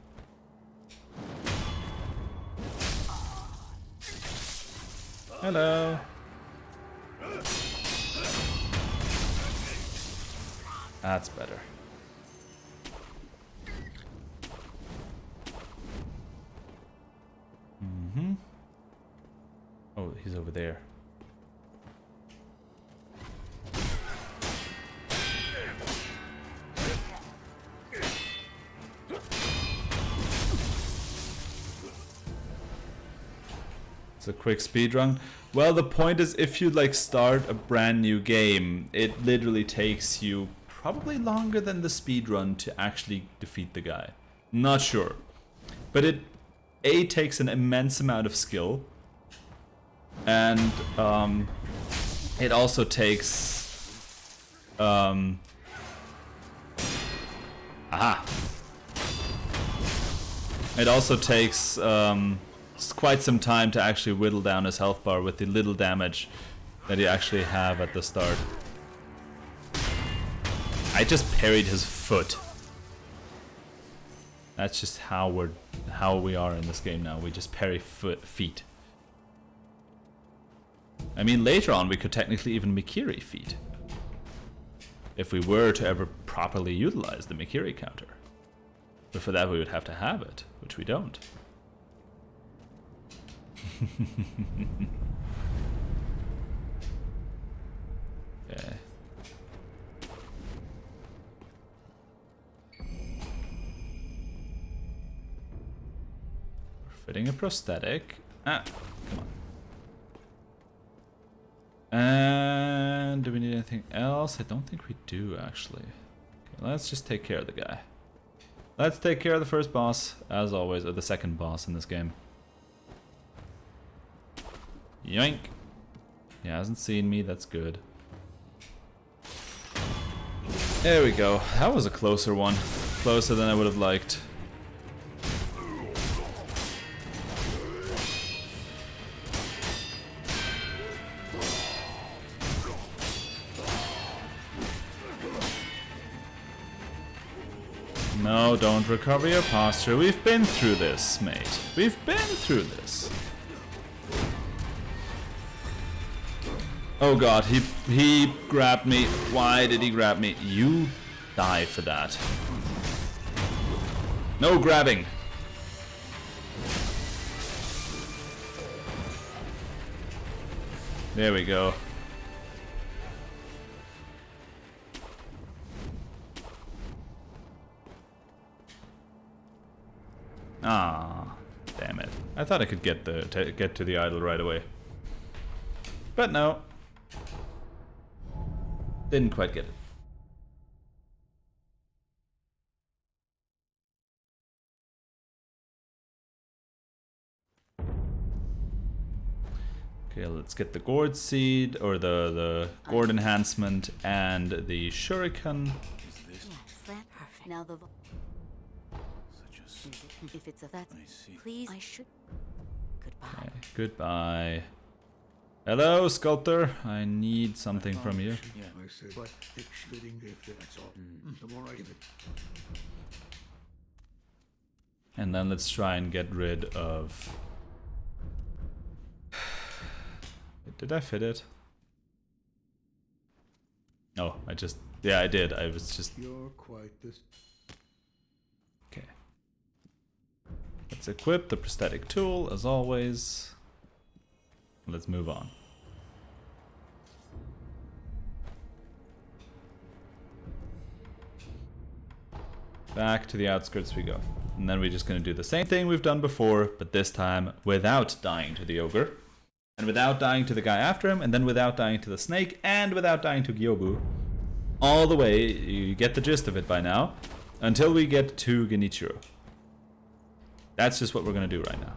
Speaker 1: Hello. That's better. Oh, he's over there. It's a quick speedrun. Well, the point is, if you like start a brand new game, it literally takes you probably longer than the speedrun to actually defeat the guy. Not sure. But it takes an immense amount of skill. And it also takes it also takes quite some time to actually whittle down his health bar with the little damage that you actually have at the start. I just parried his foot. That's just how we are in this game now. We just parry feet. I mean, later on we could technically even Mikiri feet. If we were to ever properly utilize the Mikiri counter. But for that we would have to have it, which we don't. Okay. Fitting a prosthetic. Ah, come on. And do we need anything else? I don't think we do, actually. Okay, let's just take care of the guy. Let's take care of the first boss, as always, or the second boss in this game. Yoink! He hasn't seen me, that's good. There we go. That was a closer one. Closer than I would have liked. No, don't recover your posture. We've been through this, mate. We've been through this. Oh god, he grabbed me. Why did he grab me? You die for that. No grabbing. There we go. Ah, damn it. I thought I could get to the idol right away. But no. Didn't quite get it. Okay, let's get the gourd seed, or the gourd enhancement, and the shuriken.
Speaker 7: Yes, that's perfect. Now the if it's a that, please, I should. Goodbye.
Speaker 1: Okay, goodbye. Hello, sculptor. I need something from you.
Speaker 3: Yeah, I said, but it's fitting if that's all. The more I give it.
Speaker 1: And then let's try and get rid of... Did I fit it? Oh, I just... Yeah, I did. I was just...
Speaker 3: You're quite this.
Speaker 1: Okay. Let's equip the prosthetic tool, as always. Let's move on. Back to the outskirts we go. And then we're just going to do the same thing we've done before, but this time without dying to the ogre. And without dying to the guy after him, and then without dying to the snake, and without dying to Gyobu. All the way, you get the gist of it by now, until we get to Genichiro. That's just what we're going to do right now.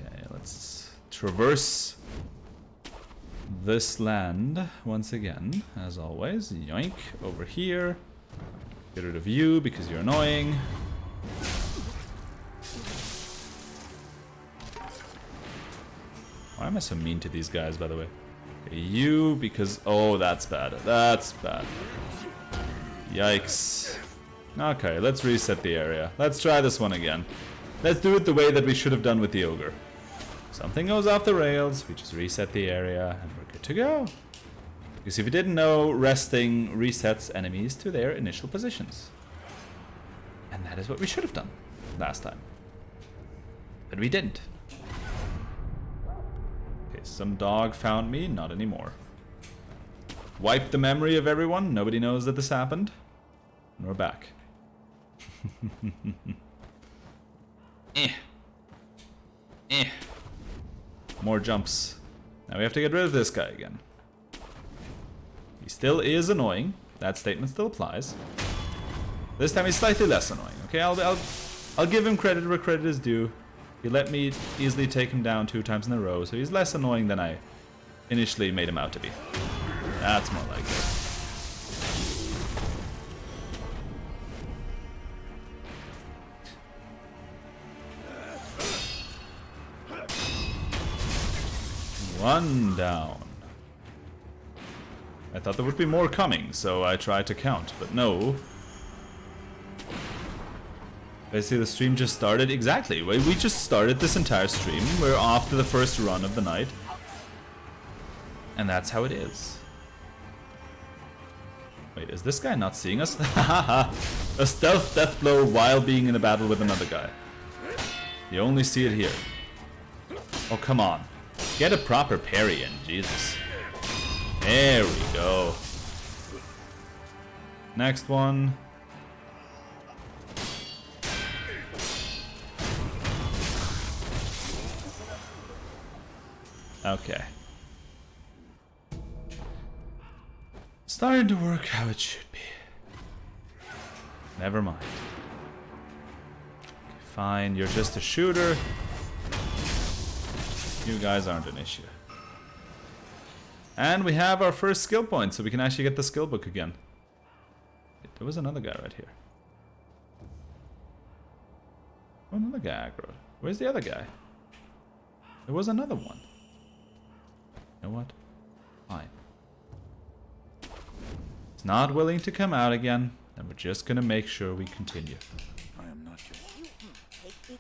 Speaker 1: Okay, let's traverse this land once again, as always. Yoink, over here. Get rid of you because you're annoying. Why am I so mean to these guys, by the way? Okay, you, because... Oh, that's bad. That's bad. Yikes. Okay, let's reset the area. Let's try this one again. Let's do it the way that we should have done with the ogre. Something goes off the rails, we just reset the area, and we're good to go. Because if you didn't know, resting resets enemies to their initial positions. And that is what we should have done last time. But we didn't. Okay, some dog found me, not anymore. Wipe the memory of everyone, nobody knows that this happened. And we're back. More jumps. Now we have to get rid of this guy again. He still is annoying. That statement still applies. This time he's slightly less annoying. Okay, I'll give him credit where credit is due. He let me easily take him down 2 times in a row, so he's less annoying than I initially made him out to be. That's more like it. One down. I thought there would be more coming, so I tried to count, but no. Basically, the stream just started. Exactly. We just started this entire stream. We're off to the first run of the night. And that's how it is. Wait, is this guy not seeing us? Haha. A stealth death blow while being in a battle with another guy. You only see it here. Oh, come on. Get a proper parry in, Jesus. There we go. Next one. Okay. Starting to work how it should be. Never mind. Okay, fine, you're just a shooter. You guys aren't an issue. And we have our first skill point, so we can actually get the skill book again. Wait, there was another guy right here. Oh, another guy aggroed. Where's the other guy? There was another one. You know what? Fine. He's not willing to come out again, then we're just gonna make sure we continue.
Speaker 6: I am not your...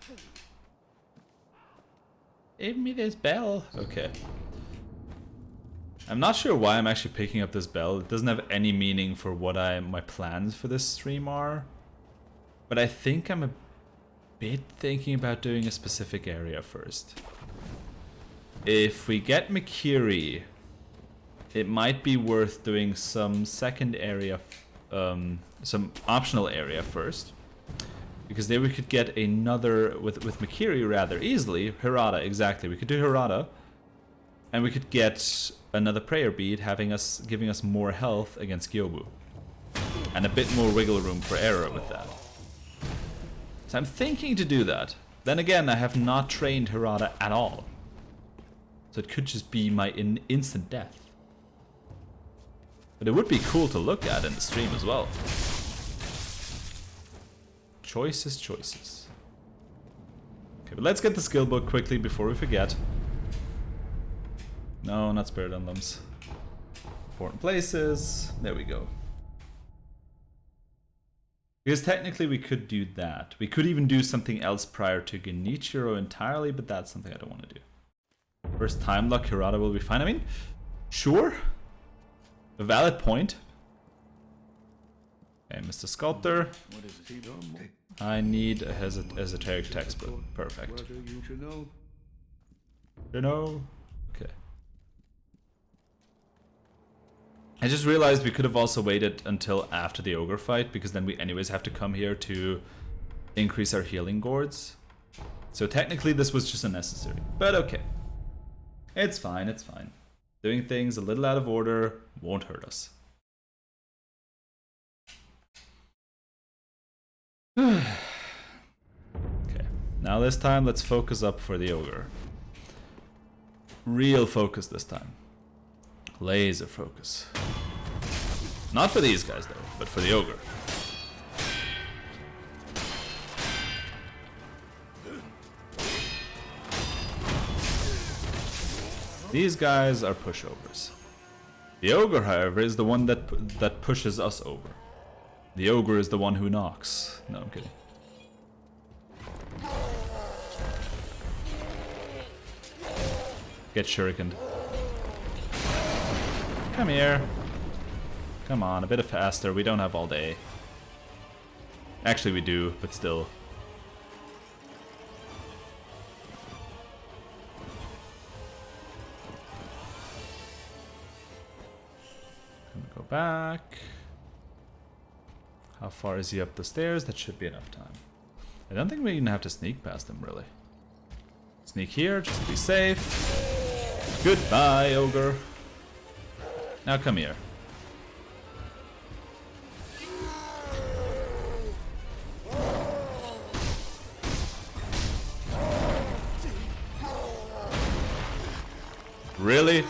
Speaker 1: Give me this bell. Okay. I'm not sure why I'm actually picking up this bell. It doesn't have any meaning for what my plans for this stream are. But I think I'm a bit thinking about doing a specific area first. If we get Mikiri, it might be worth doing some second area, some optional area first. Because there we could get another, with Mikiri rather easily, Hirata, exactly. We could do Hirata, and we could get another prayer bead giving us more health against Gyobu. And a bit more wiggle room for error with that. So I'm thinking to do that. Then again, I have not trained Hirata at all. So it could just be my instant death. But it would be cool to look at in the stream as well. Choices, choices. Okay, but let's get the skill book quickly before we forget. No, not Spirit Emblems. Important places. There we go. Because technically we could do that. We could even do something else prior to Genichiro entirely, but that's something I don't want to do. First time luck, Hirata will be fine. I mean, sure. A valid point. Okay, Mr. Sculptor.
Speaker 6: What is it?
Speaker 1: I need a esoteric textbook. Perfect. You know? Okay. I just realized we could have also waited until after the ogre fight, because then we anyways have to come here to increase our healing gourds. So technically this was just unnecessary, but okay. It's fine, it's fine. Doing things a little out of order won't hurt us. Okay, now this time let's focus up for the ogre. Real focus this time. Laser focus. Not for these guys though, but for the ogre. These guys are pushovers. The ogre, however, is the one that pushes us over. The ogre is the one who knocks. No, I'm kidding. Get shurikened. Come here. Come on, a bit faster. We don't have all day. Actually, we do, but still. Go back. How far is he up the stairs? That should be enough time. I don't think we even have to sneak past him, really. Sneak here, just to be safe. Goodbye, ogre. Now come here. Really?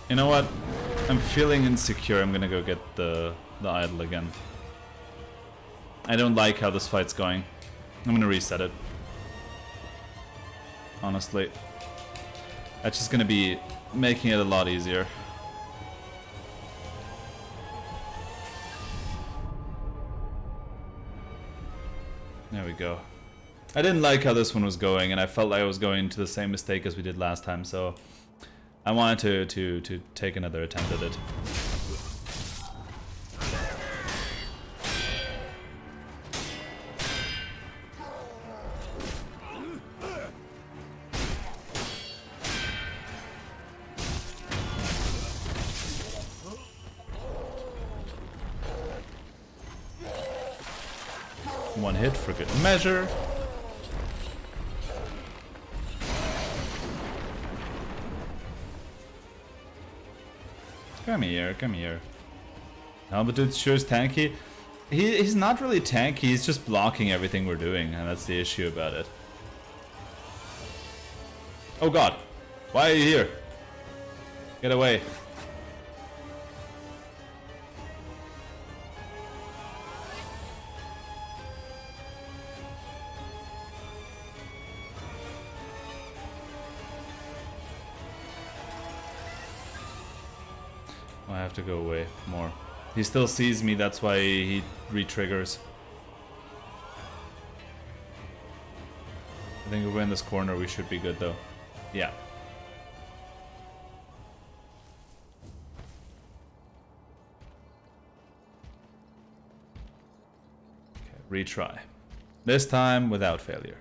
Speaker 1: You know what? I'm feeling insecure. I'm gonna go get the idol again. I don't like how this fight's going. I'm gonna reset it. Honestly. That's just gonna be making it a lot easier. There we go. I didn't like how this one was going, and I felt like I was going into the same mistake as we did last time, so I wanted to take another attempt at it. One hit for good measure. Come here, come here. No, but dude sure is tanky. He's not really tanky, he's just blocking everything we're doing, and that's the issue about it. Oh god, why are you here? Get away. I have to go away more. He still sees me, that's why he re-triggers. I think if we're in this corner, we should be good though. Yeah. Okay, retry. This time without failure.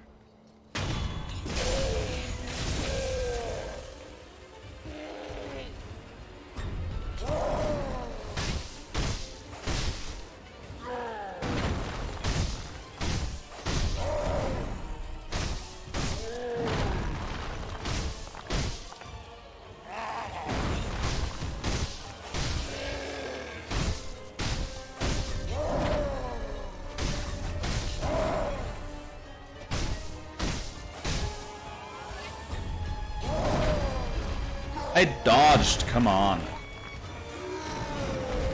Speaker 1: I dodged, come on.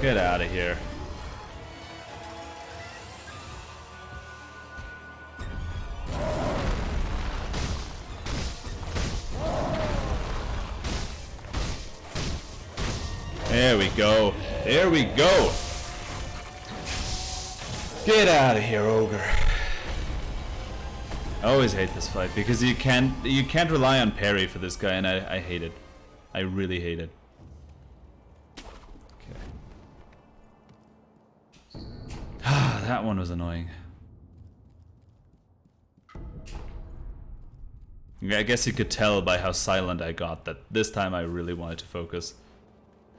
Speaker 1: Get out of here. There we go. There we go. Get out of here, ogre. I always hate this fight because you can't rely on parry for this guy, and I hate it. I really hate it. Okay. That one was annoying. I guess you could tell by how silent I got that this time I really wanted to focus.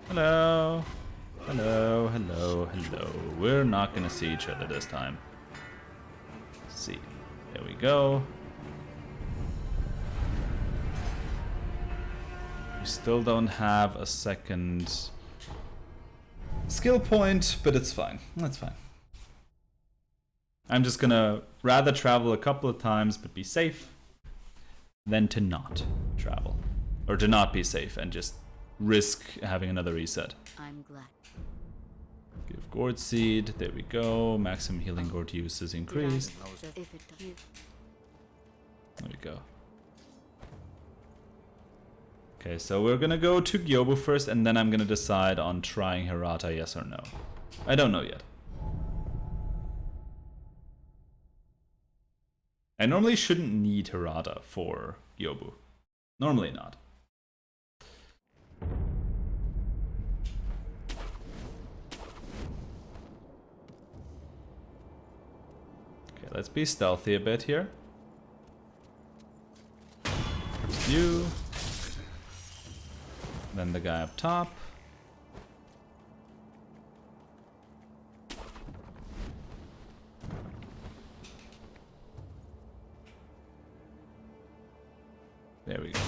Speaker 1: Hello. Hello, hello, hello. We're not gonna see each other this time. Let's see. There we go. We still don't have a second skill point, but it's fine. That's fine. I'm just gonna rather travel a couple of times but be safe than to not travel. Or to not be safe and just risk having another reset.
Speaker 7: I'm glad.
Speaker 1: Give Gourd Seed, there we go. Maximum healing gourd use is increased.
Speaker 7: If it does.
Speaker 1: There we go. Okay, so we're gonna go to Gyobu first, and then I'm gonna decide on trying Hirata, yes or no. I don't know yet. I normally shouldn't need Hirata for Gyobu. Normally not. Okay, let's be stealthy a bit here. First you. Then the guy up top. There we go.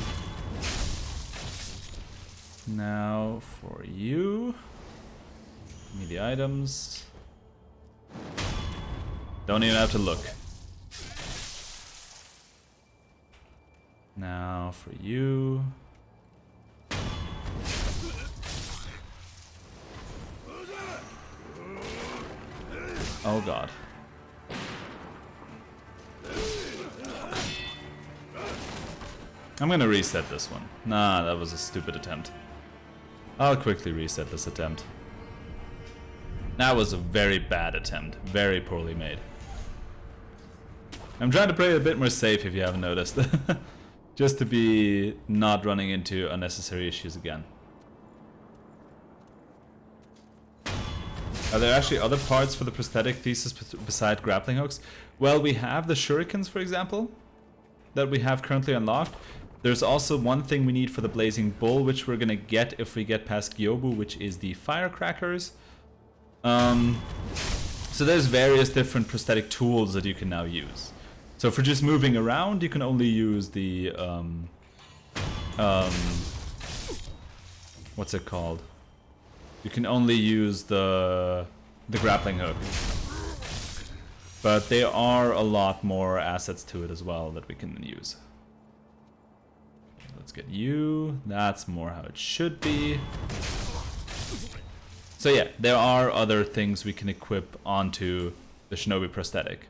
Speaker 1: Now for you. Give me the items. Don't even have to look. Now for you. Oh god. I'm gonna reset this one. Nah, that was a stupid attempt. I'll quickly reset this attempt. That was a very bad attempt. Very poorly made. I'm trying to play it a bit more safe if you haven't noticed. Just to be not running into unnecessary issues again. Are there actually other parts for the prosthetic thesis beside grappling hooks? Well, we have the shurikens, for example, that we have currently unlocked. There's also one thing we need for the Blazing Bull, which we're gonna get if we get past Gyobu, which is the firecrackers. So there's various different prosthetic tools that you can now use. So for just moving around, you can only use the what's it called? You can only use the grappling hook. But there are a lot more assets to it as well that we can use. Let's get you. That's more how it should be. So yeah, there are other things we can equip onto the Shinobi prosthetic.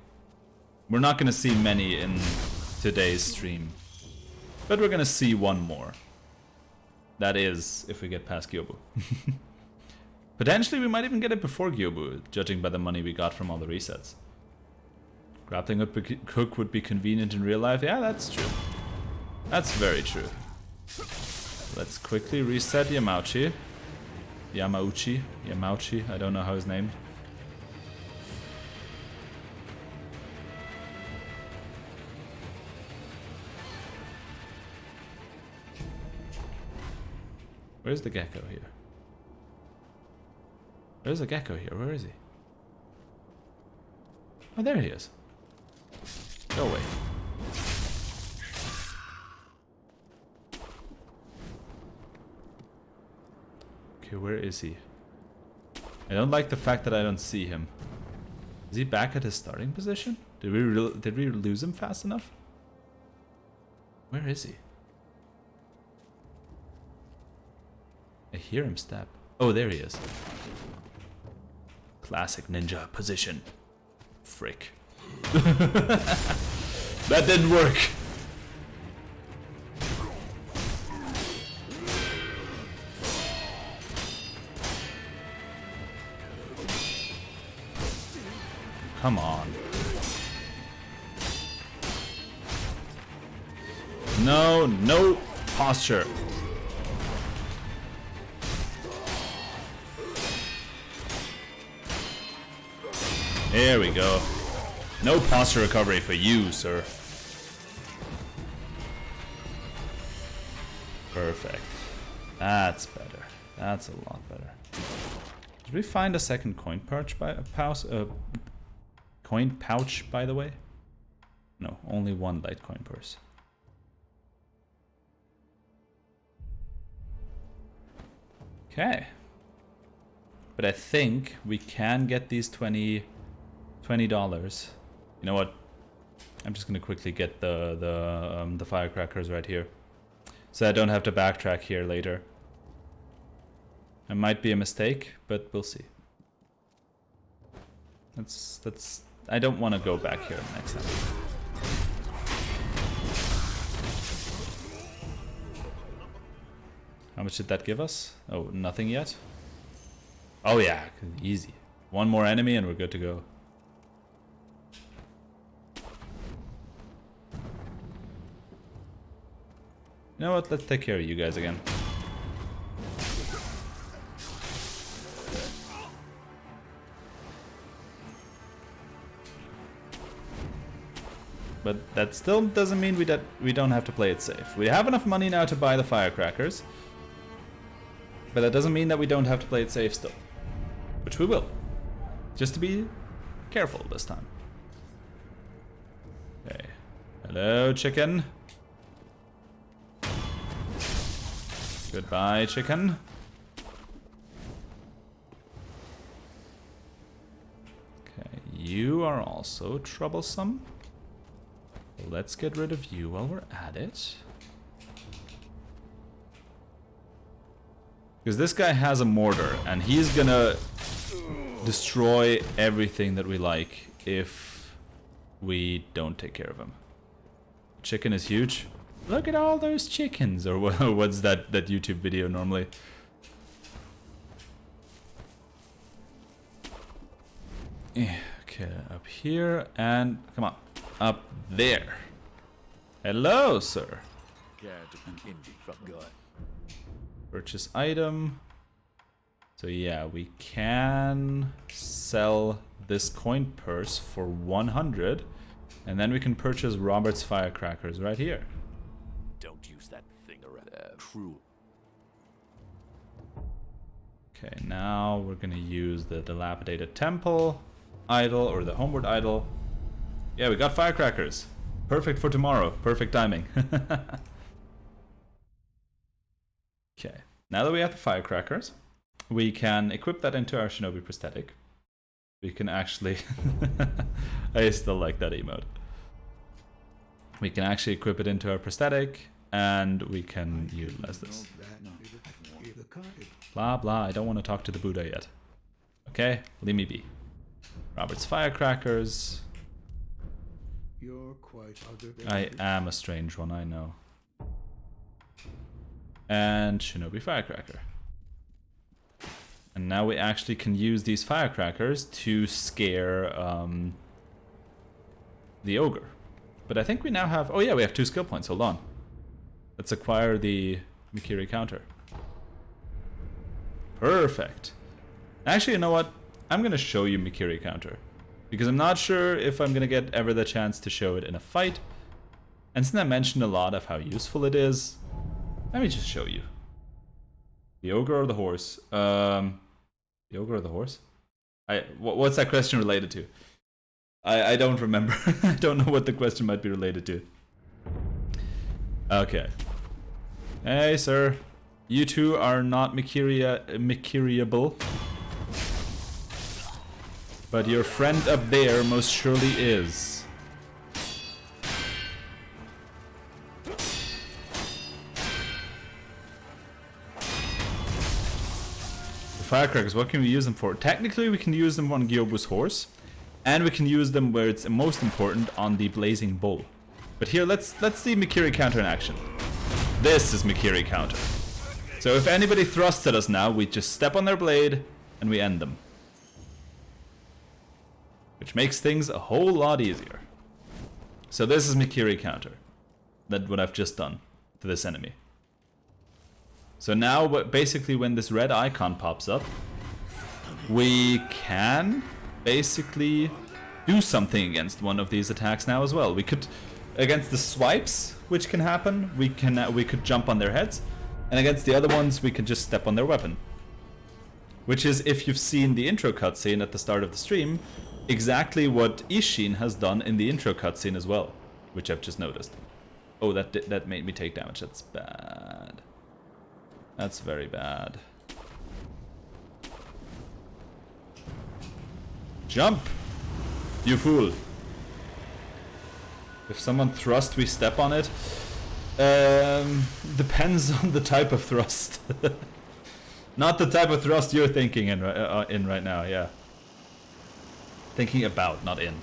Speaker 1: We're not going to see many in today's stream, but we're going to see one more. That is, if we get past Gyobu. Potentially we might even get it before Gyobu, judging by the money we got from all the resets. Grappling hook would be convenient in real life. Yeah, that's true. That's very true. Let's quickly reset Yamauchi. Yamauchi, I don't know how he's named. Where's the gecko here? There's a gecko here. Where is he? Oh, there he is. Go away. Okay, where is he? I don't like the fact that I don't see him. Is he back at his starting position? Did we lose him fast enough? Where is he? I hear him step. Oh, there he is. Classic ninja position. Frick. That didn't work. Come on. No posture. There we go. No posture recovery for you, sir. Perfect. That's better. That's a lot better. Did we find a second coin pouch by coin pouch, by the way? No, only one Litecoin purse. Okay. But I think we can get these $20. You know what? I'm just gonna quickly get the firecrackers right here, so I don't have to backtrack here later. It might be a mistake, but we'll see. That's. I don't want to go back here next time. How much did that give us? Oh, nothing yet. Oh yeah, easy. One more enemy and we're good to go. You know what? Let's take care of you guys again. But that still doesn't mean we don't have to play it safe. We have enough money now to buy the firecrackers. But that doesn't mean that we don't have to play it safe still. Which we will. Just to be careful this time. Okay. Hello, chicken. Goodbye, chicken. Okay, you are also troublesome. Let's get rid of you while we're at it. Because this guy has a mortar, and he's gonna destroy everything that we like if we don't take care of him. Chicken is huge. Look at all those chickens, or what's that YouTube video normally? Okay, up here, and come on, up there. Hello, sir. Purchase item. So yeah, we can sell this coin purse for 100, and then we can purchase Robert's firecrackers right here.
Speaker 6: Don't use that thing around. True.
Speaker 1: Okay, now we're gonna use the dilapidated temple idol, or the homeward idol. Yeah, we got firecrackers. Perfect for tomorrow. Perfect timing. Okay, now that we have the firecrackers, we can equip that into our shinobi prosthetic. We can actually... I still like that emote. We can actually equip it into our prosthetic, and we can utilize this. Blah blah, I don't want to talk to the Buddha yet. Okay, leave me be. Robert's firecrackers. I am a strange one, I know. And shinobi firecracker. And now we actually can use these firecrackers to scare the ogre. But I think we now have... Oh yeah, we have 2 skill points, hold on. Let's acquire the Mikiri counter. Perfect. Actually, you know what? I'm gonna show you Mikiri counter. Because I'm not sure if I'm gonna get ever the chance to show it in a fight. And since I mentioned a lot of how useful it is, let me just show you. The ogre or the horse? The ogre or the horse? What's that question related to? I don't remember. I don't know what the question might be related to. Okay. Hey, sir. You two are not Mikiriable. But your friend up there most surely is. Firecrackers, what can we use them for? Technically we can use them on Gyobu's horse, and we can use them where it's most important, on the blazing bull. But here, let's see Mikiri counter in action. This is Mikiri counter. So if anybody thrusts at us now, we just step on their blade and we end them. Which makes things a whole lot easier. So this is Mikiri counter. That's what I've just done to this enemy. So now, basically, when this red icon pops up, we can basically do something against one of these attacks now as well. We could, against the swipes, which can happen, we could jump on their heads, and against the other ones, we can just step on their weapon. Which is, if you've seen the intro cutscene at the start of the stream, exactly what Ishin has done in the intro cutscene as well, which I've just noticed. Oh, that made me take damage. That's bad. That's very bad. Jump! You fool! If someone thrusts, we step on it. Depends on the type of thrust. Not the type of thrust you're thinking in right now, yeah. Thinking about, not in.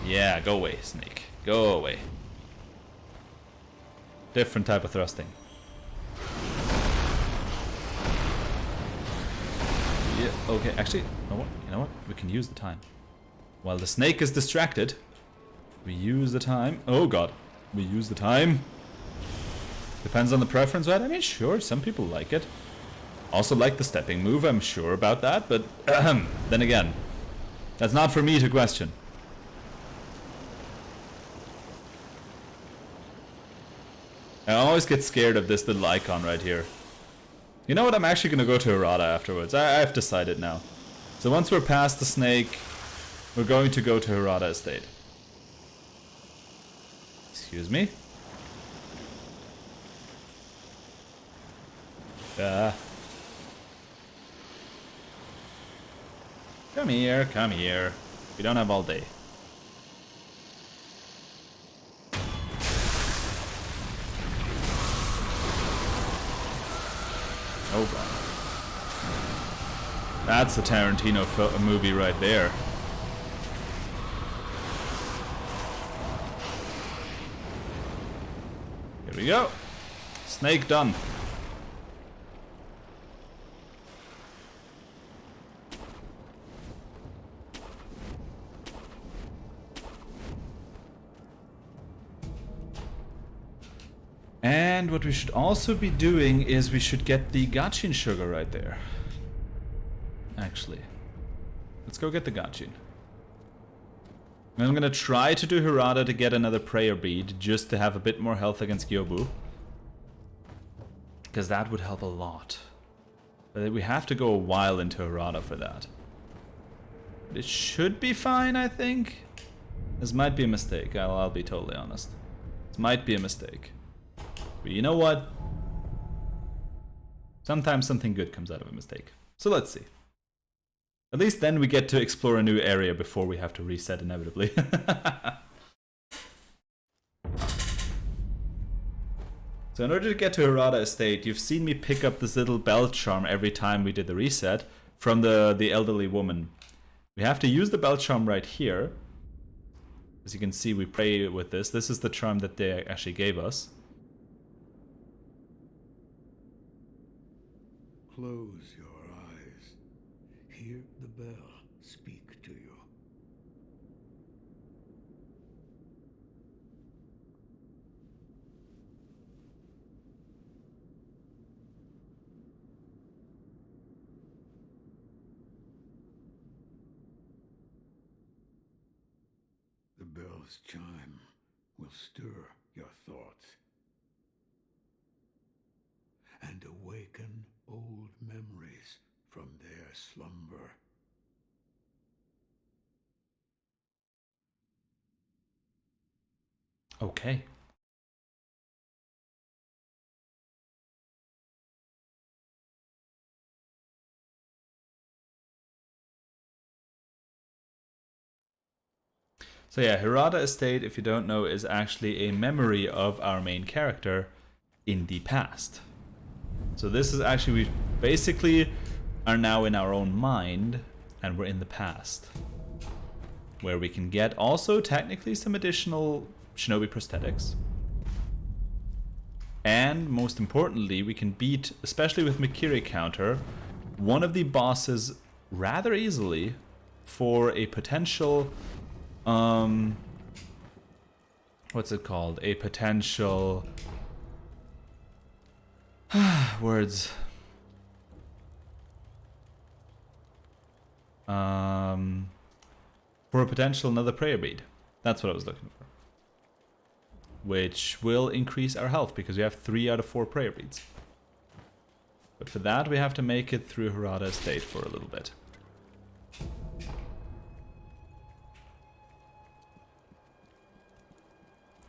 Speaker 1: Yeah, go away, snake. Go away. Different type of thrusting. Yeah, okay, actually, you know what? We can use the time. While the snake is distracted, we use the time. Oh god, we use the time. Depends on the preference, right? I mean, sure, some people like it. Also like the stepping move, I'm sure about that, but then again, that's not for me to question. I always get scared of this little icon right here. You know what, I'm actually gonna go to Harada afterwards. I've decided now. So once we're past the snake, we're going to go to Harada Estate. Excuse me? Come here, come here. We don't have all day. Oh god. That's the Tarantino movie right there. Here we go. Snake done. And what we should also be doing is we should get the Gachin sugar right there. Actually. Let's go get the Gachin. I'm gonna try to do Hirata to get another prayer bead just to have a bit more health against Gyobu. Because that would help a lot. But we have to go a while into Hirata for that. But it should be fine, I think. This might be a mistake, I'll be totally honest. This might be a mistake. But you know what? Sometimes something good comes out of a mistake. So let's see. At least then we get to explore a new area before we have to reset inevitably. So in order to get to Hirata Estate, you've seen me pick up this little bell charm every time we did the reset from the elderly woman. We have to use the bell charm right here. As you can see, we pray with this. This is the charm that they actually gave us.
Speaker 3: Close your eyes. Hear the bell speak to you. The bell's chime will stir your thoughts and awaken old memories from their slumber.
Speaker 1: Okay. So yeah, Hirata Estate, if you don't know, is actually a memory of our main character in the past. So this is actually, we basically are now in our own mind and we're in the past. Where we can get also technically some additional shinobi prosthetics. And most importantly, we can beat, especially with Mikiri counter, one of the bosses rather easily for a potential what's it called? A potential words. For a potential another prayer bead. That's what I was looking for. Which will increase our health because we have 3 out of 4 prayer beads. But for that we have to make it through Hirata Estate for a little bit.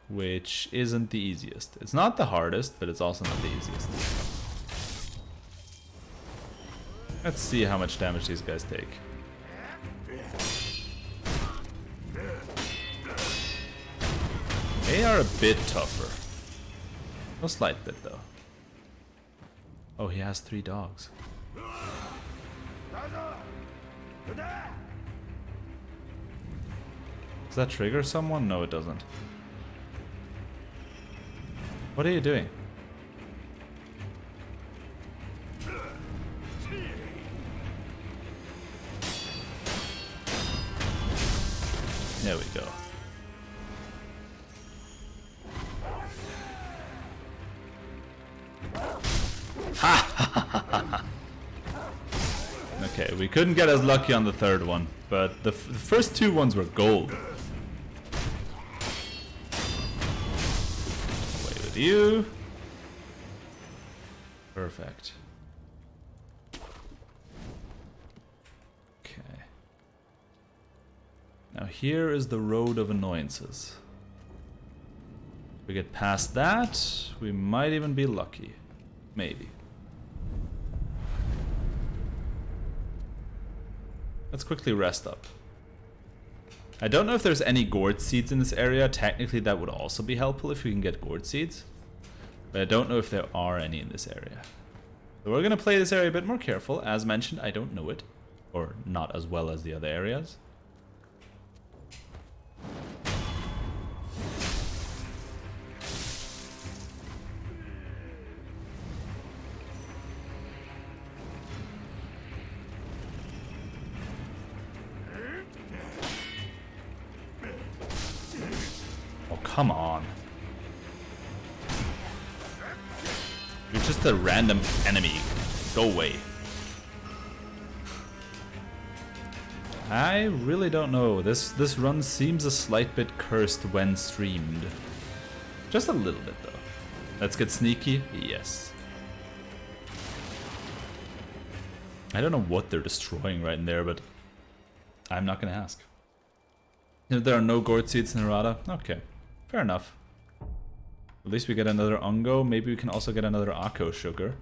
Speaker 1: Which isn't the easiest. It's not the hardest, but it's also not the easiest. Let's see how much damage these guys take. They are a bit tougher. A slight bit though. Oh, he has 3 dogs. Does that trigger someone? No, it doesn't. What are you doing? There we go. Okay, we couldn't get as lucky on the third one, but the first 2 ones were gold. Away with you. Perfect. Okay. Now here is the road of annoyances. If we get past that, we might even be lucky. Maybe. Let's quickly rest up. I don't know if there's any gourd seeds in this area. Technically that would also be helpful if we can get gourd seeds. But I don't know if there are any in this area. So we're gonna play this area a bit more careful. As mentioned, I don't know it. Or not as well as the other areas. Oh, come on. You're just a random enemy. Go away. I really don't know. This run seems a slight bit cursed when streamed. Just a little bit though. Let's get sneaky. Yes. I don't know what they're destroying right in there, but I'm not gonna ask. If there are no gourd seeds in Harada, okay, fair enough. At least we get another Ungo. Maybe we can also get another Akko sugar.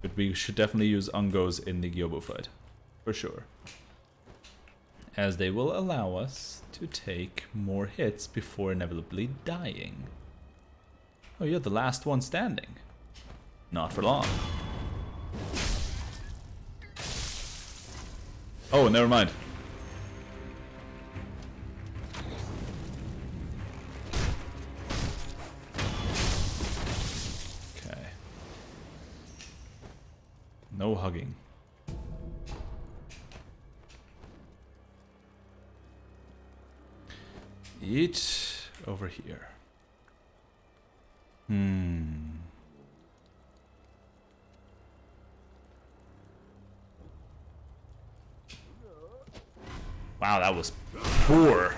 Speaker 1: But we should definitely use Ungos in the Gyobu fight, for sure. As they will allow us to take more hits before inevitably dying. Oh, you're the last one standing. Not for long. Oh, never mind. Okay. No hugging. Eat over here. Wow, that was poor.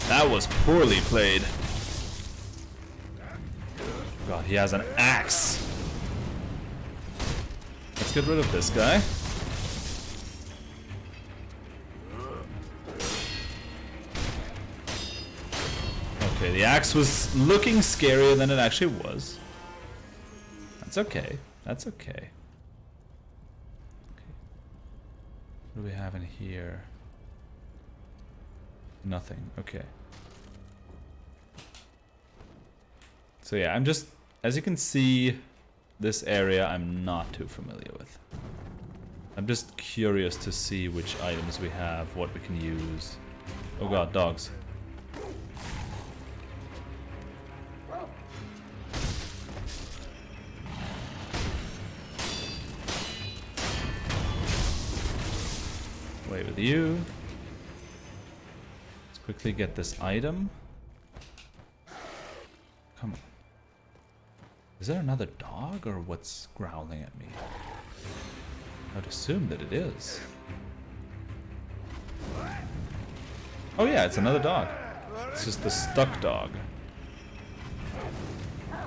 Speaker 1: That was poorly played. God, he has an axe. Let's get rid of this guy. Okay, the axe was looking scarier than it actually was. That's okay. That's okay. Okay. What do we have in here? Nothing. Okay. So yeah, I'm just, as you can see, this area I'm not too familiar with. I'm just curious to see which items we have, what we can use. Oh god, dogs. Away with you. Let's quickly get this item. Come on. Is there another dog or what's growling at me? I'd assume that it is. Oh yeah, it's another dog. It's just the stuck dog. There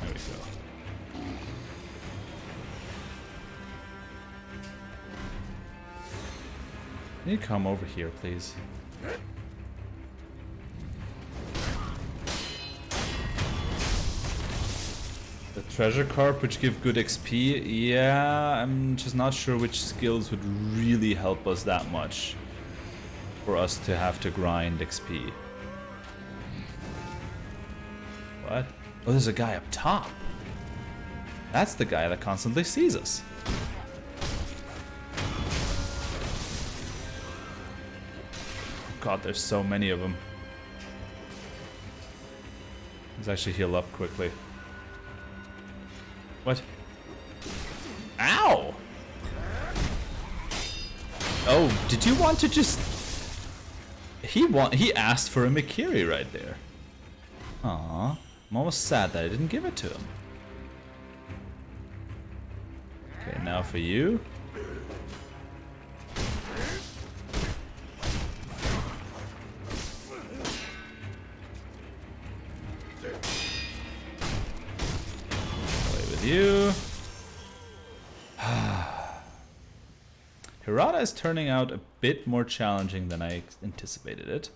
Speaker 1: we go. Can you come over here, please? The treasure carp, which give good XP. Yeah, I'm just not sure which skills would really help us that much for us to have to grind XP. What? Oh, there's a guy up top. That's the guy that constantly sees us. God, there's so many of them. Let's actually heal up quickly. What? Ow! Oh, did you want to just... He asked for a Mikiri right there. Aww. I'm almost sad that I didn't give it to him. Okay, now for you. You. Harada is turning out a bit more challenging than I anticipated it.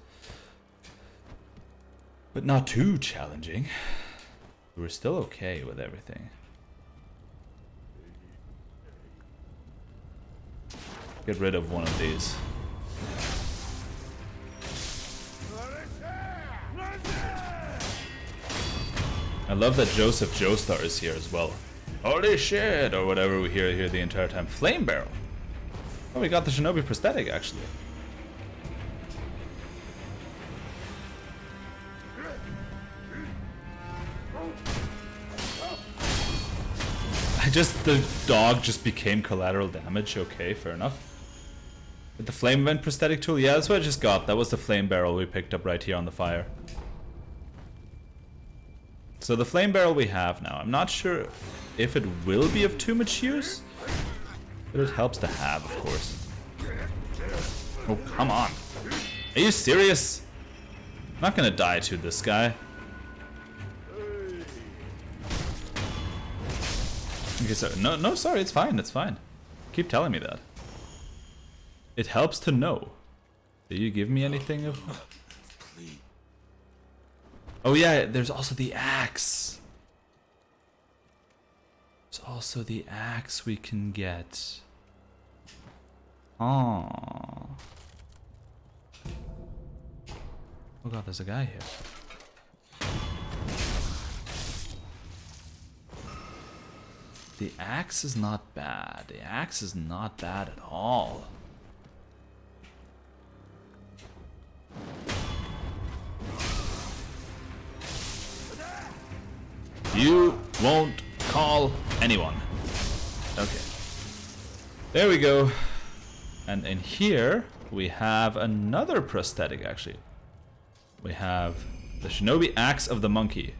Speaker 1: But not too challenging. We're still okay with everything. get rid of one of these. I love that Joseph Joestar is here as well. Holy shit, or whatever we hear here the entire time. Flame barrel. Oh, we got the Shinobi prosthetic actually. The dog just became collateral damage. Okay, fair enough. With the flame vent prosthetic tool, yeah, that's what I just got. That was the flame barrel we picked up right here on the fire. So the flame barrel we have now, I'm not sure if it will be of too much use, but it helps to have, of course. Oh, come on. Are you serious? I'm not gonna die to this guy. Okay, so no, sorry, it's fine, it's fine. Keep telling me that. It helps to know. Do you give me anything of? Oh yeah, there's also the axe. There's also the axe we can get. Oh. Oh god, there's a guy here. The axe is not bad. The axe is not bad at all. You won't call anyone. Okay. There we go. And in here, we have another prosthetic, actually. We have the Shinobi Axe of the Monkey.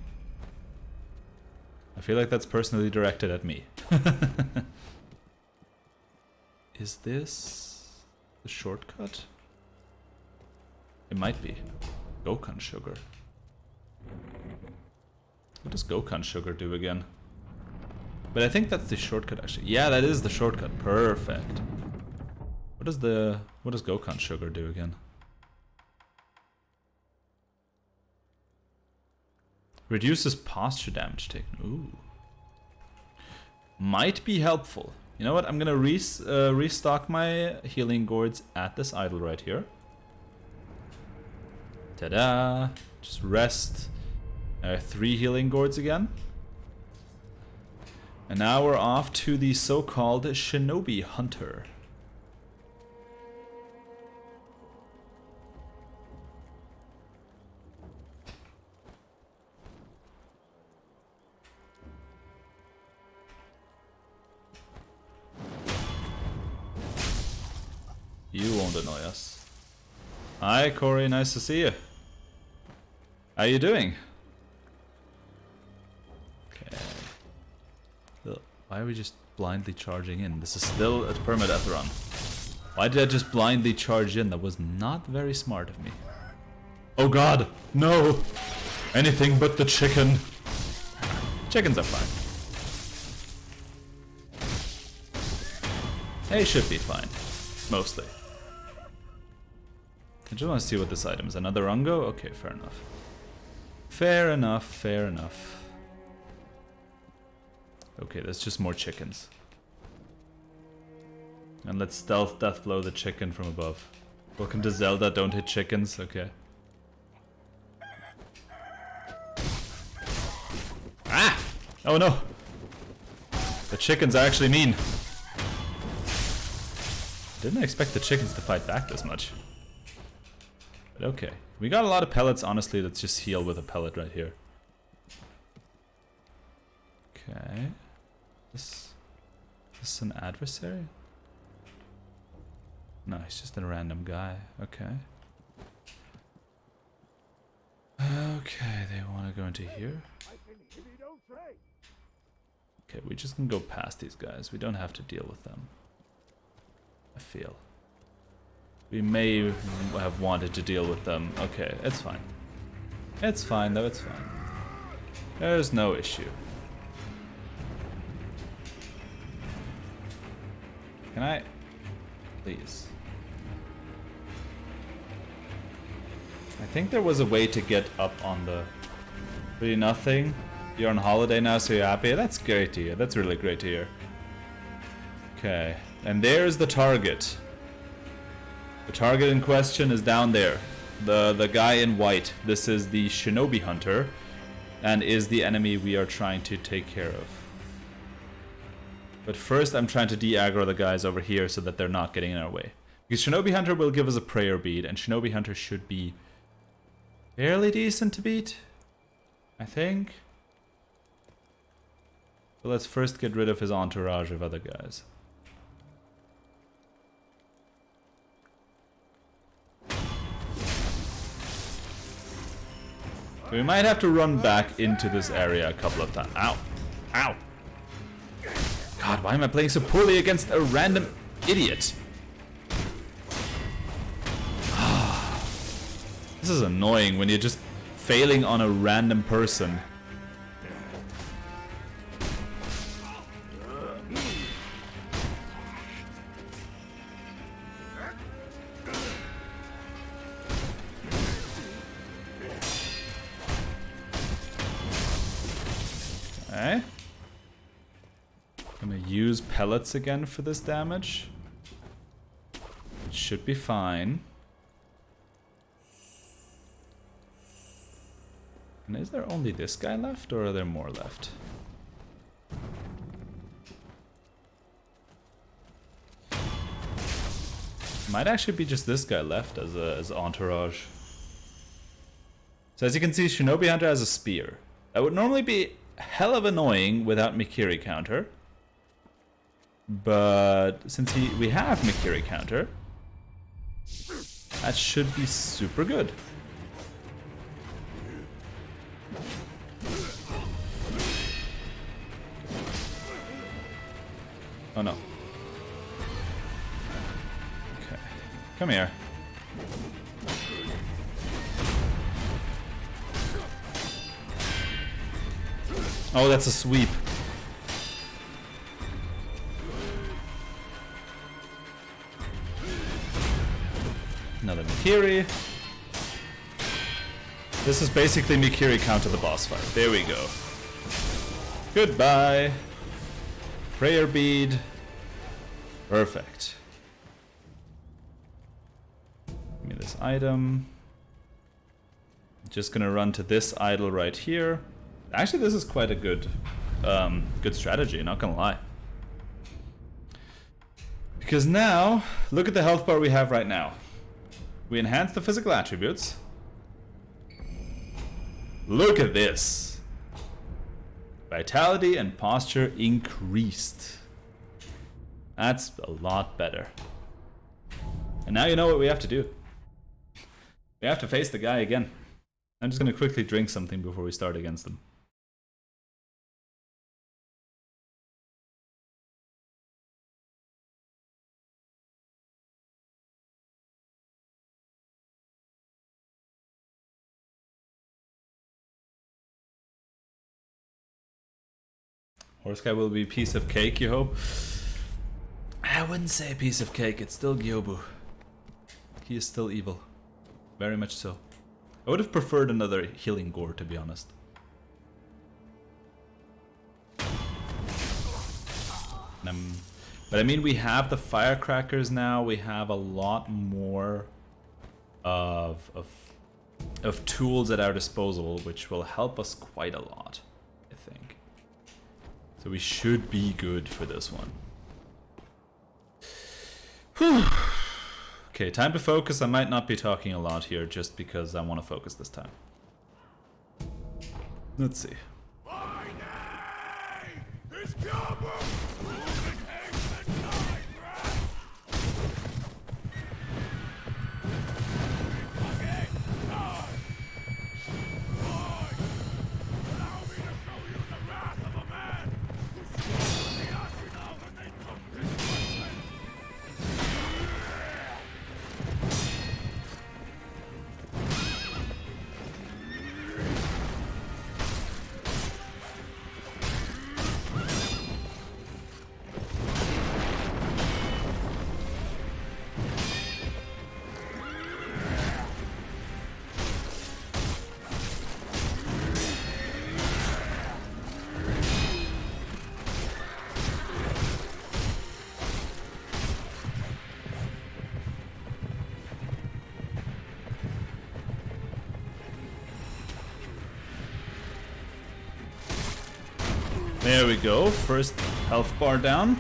Speaker 1: I feel like that's personally directed at me. Is this the shortcut? It might be. Gokan sugar. What does Gokan sugar do again? But I think that's the shortcut actually. Yeah, that is the shortcut. Perfect. What does Gokan sugar do again? Reduces posture damage taken. Ooh. Might be helpful. You know what? I'm gonna restock my healing gourds at this idol right here. Ta-da! Just rest. 3 healing gourds again. And now we're off to the so-called Shinobi Hunter. You won't annoy us. Hi Corey, nice to see you. How you doing? Okay. Why are we just blindly charging in? This is still a Permadeath run. Why did I just blindly charge in? That was not very smart of me. Oh god, no! Anything but the chicken. Chickens are fine. They should be fine. Mostly. I just want to see what this item is. Another Ungo? Okay, fair enough. Fair enough, fair enough. Okay, that's just more chickens. And let's stealth death blow the chicken from above. Welcome to Zelda, don't hit chickens, okay. Ah! Oh no! The chickens are actually mean. Didn't expect the chickens to fight back this much. But okay. We got a lot of pellets, honestly, let's just heal with a pellet right here. Okay. Is this an adversary? No, he's just a random guy. Okay. Okay, they want to go into here. Okay, we just can go past these guys. We don't have to deal with them. I feel. We may have wanted to deal with them. Okay, it's fine. It's fine though, it's fine. There's no issue. Can I? Please. I think there was a way to get up on the... Really nothing? You're on holiday now, so you're happy? That's great to hear. That's really great to hear. Okay. And there's the target. The target in question is down there. The guy in white. This is the Shinobi Hunter, and is the enemy we are trying to take care of. But first I'm trying to de-aggro the guys over here so that they're not getting in our way. Because Shinobi Hunter will give us a prayer bead, and Shinobi Hunter should be fairly decent to beat, I think. So let's first get rid of his entourage of other guys. So we might have to run back into this area a couple of times. Ow! Ow! God, why am I playing so poorly against a random idiot? This is annoying when you're just failing on a random person. Okay. I'm gonna use pellets again for this damage. It should be fine. And is there only this guy left, or are there more left? Might actually be just this guy left as entourage. So as you can see, Shinobi Hunter has a spear. That would normally be hell of annoying without Mikiri counter. But since we have Mikiri counter, that should be super good. Oh no. Okay. Come here. Oh, that's a sweep. Another Mikiri. This is basically Mikiri counter the boss fight. There we go. Goodbye. Prayer bead. Perfect. Give me this item. Just gonna run to this idol right here. Actually, this is quite a good strategy, not gonna lie. Because now, look at the health bar we have right now. We enhance the physical attributes. Look at this. Vitality and posture increased. That's a lot better. And now you know what we have to do. We have to face the guy again. I'm just gonna quickly drink something before we start against them. Horse guy will be a piece of cake, you hope? I wouldn't say a piece of cake, it's still Gyobu. He is still evil. Very much so. I would have preferred another healing gore, to be honest. But I mean, we have the firecrackers now, we have a lot more of tools at our disposal, which will help us quite a lot, I think. So we should be good for this one. Whew. Okay, time to focus. I might not be talking a lot here just because I want to focus this time. Let's see.
Speaker 6: My name is Gyobu!
Speaker 1: There we go. First health bar down.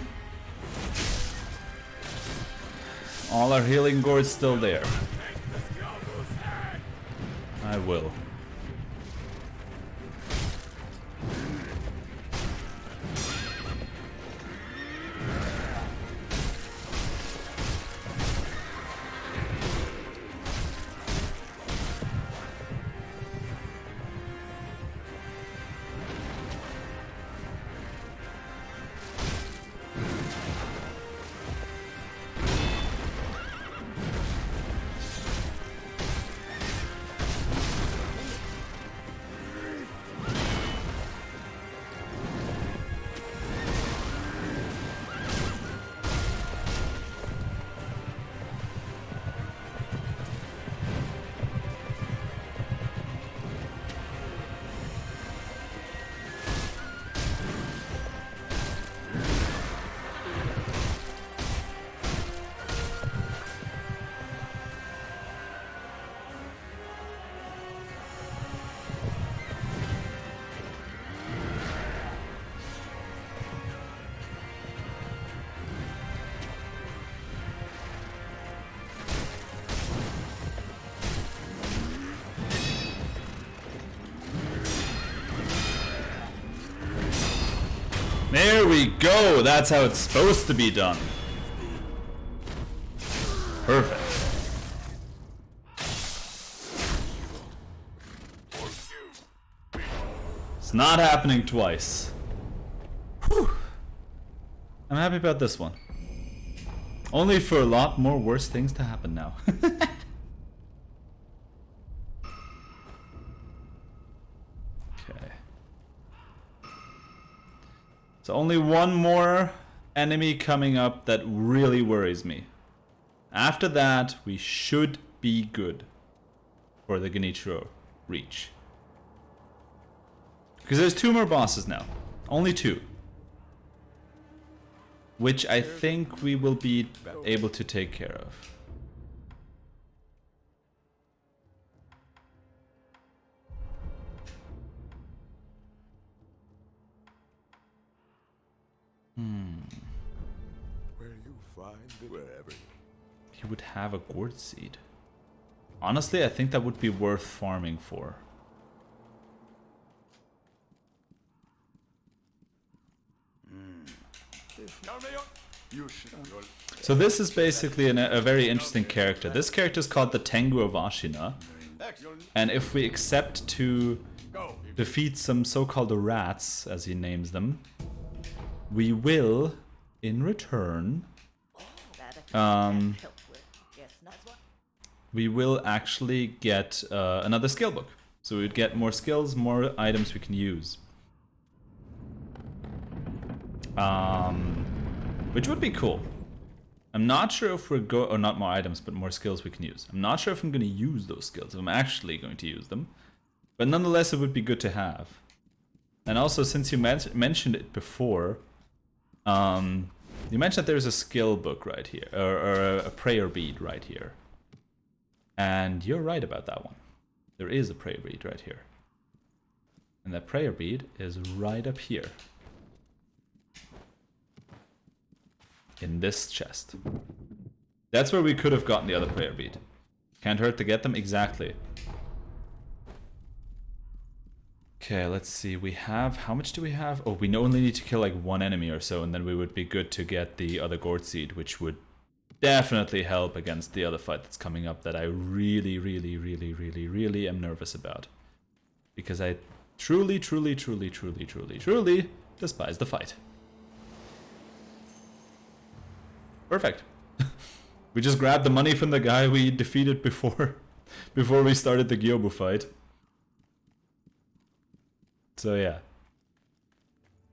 Speaker 1: All our healing gourds still there. I will. There we go! That's how it's supposed to be done. Perfect. It's not happening twice. Whew. I'm happy about this one. Only for a lot more worse things to happen now. So only one more enemy coming up that really worries me. After that, we should be good for the Genichiro reach. Because there's 2 more bosses now. Only 2. Which I think we will be able to take care of.
Speaker 6: Where you find it, wherever.
Speaker 1: He would have a gourd seed. Honestly, I think that would be worth farming for. So this is basically a very interesting character. This character is called the Tengu of Ashina. And if we accept to defeat some so-called rats, as he names them, we will, in return, we will actually get another skill book. So we'd get more skills, more items we can use. Which would be cool. I'm not sure if we're or not more items, but more skills we can use. I'm not sure if I'm going to use those skills, if I'm actually going to use them. But nonetheless, it would be good to have. And also, since you mentioned it before, you mentioned that there's a skill book right here, or a prayer bead right here. And you're right about that one. There is a prayer bead right here. And that prayer bead is right up here. In this chest. That's where we could have gotten the other prayer bead. Can't hurt to get them, exactly. Okay, let's see. We have, how much do we have? Oh, we only need to kill like 1 enemy or so, and then we would be good to get the other gourd seed, which would definitely help against the other fight that's coming up that I really am nervous about. Because I truly despise the fight. Perfect. We just grabbed the money from the guy we defeated before we started the Gyobu fight. So yeah.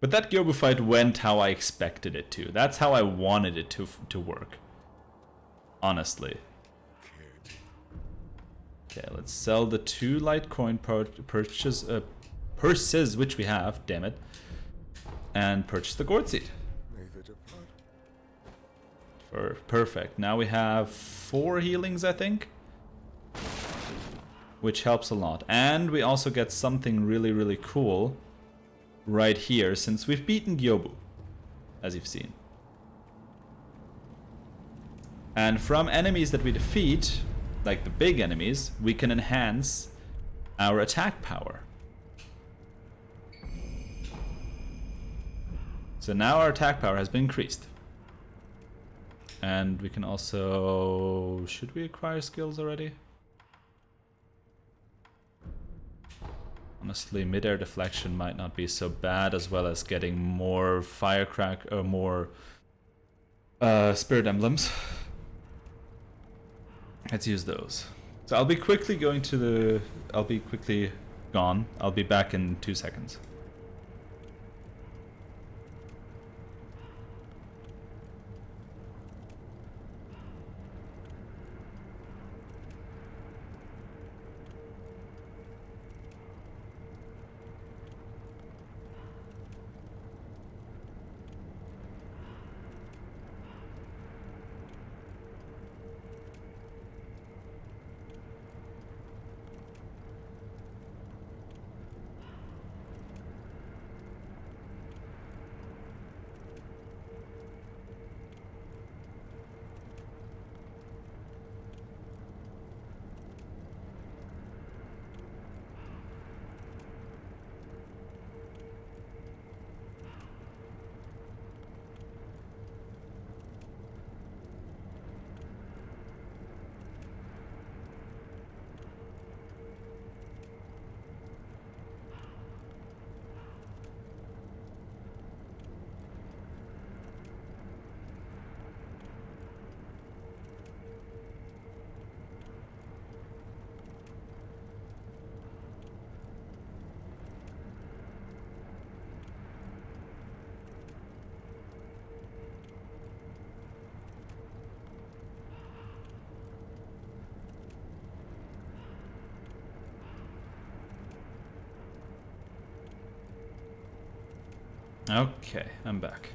Speaker 1: But that Gyobu fight went how I expected it to. That's how I wanted it to work. Honestly. Okay, let's sell the 2 Litecoin purses, which we have, damn it. And purchase the gourd seed. Perfect. Now we have 4 healings, I think. Which helps a lot. And we also get something really cool. right here, since we've beaten Gyobu, as you've seen. And from enemies that we defeat, like the big enemies, we can enhance our attack power. So now our attack power has been increased. And we can also... Should we acquire skills already? Honestly, mid-air deflection might not be so bad, as well as getting more firecrack or more spirit emblems. Let's use those. So I'll be quickly going to the... I'll be quickly gone. I'll be back in 2 seconds. Okay, I'm back.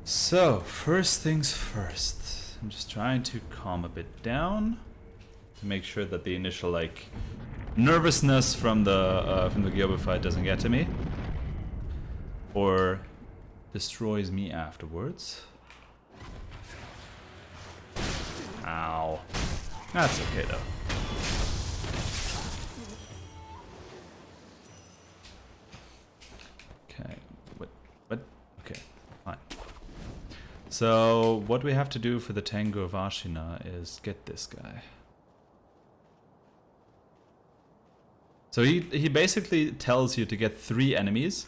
Speaker 1: So, first things first. I'm just trying to calm a bit down to make sure that the initial like nervousness from the Gyobu fight doesn't get to me or destroys me afterwards. Ow. That's okay though. Okay, what? Okay, fine. So, what we have to do for the Tango of Ashina is get this guy. So he basically tells you to get 3 enemies.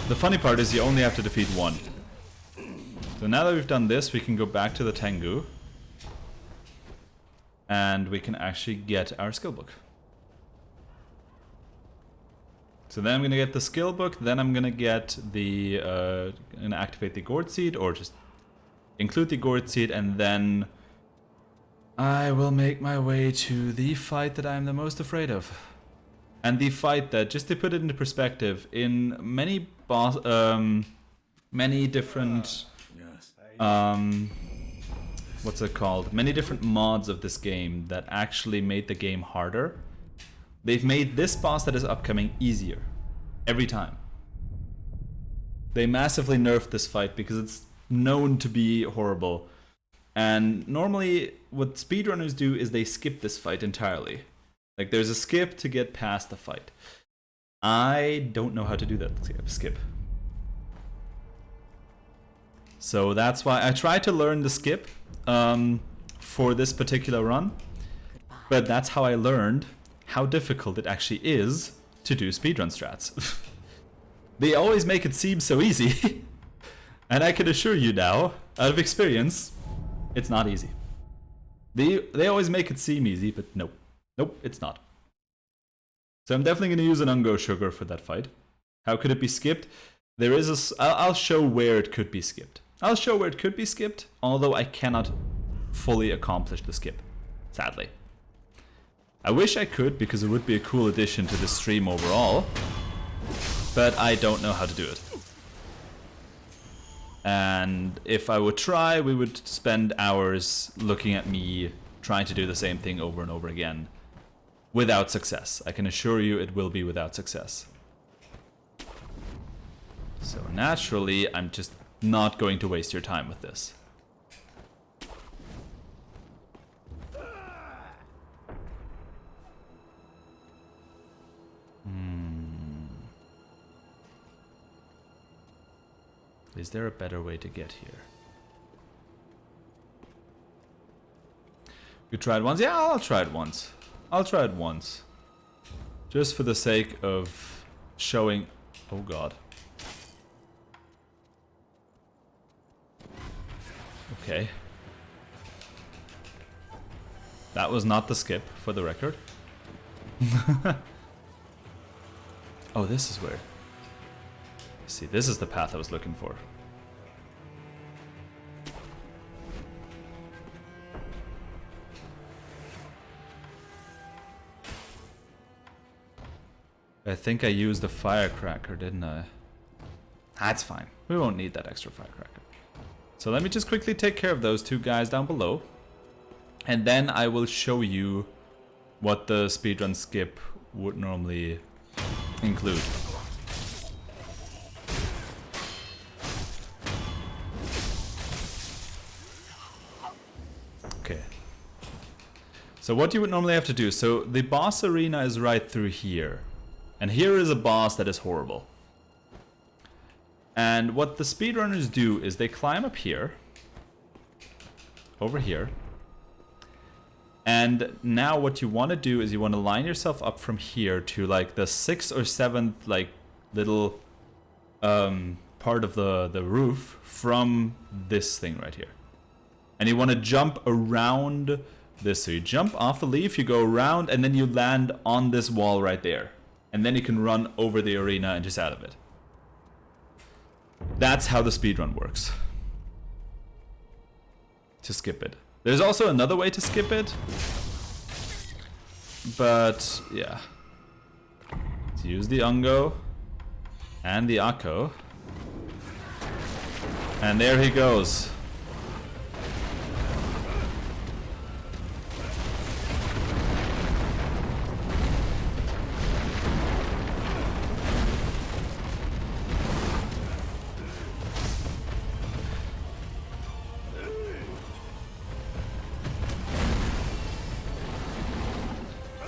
Speaker 1: The funny part is you only have to defeat 1. So now that we've done this, we can go back to the Tengu. And we can actually get our skill book. So then I'm gonna get the skill book, then I'm gonna get the gonna activate the gourd seed, or just include the gourd seed, and then I will make my way to the fight that I'm the most afraid of. And the fight that, just to put it into perspective, in many many different what's it called? Many different mods of this game that actually made the game harder. They've made this boss that is upcoming easier. Every time. They massively nerfed this fight because it's known to be horrible. And normally what speedrunners do is they skip this fight entirely. Like there's a skip to get past the fight. I don't know how to do that skip. So that's why I tried to learn the skip for this particular run. But that's how I learned how difficult it actually is to do speedrun strats. They always make it seem so easy. And I can assure you now, out of experience, it's not easy. They always make it seem easy, but nope. Nope, it's not. So I'm definitely going to use an Ungo Sugar for that fight. How could it be skipped? There is I'll show where it could be skipped. I'll show where it could be skipped, although I cannot fully accomplish the skip, sadly. I wish I could, because it would be a cool addition to the stream overall, but I don't know how to do it. And if I would try, we would spend hours looking at me trying to do the same thing over and over again, without success. I can assure you it will be without success. So naturally, I'm just not going to waste your time with this. Is there a better way to get here? You try it once? Yeah, I'll try it once. I'll try it once. Just for the sake of showing... Oh god. Okay. That was not the skip, for the record. Oh, this is where... See, this is the path I was looking for. I think I used the firecracker, didn't I? That's fine. We won't need that extra firecracker. So let me just quickly take care of those two guys down below. And then I will show you what the speedrun skip would normally include. Okay. So what you would normally have to do, so the boss arena is right through here. And here is a boss that is horrible. And what the speedrunners do is they climb up here. Over here. And now what you want to do is you want to line yourself up from here to like the 6th or 7th like little part of the roof from this thing right here. And you want to jump around this. So you jump off the leaf, you go around, and then you land on this wall right there. And then you can run over the arena and just out of it. That's how the speedrun works. To skip it. There's also another way to skip it. But, yeah. Let's use the Ungo and the Akko. And there he goes.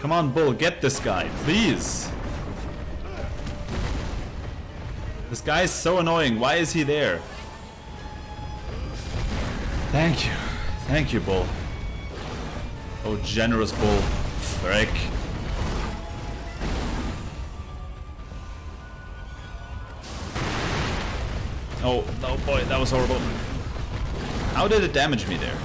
Speaker 1: Come on, Bull, get this guy, please. This guy is so annoying. Why is he there? Thank you. Thank you, Bull. Oh, generous Bull. Frick. Oh, no, boy, that was horrible. How did it damage me there?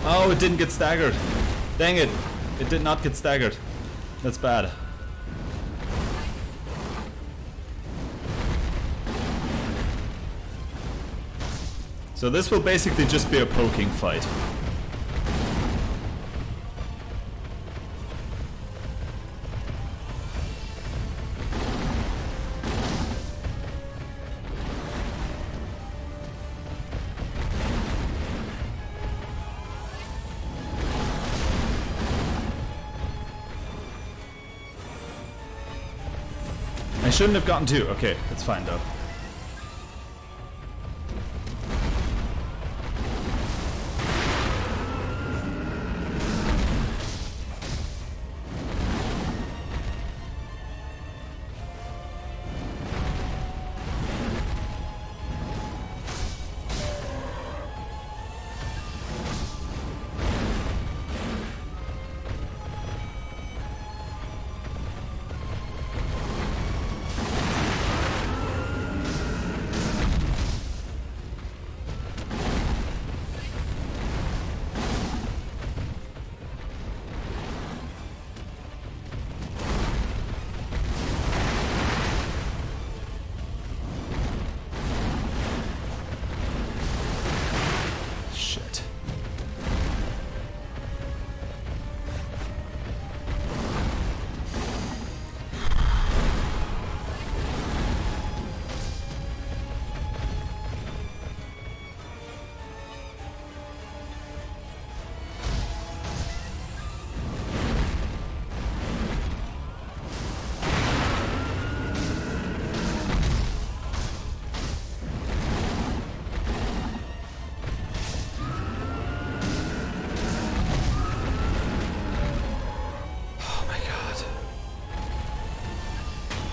Speaker 1: Oh, it didn't get staggered. Dang it. It did not get staggered. That's bad. So this will basically just be a poking fight. I shouldn't have gotten two. Okay, that's fine though.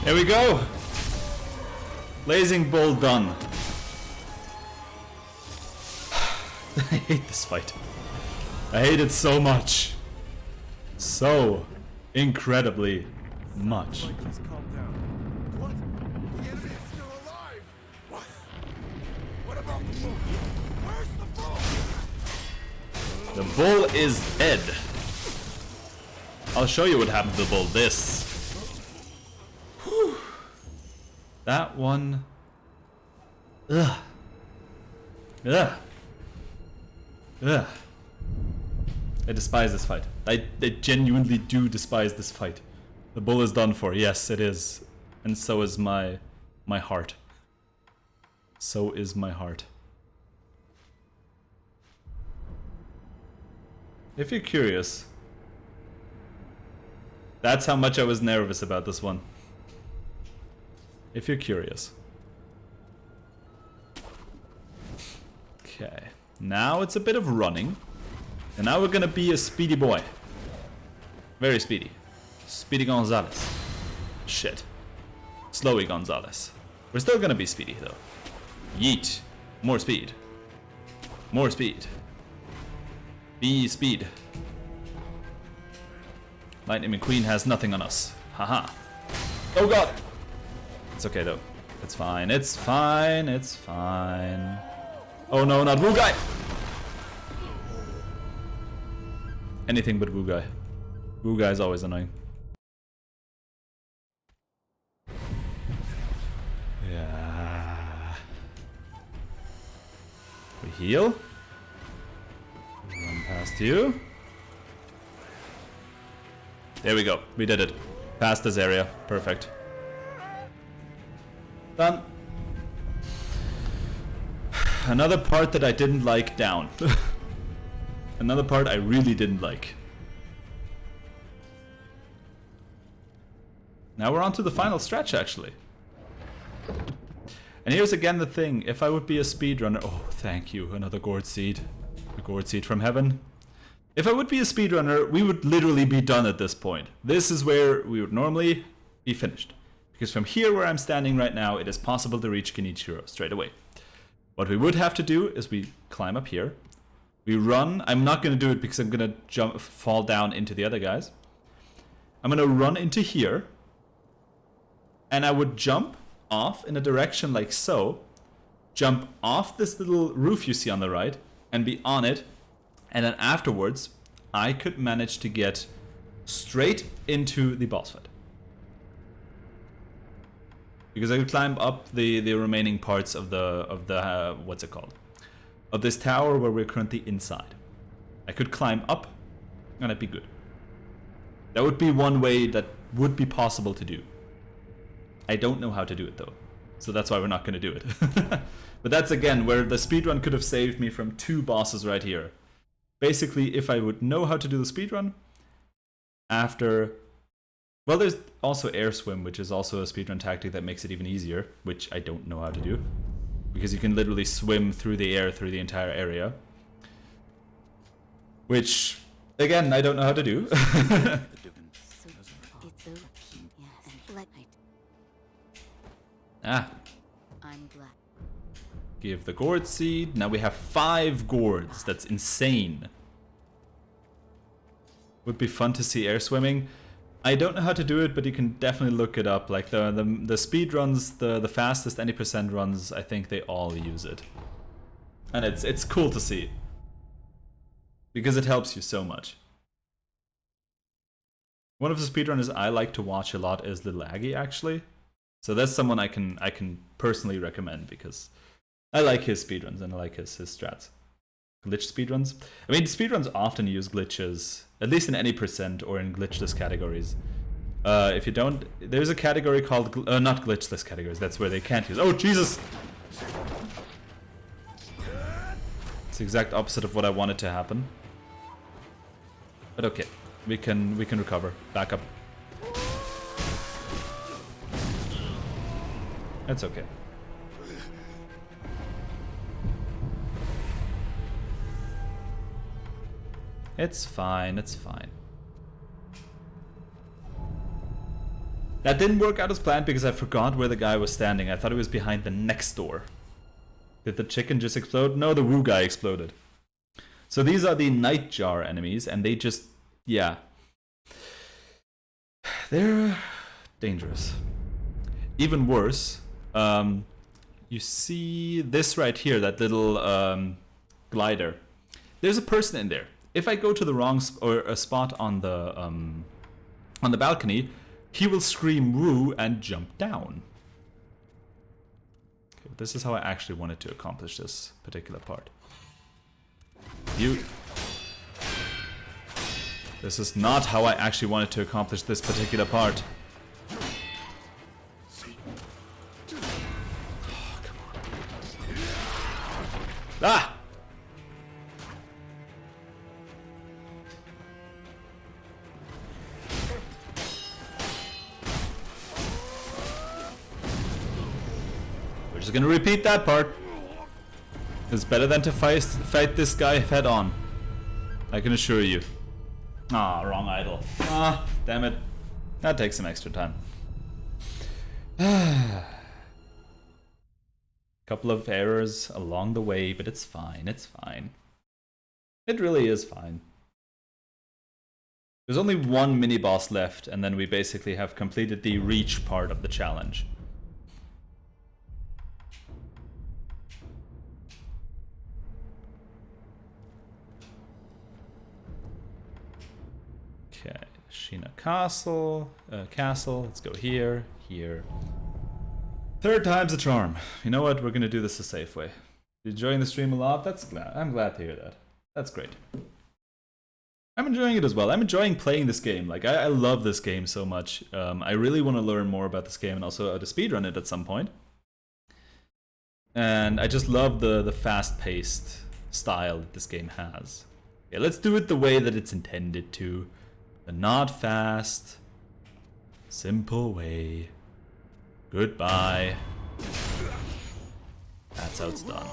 Speaker 1: Here we go! Blazing Bull done. I hate this fight. I hate it so much. So incredibly much.
Speaker 6: Please calm down. What? The enemy is still alive! What? What about the bull? Where's the bull?
Speaker 1: The bull is dead. I'll show you what happened to the bull. This. Whew. That one. Ugh. Ugh. Ugh. I despise this fight. I genuinely do despise this fight. The bull is done for. Yes, it is. And so is my heart. So is my heart. If you're curious, that's how much I was nervous about this one. If you're curious. Okay. Now it's a bit of running. And now we're gonna be a speedy boy. Very speedy. Speedy Gonzalez. Shit. Slowy Gonzalez. We're still gonna be speedy though. Yeet. More speed. More speed. Be speed. Lightning McQueen has nothing on us. Haha. Oh god! It's okay though. It's fine. It's fine. It's fine. Oh no, not Woo Guy! Anything but Woo Guy. Woo Guy is always annoying. Yeah. We heal. We run past you. There we go. We did it. Past this area. Perfect. Done. Another part that I didn't like down. Another part I really didn't like. Now we're on to the final stretch, actually. And here's again the thing. If I would be a speedrunner... Oh, thank you. Another gourd seed. A gourd seed from heaven. If I would be a speedrunner, we would literally be done at this point. This is where we would normally be finished. Because from here where I'm standing right now, it is possible to reach Genichiro straight away. What we would have to do is we climb up here. We run. I'm not going to do it because I'm going to fall down into the other guys. I'm going to run into here. And I would jump off in a direction like so. Jump off this little roof you see on the right. And be on it. And then afterwards, I could manage to get straight into the boss fight. Because I could climb up the remaining parts of the what's it called? Of this tower where we're currently inside. I could climb up, and I'd be good. That would be one way that would be possible to do. I don't know how to do it though, so that's why we're not going to do it. But that's again where the speedrun could have saved me from 2 bosses right here. Basically, if I would know how to do the speedrun, after... Well, there's also air swim, which is also a speedrun tactic that makes it even easier, which I don't know how to do. Because you can literally swim through the air through the entire area. Which, again, I don't know how to do. Ah.
Speaker 7: I'm glad.
Speaker 1: Give the gourd seed. Now we have 5 gourds. That's insane. Would be fun to see air swimming. I don't know how to do it, but you can definitely look it up. Like the speed runs, the fastest any percent runs, I think they all use it. And it's cool to see. Because it helps you so much. One of the speedrunners I like to watch a lot is Little Aggie, actually. So that's someone I can personally recommend because I like his speedruns and I like his strats. Glitch speedruns. I mean, speedruns often use glitches, at least in any percent or in glitchless categories. If you don't, there's a category called not glitchless categories. That's where they can't use. Oh Jesus! It's the exact opposite of what I wanted to happen. But okay, we can recover. Back up. That's okay. It's fine, it's fine. That didn't work out as planned because I forgot where the guy was standing. I thought he was behind the next door. Did the chicken just explode? No, the woo guy exploded. So these are the Nightjar enemies, and they just, yeah. They're dangerous. Even worse, you see this right here, that little glider. There's a person in there. If I go to the wrong spot on the balcony, he will scream woo and jump down. Okay, this is how I actually wanted to accomplish this particular part. This is not how I actually wanted to accomplish this particular part. Oh, come on. Ah! We're just gonna repeat that part. It's better than to fight this guy head on. I can assure you. Ah, wrong idol. Ah, damn it. That takes some extra time. Couple of errors along the way, but it's fine, it's fine. It really is fine. There's only one mini-boss left, and then we basically have completed the reach part of the challenge. Okay, Sheena Castle, let's go here, here. Third time's a charm. You know what, we're gonna do this the safe way. You're enjoying the stream a lot? I'm glad to hear that. That's great. I'm enjoying it as well. I'm enjoying playing this game. Like, I love this game so much. I really want to learn more about this game and also to speedrun it at some point. And I just love the fast-paced style that this game has. Yeah, let's do it the way that it's intended to. The not fast, simple way. Goodbye. That's how it's done.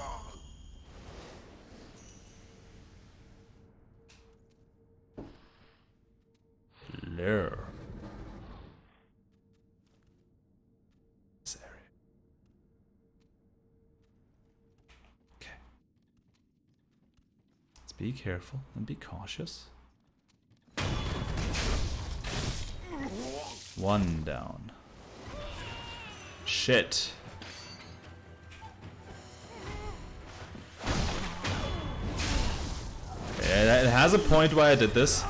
Speaker 1: Hello. This area. Okay. Let's be careful and be cautious. One down. Shit. Okay, it has a point why I did this.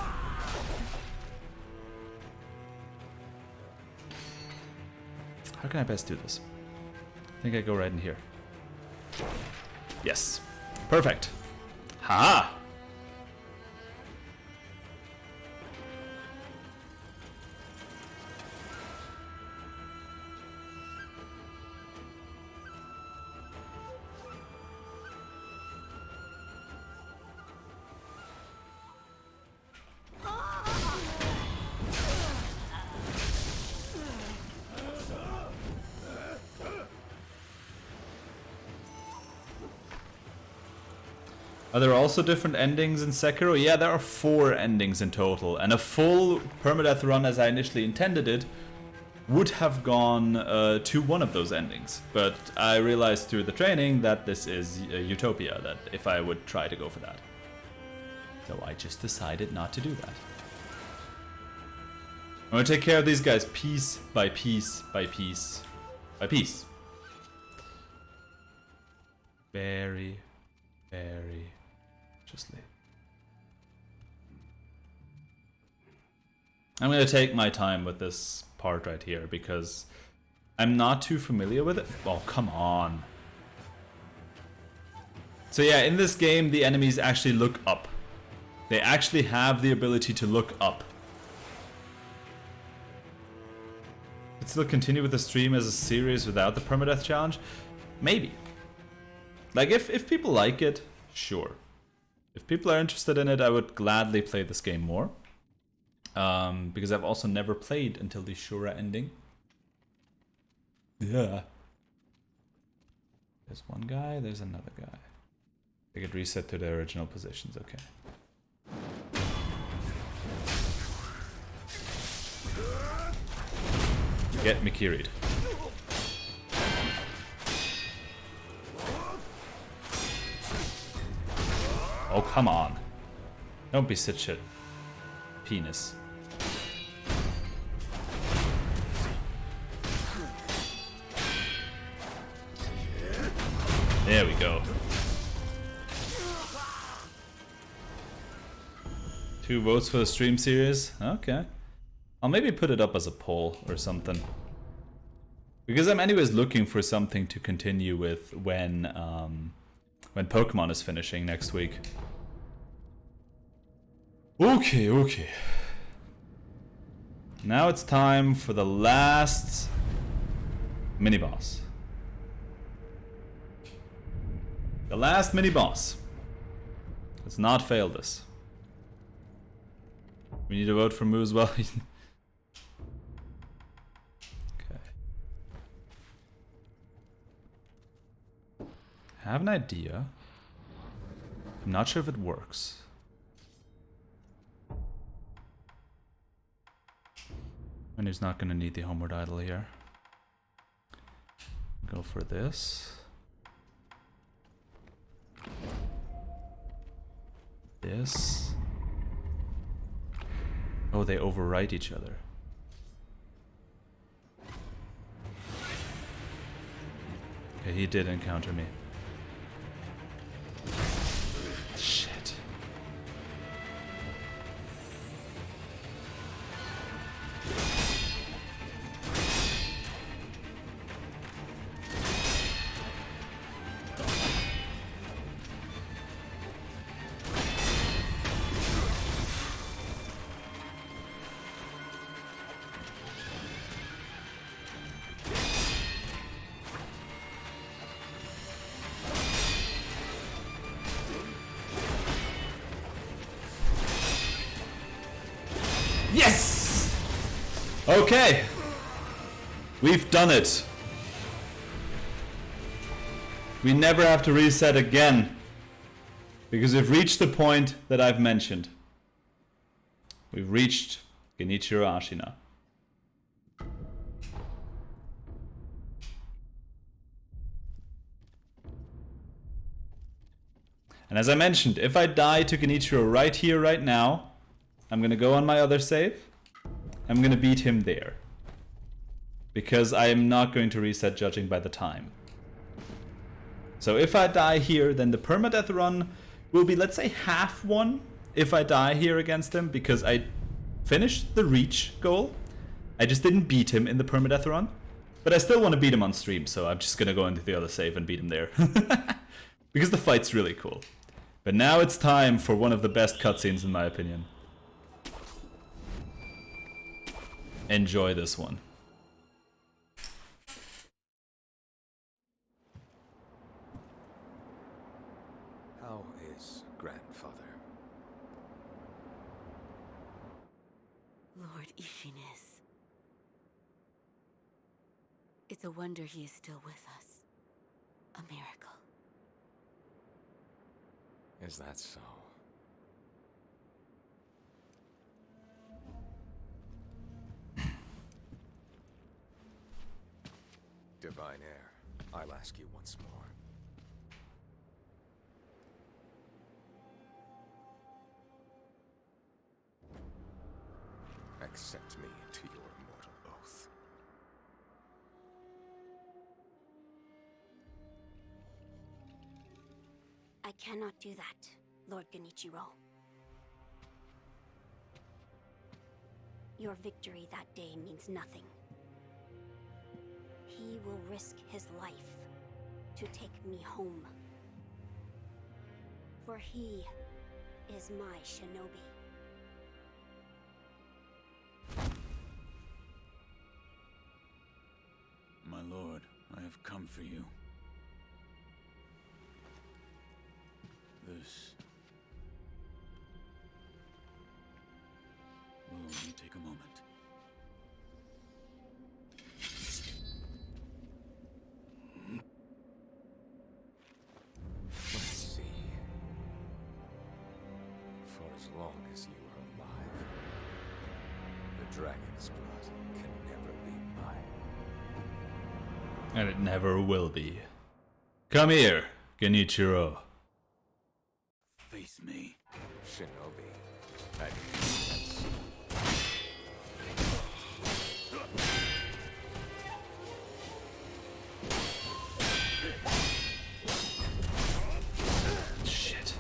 Speaker 1: How can I best do this? I think I go right in here. Yes. Perfect. Ha! Are there also different endings in Sekiro? Yeah, there are 4 endings in total, and a full permadeath run as I initially intended it would have gone to one of those endings. But I realized through the training that this is Utopia, that if I would try to go for that. So I just decided not to do that. I'm gonna take care of these guys piece by piece by piece by piece. Very cautiously. I'm gonna take my time with this part right here because I'm not too familiar with it. Oh, come on. So yeah, in this game, the enemies actually look up. They actually have the ability to look up. Could still continue with the stream as a series without the permadeath challenge? Maybe. Like, if people like it, sure. If people are interested in it, I would gladly play this game more. Because I've also never played until the Shura ending. Yeah. There's one guy, there's another guy. They get reset to their original positions, okay. Get me carried. Oh, come on. Don't be such a penis. There we go. 2 votes for the stream series? Okay. I'll maybe put it up as a poll or something. Because I'm anyways looking for something to continue with when Pokemon is finishing next week. Okay, okay. Now it's time for the last mini-boss. The last mini-boss. Let's not fail this. We need to vote for Moo as well. Okay. I have an idea. I'm not sure if it works. And he's not going to need the homeward idol here. Go for this. This. Oh, they overwrite each other. Okay, he did encounter me. Shit. Yes! Okay. We've done it. We never have to reset again. Because we've reached the point that I've mentioned. We've reached Genichiro Ashina. And as I mentioned, if I die to Genichiro right here, right now, I'm gonna go on my other save. I'm gonna beat him there. Because I am not going to reset judging by the time. So if I die here, then the permadeath run will be, let's say, half one if I die here against him, because I finished the reach goal. I just didn't beat him in the permadeath run. But I still want to beat him on stream, so I'm just gonna go into the other save and beat him there. Because the fight's really cool. But now it's time for one of the best cutscenes in my opinion. Enjoy this one.
Speaker 5: How is grandfather?
Speaker 7: Lord Ishiness. It's a wonder he is still with us. A miracle.
Speaker 5: Is that so? Divine Heir, I'll ask you once more. Accept me into your immortal oath.
Speaker 4: I cannot do that, Lord Genichiro. Your victory that day means nothing. He will risk his life to take me home. For he is my shinobi.
Speaker 8: My lord, I have come for you. This will only take a moment.
Speaker 5: Let's see. For as long as you are alive, the dragon's blood can never be mine.
Speaker 1: And it never will be. Come here, Genichiro.
Speaker 8: Face me.
Speaker 5: Shinobi. At
Speaker 1: Shit.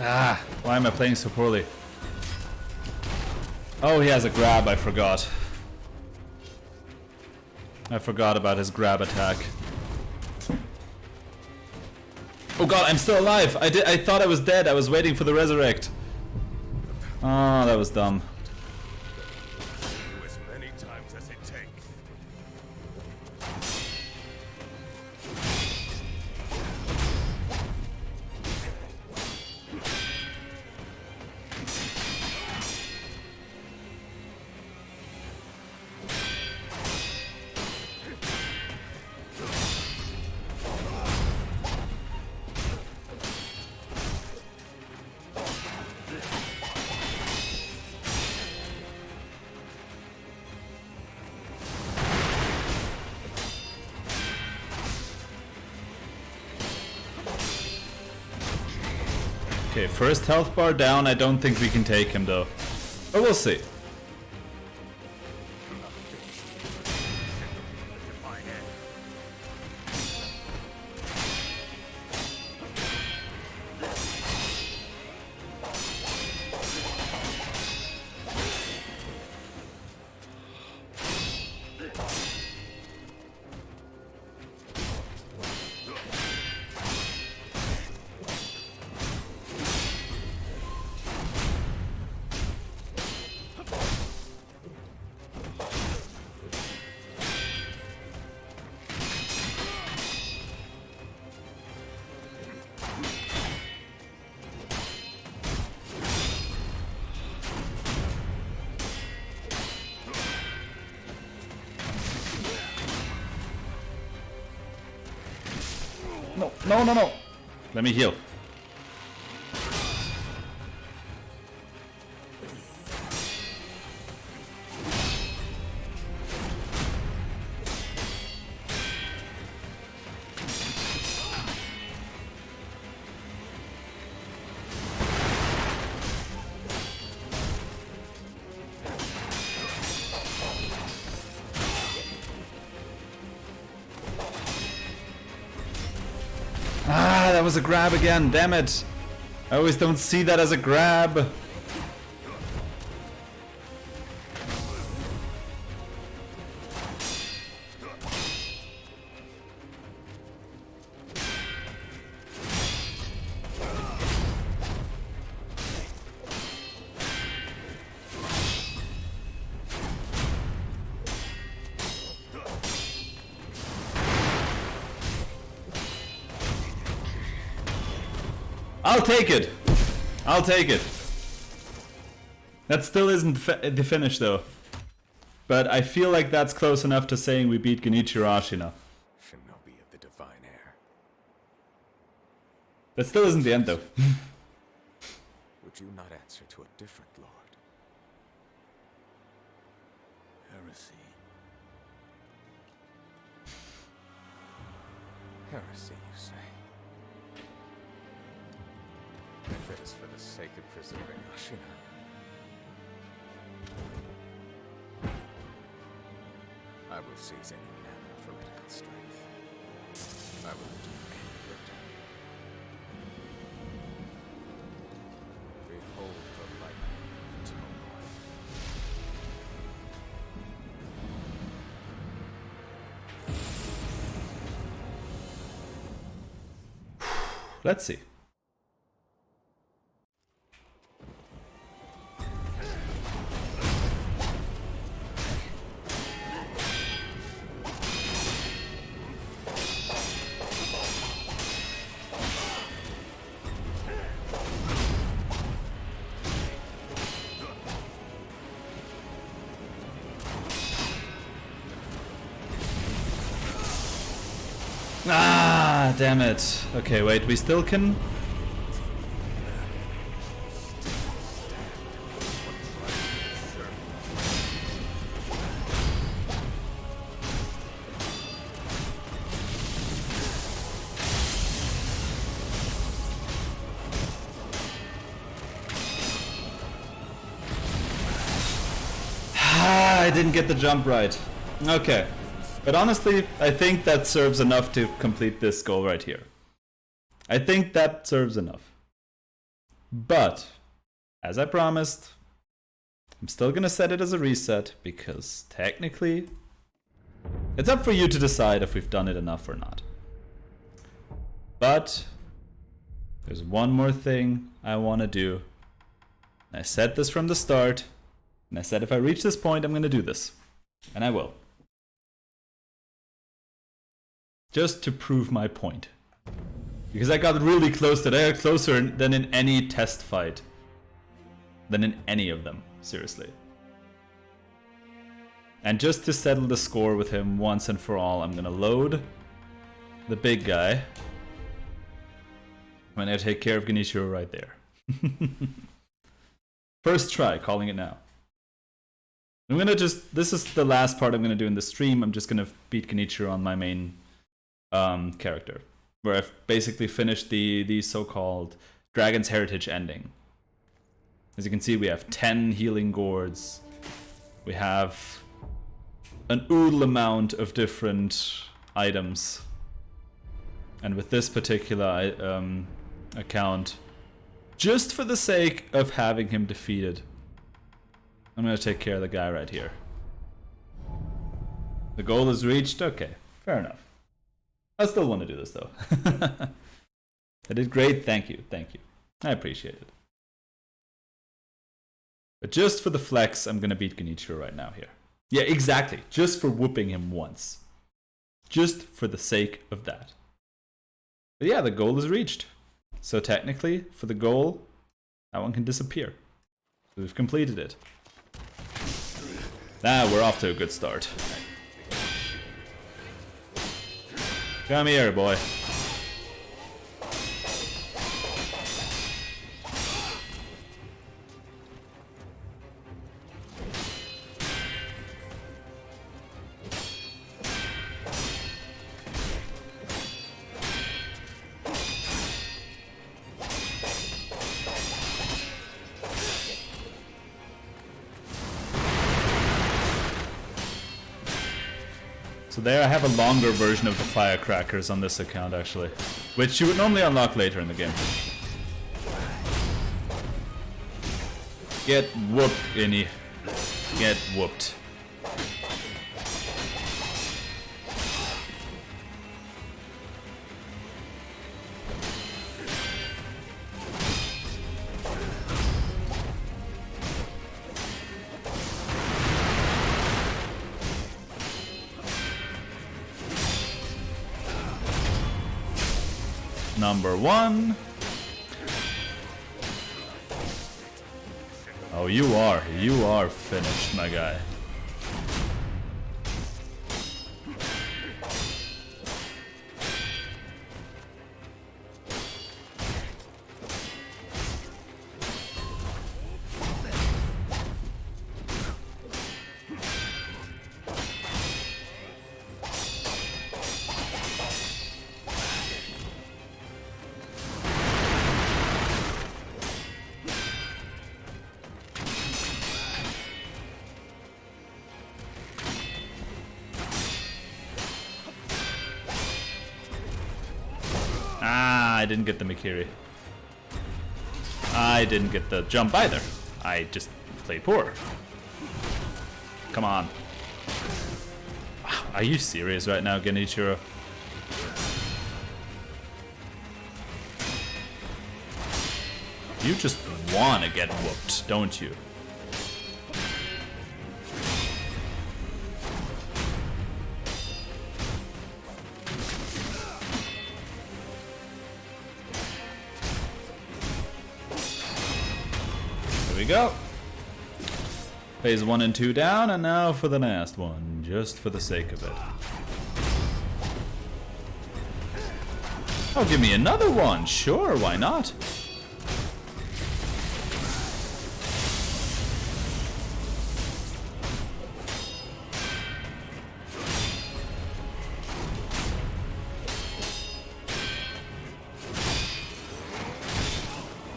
Speaker 1: Ah, why am I playing so poorly? Oh, he has a grab, I forgot. I forgot about his grab attack. Oh god, I'm still alive! I thought I was dead, I was waiting for the resurrect. Oh, that was dumb.
Speaker 6: As many times as it takes.
Speaker 1: Okay, first health bar down, I don't think we can take him though. But we'll see. No, no, no, no. Let me heal. Ah, that was a grab again, damn it. I always don't see that as a grab. I'll take it. I'll take it. That still isn't the finish though. But I feel like that's close enough to saying we beat Genichiro Ashina.
Speaker 5: Shinobi of the Divine Air.
Speaker 1: That still isn't the end though.
Speaker 5: Would you not answer to a different lord?
Speaker 8: Heresy.
Speaker 5: Heresy, you say? If it is for the sake of preserving Ashina. I will seize any manner of heretical strength. I will do Behold the lightning of Tomorrow.
Speaker 1: Let's see. Ah, damn it. Okay, wait, we still can... I didn't get the jump right. Okay. But honestly, I think that serves enough to complete this goal right here. I think that serves enough. But, as I promised, I'm still gonna set it as a reset, because technically, it's up for you to decide if we've done it enough or not. But, there's one more thing I want to do. I said this from the start, and I said if I reach this point, I'm gonna do this. And I will. Just to prove my point. Because I got really close to that. I got closer than in any test fight. Than in any of them. Seriously. And just to settle the score with him once and for all, I'm gonna load the big guy. I'm gonna take care of Genichiro right there. First try, calling it now. I'm gonna just... This is the last part I'm gonna do in the stream. I'm just gonna beat Genichiro on my main... character, where I've basically finished the so-called Dragon's Heritage ending. As you can see, we have 10 healing gourds. We have an oodle amount of different items. And with this particular account, just for the sake of having him defeated, I'm gonna take care of the guy right here. The goal is reached? Okay, fair enough. I still want to do this though. I did great, thank you, thank you. I appreciate it. But just for the flex, I'm gonna beat Genichiro right now here. Yeah, exactly, just for whooping him once. Just for the sake of that. But yeah, the goal is reached. So technically, for the goal, that one can disappear. So we've completed it. Ah, we're off to a good start. Come here, boy. So there I have a longer version of the firecrackers on this account actually, which you would normally unlock later in the game. Get whooped, Inni. Get whooped. Number one. Oh, you are finished, my guy. I didn't get the Mikiri. I didn't get the jump either. I just played poor. Come on. Are you serious right now, Genichiro? You just want to get whooped, don't you? There we go. Phase 1 and 2 down, and now for the last one, just for the sake of it. Oh, give me another one! Sure, why not?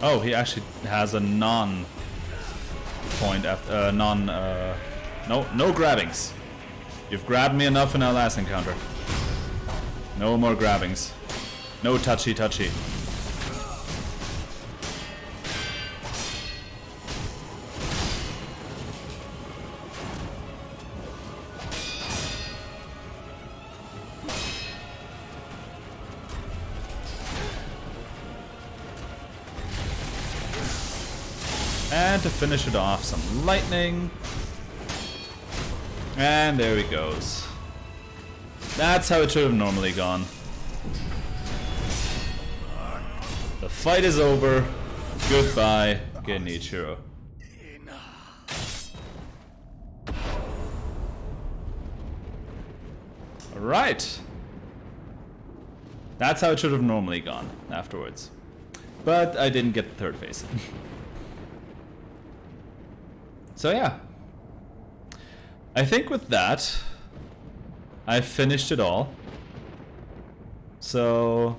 Speaker 1: Oh, he actually has a non-point after no grabbings. You've grabbed me enough in our last encounter. No more grabbings. No touchy. And to finish it off, some lightning. And there he goes. That's how it should have normally gone. The fight is over. Goodbye, Genichiro. Alright. That's how it should have normally gone afterwards. But I didn't get the third phase. So yeah, I think with that, I've finished it all. So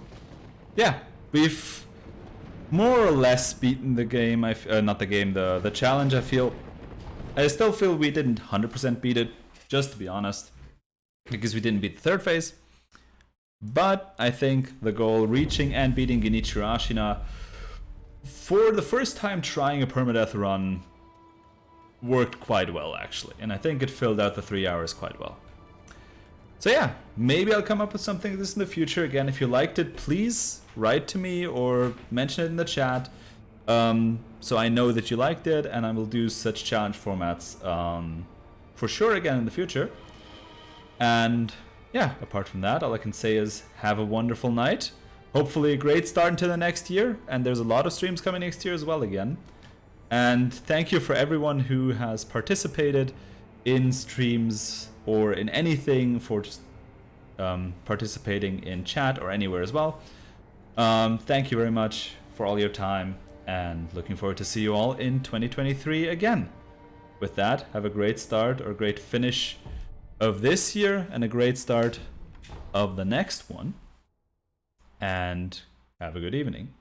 Speaker 1: yeah, we've more or less beaten the game. Not the game, the challenge. I still feel we didn't 100% beat it, just to be honest, because we didn't beat the third phase. But I think the goal, reaching and beating Genichiro Ashina for the first time trying a permadeath run, worked quite well actually, and I think it filled out the 3 hours quite well. So yeah, maybe I'll come up with something like this in the future. Again, if you liked it, please write to me or mention it in the chat, so I know that you liked it, and I will do such challenge formats for sure again in the future. And yeah, apart from that, all I can say is have a wonderful night, hopefully a great start into the next year, and there's a lot of streams coming next year as well again. And thank you for everyone who has participated in streams or in anything, for just participating in chat or anywhere as well. Thank you very much for all your time, and looking forward to see you all in 2023 again. With that, have a great start or great finish of this year and a great start of the next one. And have a good evening.